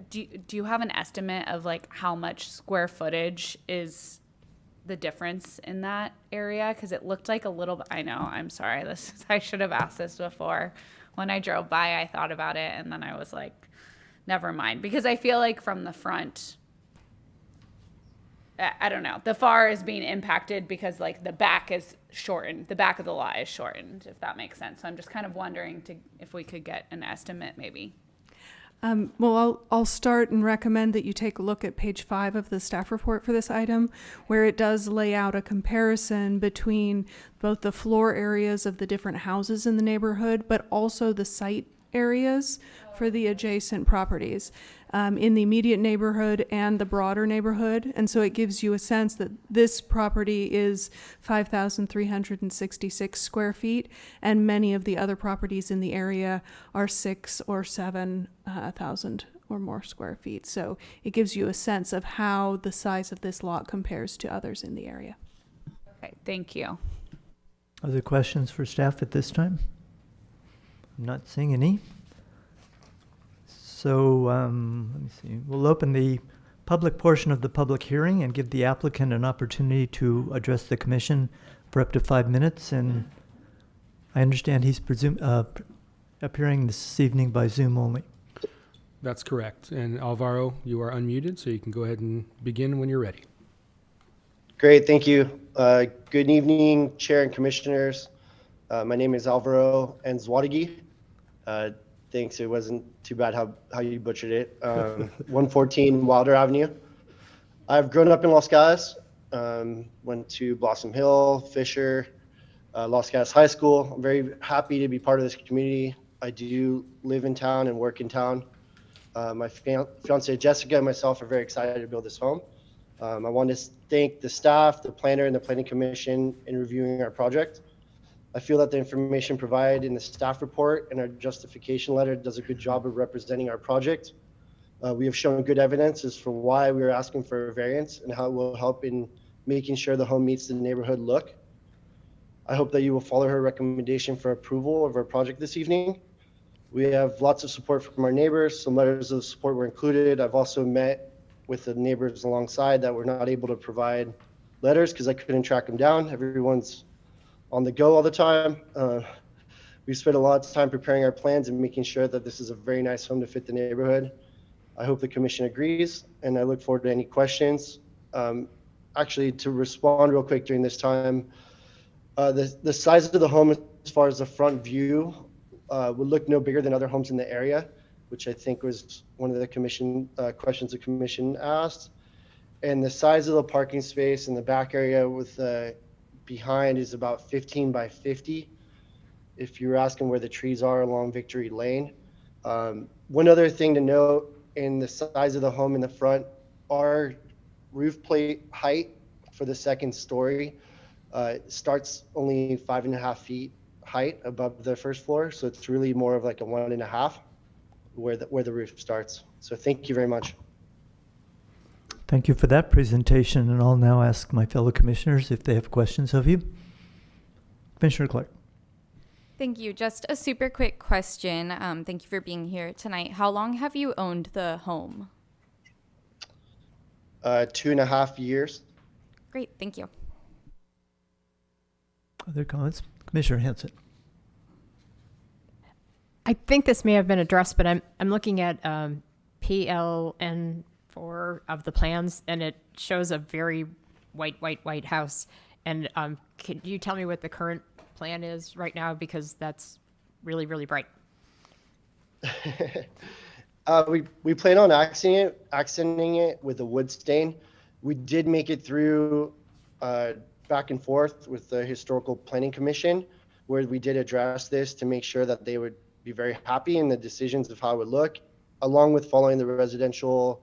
do you have an estimate of how much square footage is the difference in that area? Because it looked like a little, I know, I'm sorry, I should have asked this before. When I drove by, I thought about it, and then I was like, never mind, because I feel like from the front, I don't know, the FAR is being impacted because the back is shortened. The back of the lot is shortened, if that makes sense. So I'm just kind of wondering if we could get an estimate maybe. Well, I'll start and recommend that you take a look at page 5 of the staff report for this item, where it does lay out a comparison between both the floor areas of the different houses in the neighborhood, but also the site areas for the adjacent properties in the immediate neighborhood and the broader neighborhood. And so it gives you a sense that this property is 5,366 square feet, and many of the other properties in the area are 6,000 or 7,000 or more square feet. So it gives you a sense of how the size of this lot compares to others in the area. Okay, thank you. Other questions for staff at this time? I'm not seeing any. So let me see. We'll open the public portion of the public hearing and give the applicant an opportunity to address the commission for up to 5 minutes. And I understand he's appearing this evening by Zoom only. That's correct. And Alvaro, you are unmuted, so you can go ahead and begin when you're ready. Great, thank you. Good evening, Chair and Commissioners. My name is Alvaro Enzwadigi. Thanks, it wasn't too bad how you butchered it. 114 Wilder Avenue. I've grown up in Los Gatos, went to Blossom Hill, Fisher, Los Gatos High School. I'm very happy to be part of this community. I do live in town and work in town. My fiancée Jessica and myself are very excited to build this home. I want to thank the staff, the planner, and the Planning Commission in reviewing our project. I feel that the information provided in the staff report and our justification letter does a good job of representing our project. We have shown good evidence as for why we are asking for a variance and how it will help in making sure the home meets the neighborhood look. I hope that you will follow her recommendation for approval of our project this evening. We have lots of support from our neighbors. Some letters of support were included. I've also met with the neighbors alongside that were not able to provide letters because I couldn't track them down. Everyone's on the go all the time. We've spent a lot of time preparing our plans and making sure that this is a very nice home to fit the neighborhood. I hope the commission agrees, and I look forward to any questions. Actually, to respond real quick during this time, the size of the home as far as the front view would look no bigger than other homes in the area, which I think was one of the commission questions the commission asked. And the size of the parking space in the back area with the behind is about 15 by 50. If you're asking where the trees are along Victory Lane. One other thing to note in the size of the home in the front, our roof plate height for the second story starts only 5.5 feet height above the first floor. So it's really more of like a 1.5. where the roof starts. So thank you very much. Thank you for that presentation, and I'll now ask my fellow commissioners if they have questions of you. Commissioner Clark. Thank you. Just a super quick question. Thank you for being here tonight. How long have you owned the home? 2.5 years. Great. Thank you. Other comments? Commissioner Hanson. I think this may have been addressed, but I'm looking at PLN4 of the plans, and it shows a very white house. And can you tell me what the current plan is right now, because that's really, really bright? We plan on accenting it with a wood stain. We did make it through back and forth with the Historical Planning Commission, where we did address this to make sure that they would be very happy in the decisions of how it would look, along with following the residential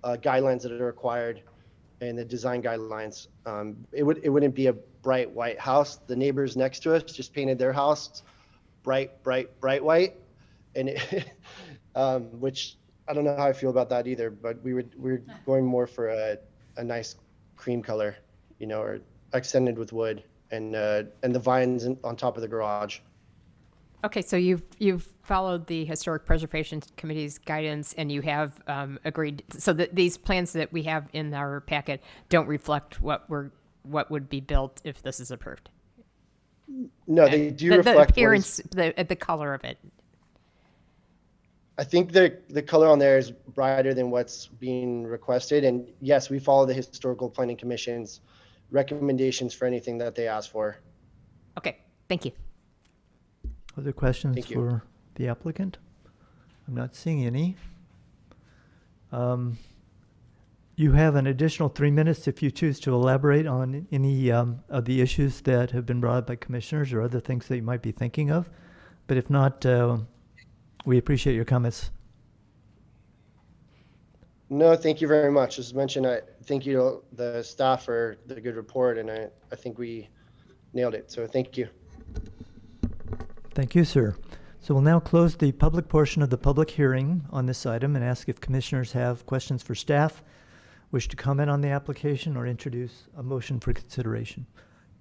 guidelines that are required and the design guidelines. It wouldn't be a bright white house. The neighbors next to us just painted their house bright white, and which I don't know how I feel about that either. But we're going more for a nice cream color, or accented with wood, and the vines on top of the garage. Okay, so you've followed the Historic Preservation Committee's guidance, and you have agreed, so that these plans that we have in our packet don't reflect what would be built if this is approved. No, they do reflect the appearance, the color of it. I think the color on there is brighter than what's being requested, and yes, we follow the Historical Planning Commission's recommendations for anything that they ask for. Okay, thank you. Other questions for the applicant? I'm not seeing any. You have an additional 3 minutes if you choose to elaborate on any of the issues that have been brought up by commissioners or other things that you might be thinking of. But if not, we appreciate your comments. No, thank you very much. As mentioned, I thank you to the staff for the good report, and I think we nailed it. So thank you. Thank you, sir. So we'll now close the public portion of the public hearing on this item and ask if commissioners have questions for staff, wish to comment on the application, or introduce a motion for consideration.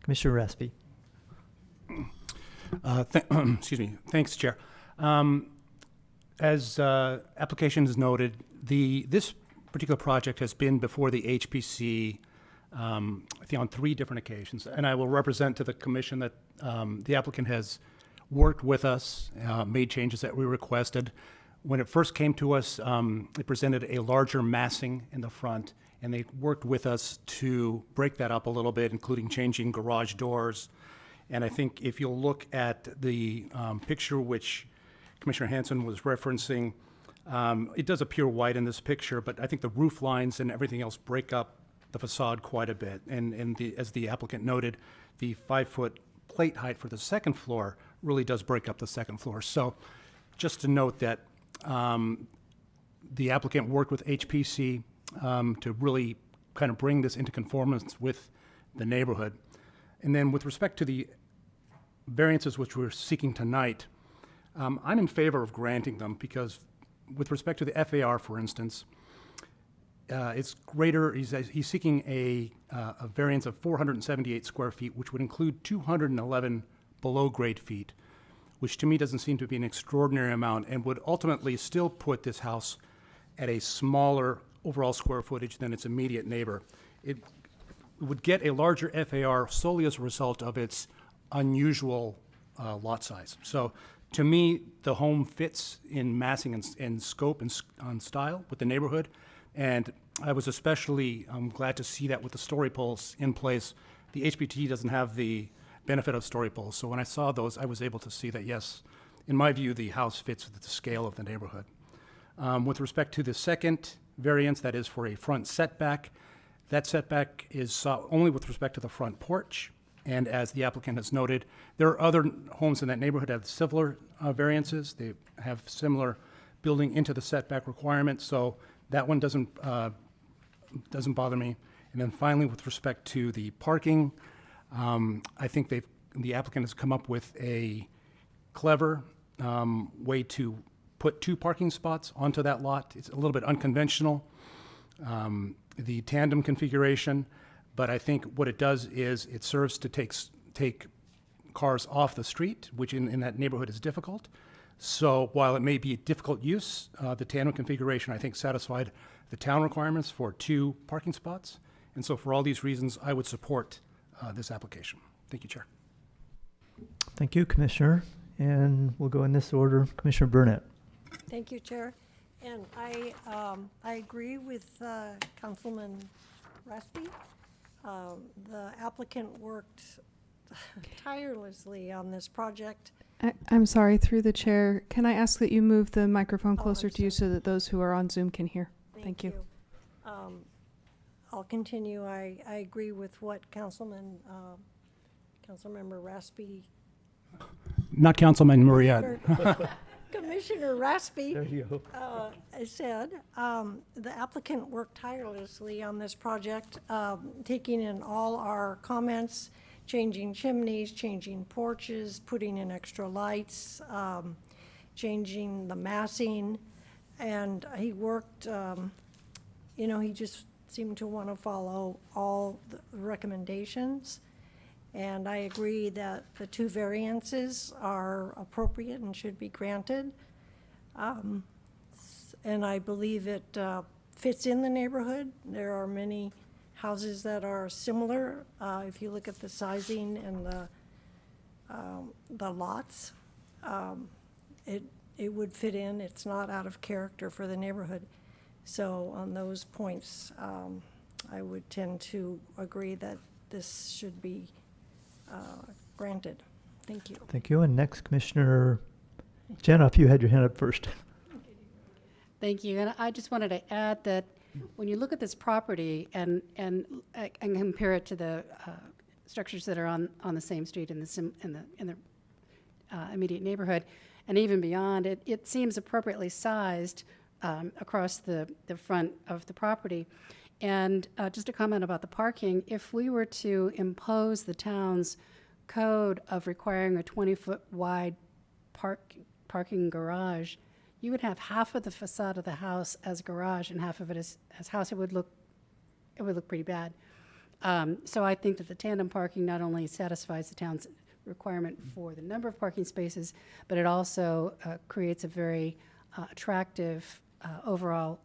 Commissioner Raspy. Excuse me. Thanks, Chair. As application is noted, this particular project has been before the HPC I think on 3 different occasions, and I will represent to the commission that the applicant has worked with us, made changes that we requested. When it first came to us, it presented a larger massing in the front, and they worked with us to break that up a little bit, including changing garage doors. And I think if you'll look at the picture which Commissioner Hanson was referencing, it does appear white in this picture, but I think the roof lines and everything else break up the facade quite a bit. And as the applicant noted, the 5-foot plate height for the second floor really does break up the second floor. So just to note that the applicant worked with HPC to really kind of bring this into conformance with the neighborhood. And then with respect to the variances which we're seeking tonight, I'm in favor of granting them because with respect to the FAR, for instance, it's greater. He's seeking a variance of 478 square feet, which would include 211 below grade feet, which to me doesn't seem to be an extraordinary amount and would ultimately still put this house at a smaller overall square footage than its immediate neighbor. It would get a larger FAR solely as a result of its unusual lot size. So to me, the home fits in massing and scope and on style with the neighborhood. And I was especially glad to see that with the story poles in place. The HPT doesn't have the benefit of story poles. So when I saw those, I was able to see that, yes, in my view, the house fits with the scale of the neighborhood. With respect to the second variance, that is for a front setback, that setback is sought only with respect to the front porch. And as the applicant has noted, there are other homes in that neighborhood that have similar variances. They have similar building into the setback requirements. So that one doesn't bother me. And then finally, with respect to the parking, I think the applicant has come up with a clever way to put 2 parking spots onto that lot. It's a little bit unconventional, the tandem configuration, but I think what it does is it serves to take cars off the street, which in that neighborhood is difficult. So while it may be a difficult use, the tandem configuration, I think, satisfied the town requirements for 2 parking spots. And so for all these reasons, I would support this application. Thank you, Chair. Thank you, Commissioner. And we'll go in this order. Commissioner Burnett. Thank you, Chair. And I agree with Councilman Raspy. The applicant worked tirelessly on this project. I'm sorry, through the chair, can I ask that you move the microphone Oh, closer I'm to you so that those who are on Zoom can hear? Thank you. I'll continue. I agree with what Councilmember Raspy, Not Councilman Murrieta. Commissioner Raspy There you go. said. The applicant worked tirelessly on this project, taking in all our comments, changing chimneys, changing porches, putting in extra lights, changing the massing, and he worked, he just seemed to want to follow all the recommendations. And I agree that the 2 variances are appropriate and should be granted. And I believe it fits in the neighborhood. There are many houses that are similar. If you look at the sizing and the lots, it would fit in. It's not out of character for the neighborhood. So on those points, I would tend to agree that this should be granted. Thank you. Thank you. And next, Commissioner Janoff, you had your hand up first. Thank you. And I just wanted to add that when you look at this property and compare it to the structures that are on the same street in the immediate neighborhood, and even beyond, it seems appropriately sized across the front of the property. And just a comment about the parking, if we were to impose the town's code of requiring a 20-foot wide parking garage, you would have half of the facade of the house as garage and half of it as house. It would look pretty bad. So I think that the tandem parking not only satisfies the town's requirement for the number of parking spaces, but it also creates a very attractive overall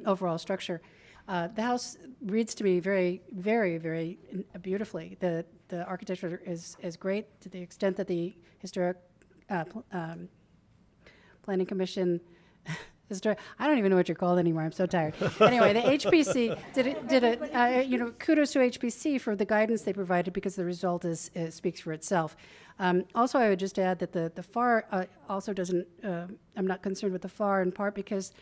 overall structure. The house reads to me very, very, very beautifully. The architecture is great to the extent that the historic Planning Commission, I don't even know what you're called anymore. I'm so tired. Anyway, the HPC kudos to HPC for the guidance they provided, because the result speaks for itself. Also, I would just add that the FAR also doesn't. I'm not concerned with the FAR in part because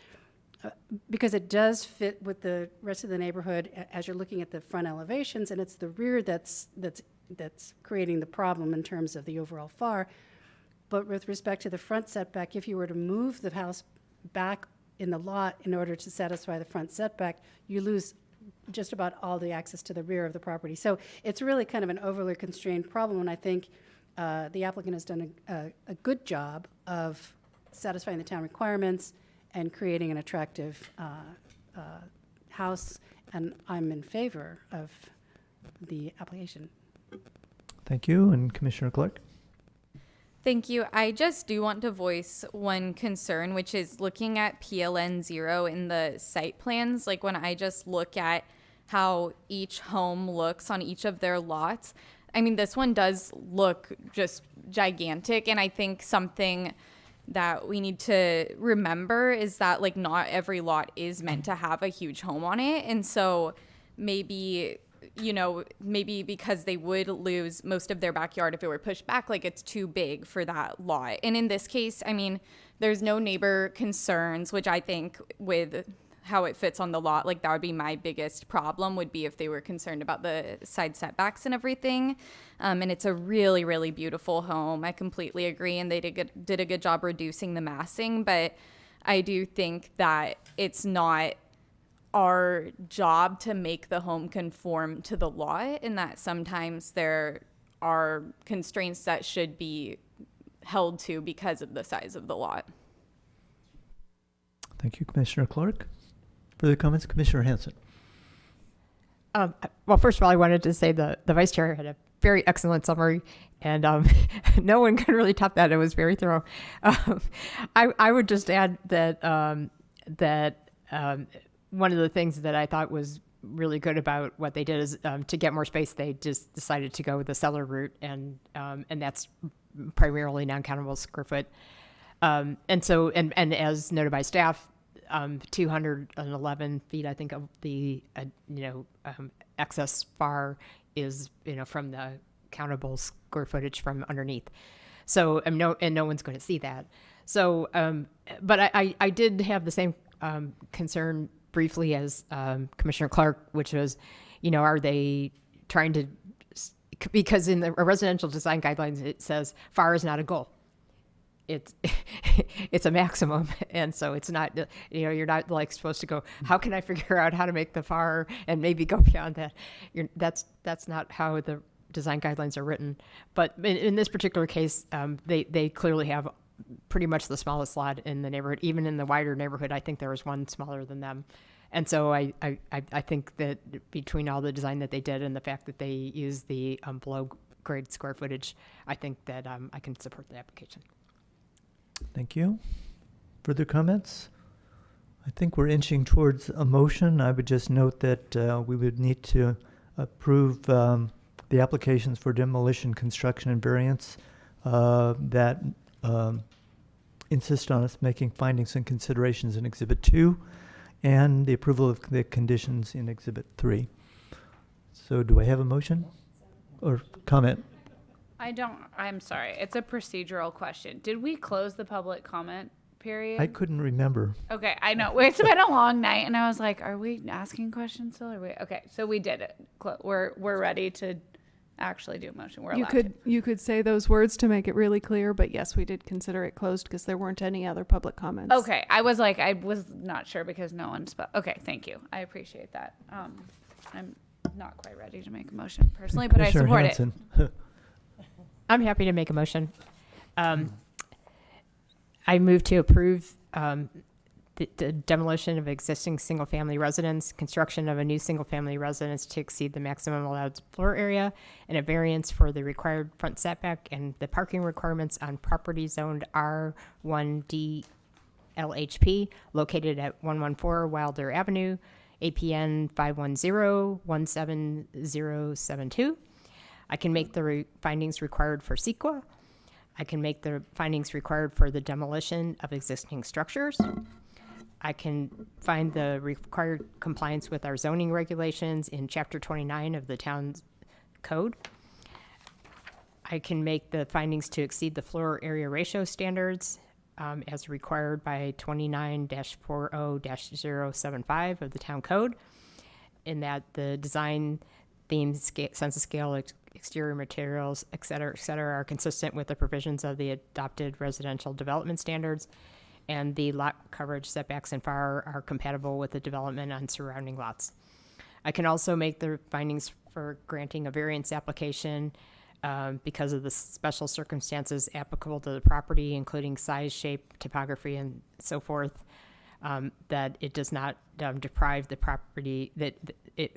it does fit with the rest of the neighborhood as you're looking at the front elevations, and it's the rear that's creating the problem in terms of the overall FAR. But with respect to the front setback, if you were to move the house back in the lot in order to satisfy the front setback, you lose just about all the access to the rear of the property. So it's really kind of an overly constrained problem, and I think the applicant has done a good job of satisfying the town requirements and creating an attractive house, and I'm in favor of the application. Thank you. And Commissioner Clark? Thank you. I just do want to voice one concern, which is looking at PLN 0 in the site plans. Like when I just look at how each home looks on each of their lots, I mean, this one does look just gigantic. And I think something that we need to remember is that like not every lot is meant to have a huge home on it. And so maybe because they would lose most of their backyard if it were pushed back, like it's too big for that lot. And in this case, I mean, there's no neighbor concerns, which I think with how it fits on the lot, like that would be my biggest problem, would be if they were concerned about the side setbacks and everything. And it's a really, really beautiful home. I completely agree. And they did a good job reducing the massing, but I do think that it's not our job to make the home conform to the lot, and that sometimes there are constraints that should be held to because of the size of the lot. Thank you, Commissioner Clark. Further comments, Commissioner Hanson? Well, first of all, I wanted to say the vice chair had a very excellent summary, and no one can really top that. It was very thorough. I would just add that one of the things that I thought was really good about what they did is to get more space, they just decided to go the cellar route, and that's primarily non-countable square foot. And as noted by staff, 211 feet, I think, of the excess FAR is from the countable square footage from underneath. So no one's going to see that. So, but I did have the same concern briefly as Commissioner Clark, which was, are they trying to? Because in the residential design guidelines it says FAR is not a goal. It's a maximum, and so it's not, you're not like supposed to go, how can I figure out how to make the FAR and maybe go beyond that? That's not how the design guidelines are written. But in this particular case, they clearly have pretty much the smallest lot in the neighborhood. Even in the wider neighborhood, I think there was one smaller than them. And so I think that between all the design that they did and the fact that they use the below grade square footage, I think that I can support the application. Thank you. Further comments? I think we're inching towards a motion. I would just note that we would need to approve the applications for demolition, construction, and variance that insist on us making findings and considerations in Exhibit 2 and the approval of the conditions in Exhibit 3. So do I have a motion or comment? I'm sorry. It's a procedural question. Did we close the public comment period? I couldn't remember. Okay, I know. It's been a long night, and I was like, are we asking questions still? Okay, so we did it. We're ready to actually do a motion. We're allowed You could say those words to make it really clear, but yes, we did consider it closed because there weren't any other public comments. Okay, I was not sure because no one spoke. Okay, thank you. I appreciate that. I'm not quite ready to make a motion personally, but I support Hanson. it. I'm happy to make a motion. I move to approve the demolition of existing single-family residence, construction of a new single-family residence to exceed the maximum allowed floor area, and a variance for the required front setback and the parking requirements on property zoned R1D LHP located at 114 Wilder Avenue, APN 510-17072. I can make the findings required for CEQA. I can make the findings required for the demolition of existing structures. I can find the required compliance with our zoning regulations in Chapter 29 of the town's code. I can make the findings to exceed the floor area ratio standards as required by 29-40-075 of the town code, in that the design, themes, census scale, exterior materials, et cetera, are consistent with the provisions of the adopted residential development standards, and the lot coverage, setbacks, and FAR are compatible with the development on surrounding lots. I can also make the findings for granting a variance application because of the special circumstances applicable to the property, including size, shape, topography, and so forth, that it does not deprive the property,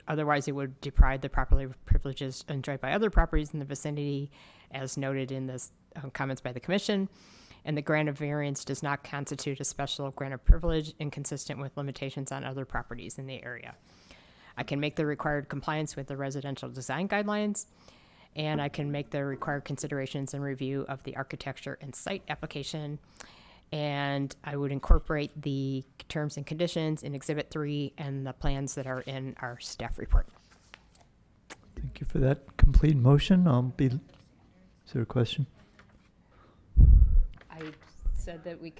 otherwise it would deprive the property privileges enjoyed by other properties in the vicinity, as noted in the comments by the commission. And the grant of variance does not constitute a special grant of privilege inconsistent with limitations on other properties in the area. I can make the required compliance with the residential design guidelines, and I can make the required considerations and review of the architecture and site application. And I would incorporate the terms and conditions in Exhibit 3 and the plans that are in our staff report. Thank you for that complete motion. Is there a question? I said we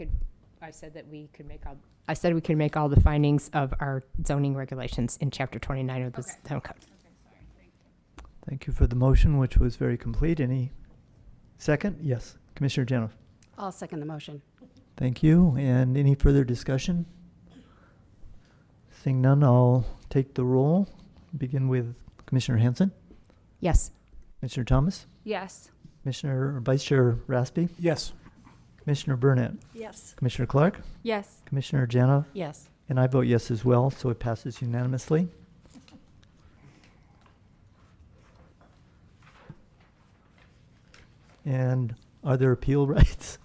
could make all the findings of our zoning regulations in Chapter 29 of the town code. Thank you for the motion, which was very complete. Any second? Yes, Commissioner Janoff. I'll second the motion. Thank you. And any further discussion? Seeing none, I'll take the roll. Begin with Commissioner Hanson. Yes. Commissioner Thomas. Yes. Commissioner or Vice Chair Raspy. Yes. Commissioner Burnett, Yes. Commissioner Clark, Yes. Commissioner Janov, Yes. and I vote yes as well, so it passes unanimously. And are there appeal rights?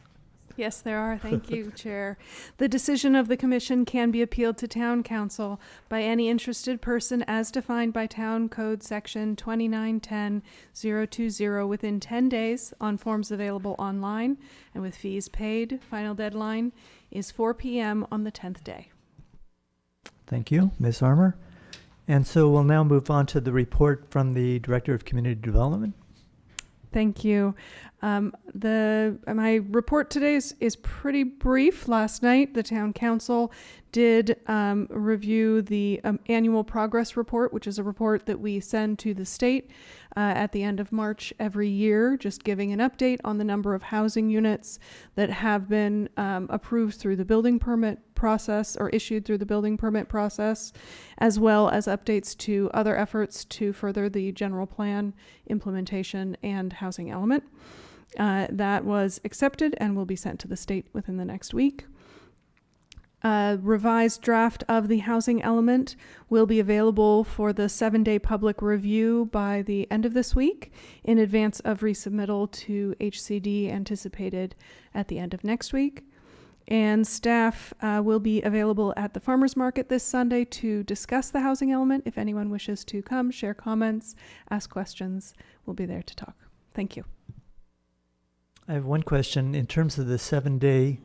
Yes, there are. Thank you, Chair. The decision of the Commission can be appealed to Town Council by any interested person as defined by Town Code Section 2910-020 within 10 days on forms available online and with fees paid. Final deadline is 4 p.m. on the 10th day. Thank you, Ms. Armour. And so we'll now move on to the report from the Director of Community Development. Thank you. My report today is pretty brief. Last night, the Town Council did review the annual progress report, which is a report that we send to the state at the end of March every year, just giving an update on the number of housing units that have been approved through the building permit process or issued through the building permit process, as well as updates to other efforts to further the general plan implementation and housing element. That was accepted and will be sent to the state within the next week. A revised draft of the housing element will be available for the 7-day public review by the end of this week in advance of resubmittal to HCD anticipated at the end of next week. And staff will be available at the farmers market this Sunday to discuss the housing element. If anyone wishes to come, share comments, ask questions, we'll be there to talk. Thank you. I have one question. In terms of the 7-day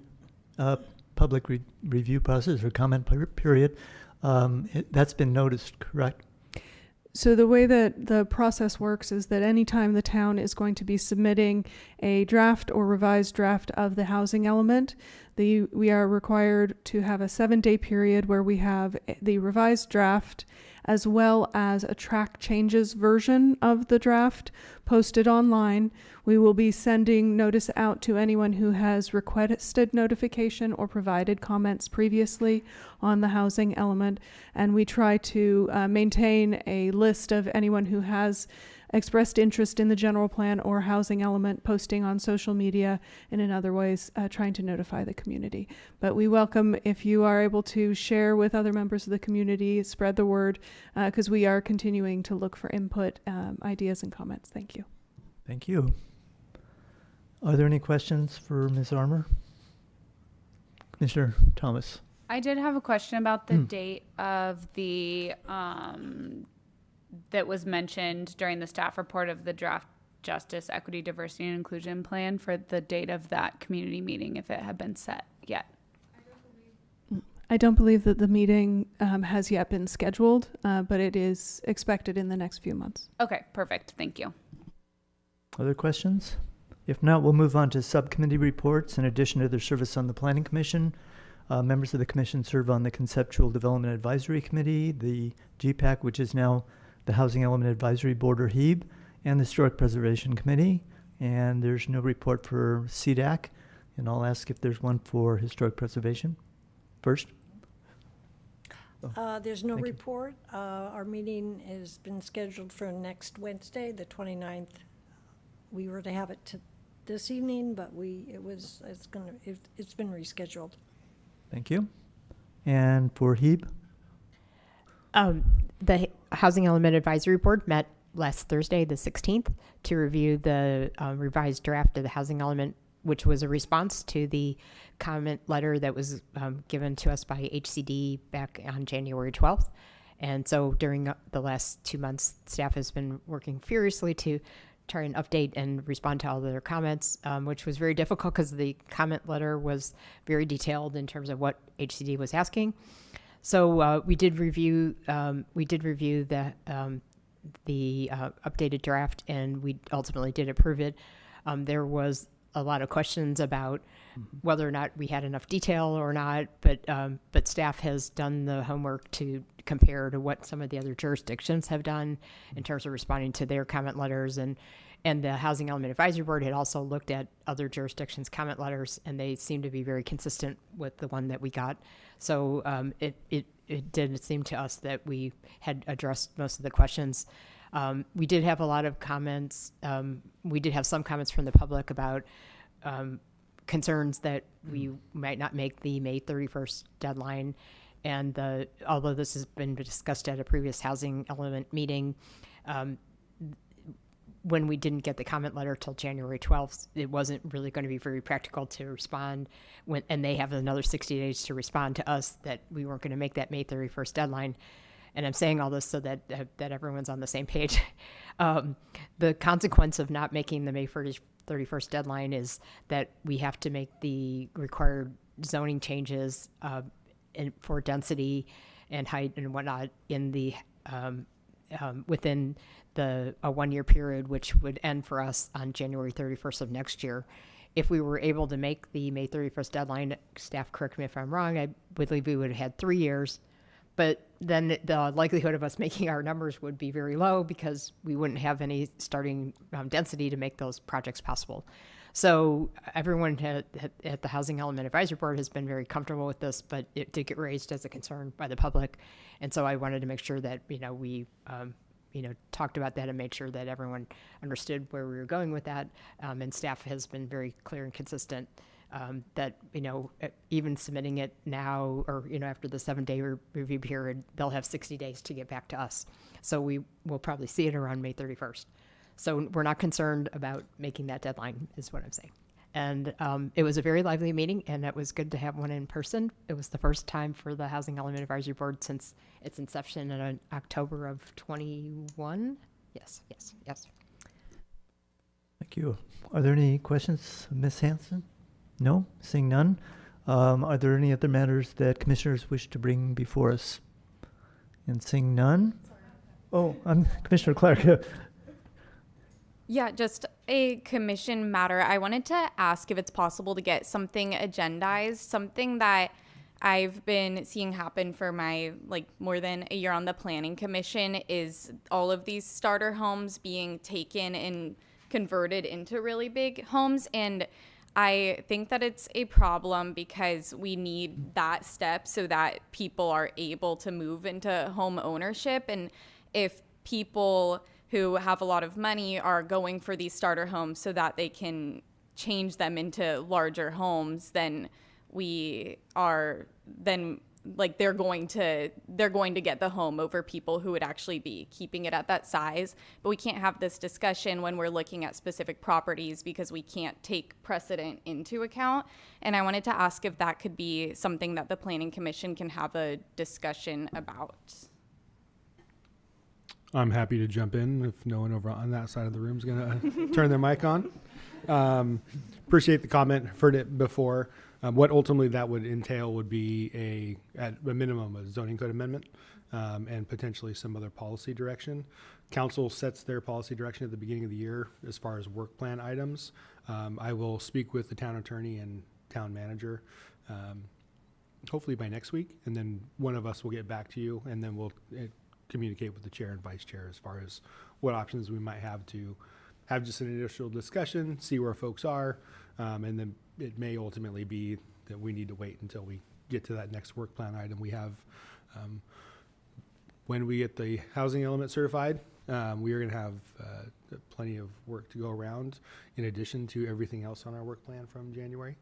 public review process or comment period, that's been noticed, correct? So the way that the process works is that anytime the town is going to be submitting a draft or revised draft of the housing element, we are required to have a 7-day period where we have the revised draft as well as a track changes version of the draft posted online. We will be sending notice out to anyone who has requested notification or provided comments previously on the housing element, and we try to maintain a list of anyone who has expressed interest in the general plan or housing element, posting on social media and in other ways trying to notify the community. But we welcome if you are able to share with other members of the community, spread the word, because we are continuing to look for input, ideas, and comments. Thank you. Thank you. Are there any questions for Ms. Armour? Commissioner Thomas. I did have a question about the date of the that was mentioned during the staff report of the draft Justice, Equity, Diversity, and Inclusion Plan for the date of that community meeting, if it had been set yet. I don't believe that the meeting has yet been scheduled, but it is expected in the next few months. Okay, perfect. Thank you. Other questions? If not, we'll move on to subcommittee reports. In addition to their service on the Planning Commission, members of the Commission serve on the Conceptual Development Advisory Committee, the GPAC, which is now the Housing Element Advisory Board, or HEB, and the Historic Preservation Committee. And there's no report for CDAC, and I'll ask if there's one for Historic Preservation first. There's no Thank you. report. Our meeting has been scheduled for next Wednesday, the 29th. We were to have it this evening, but it's been rescheduled. Thank you. And for HEB? The Housing Element Advisory Board met last Thursday, the 16th, to review the revised draft of the housing element, which was a response to the comment letter that was given to us by HCD back on January 12th. And so during the last 2 months, staff has been working furiously to try and update and respond to all of their comments, which was very difficult because the comment letter was very detailed in terms of what HCD was asking. So we did review the updated draft, and we ultimately did approve it. There was a lot of questions about whether or not we had enough detail or not, but staff has done the homework to compare to what some of the other jurisdictions have done in terms of responding to their comment letters, and the Housing Element Advisory Board had also looked at other jurisdictions' comment letters, and they seem to be very consistent with the one that we got. So it did seem to us that we had addressed most of the questions. We did have a lot of comments. We did have some comments from the public about concerns that we might not make the May 31st deadline. And although this has been discussed at a previous housing element meeting, when we didn't get the comment letter till January 12th, it wasn't really going to be very practical to respond and they have another 60 days to respond to us that we weren't going to make that May 31st deadline. And I'm saying all this so that everyone's on the same page. The consequence of not making the May 31st deadline is that we have to make the required zoning changes for density and height and whatnot in the within a 1-year period, which would end for us on January 31st of next year. If we were able to make the May 31st deadline, staff correct me if I'm wrong, I believe we would have had 3 years, but then the likelihood of us making our numbers would be very low because we wouldn't have any starting density to make those projects possible. So everyone at the Housing Element Advisory Board has been very comfortable with this, but it did get raised as a concern by the public. And so I wanted to make sure that, we talked about that and made sure that everyone understood where we were going with that. And staff has been very clear and consistent that, even submitting it now or, after the 7-day review period, they'll have 60 days to get back to us. So we will probably see it around May 31st. So we're not concerned about making that deadline is what I'm saying. And it was a very lively meeting, and it was good to have one in person. It was the first time for the Housing Element Advisory Board since its inception in October of 21. Yes. Thank you. Are there any questions, Ms. Hanson? No? Seeing none. Are there any other matters that commissioners wish to bring before us? And seeing none? Oh, I'm Commissioner Clark. Yeah, just a commission matter. I wanted to ask if it's possible to get something agendized, something that I've been seeing happen for my more than a year on the planning commission is all of these starter homes being taken and converted into really big homes. And I think that it's a problem because we need that step so that people are able to move into home ownership. And if people who have a lot of money are going for these starter homes so that they can change them into larger homes, then they're going to get the home over people who would actually be keeping it at that size. But we can't have this discussion when we're looking at specific properties because we can't take precedent into account. And I wanted to ask if that could be something that the Planning Commission can have a discussion about. I'm happy to jump in if no one over on that side of the room is going to turn their mic on. Appreciate the comment. Heard it before. What ultimately that would entail would be at a minimum, a zoning code amendment and potentially some other policy direction. Council sets their policy direction at the beginning of the year as far as work plan items. I will speak with the town attorney and town manager hopefully by next week, and then one of us will get back to you, and then we'll communicate with the chair and vice chair as far as what options we might have to have just an initial discussion, see where folks are, and then it may ultimately be that we need to wait until we get to that next work plan item. We have, when we get the housing element certified, we are going to have plenty of work to go around in addition to everything else on our work plan from January.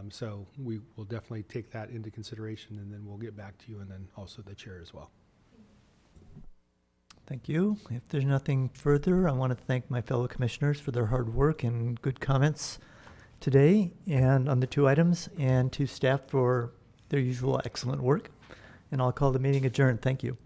So we will definitely take that into consideration, and then we'll get back to you, and then also the chair as well. Thank you. If there's nothing further, I want to thank my fellow commissioners for their hard work and good comments today and on the 2 items, and to staff for their usual excellent work. And I'll call the meeting adjourned. Thank you.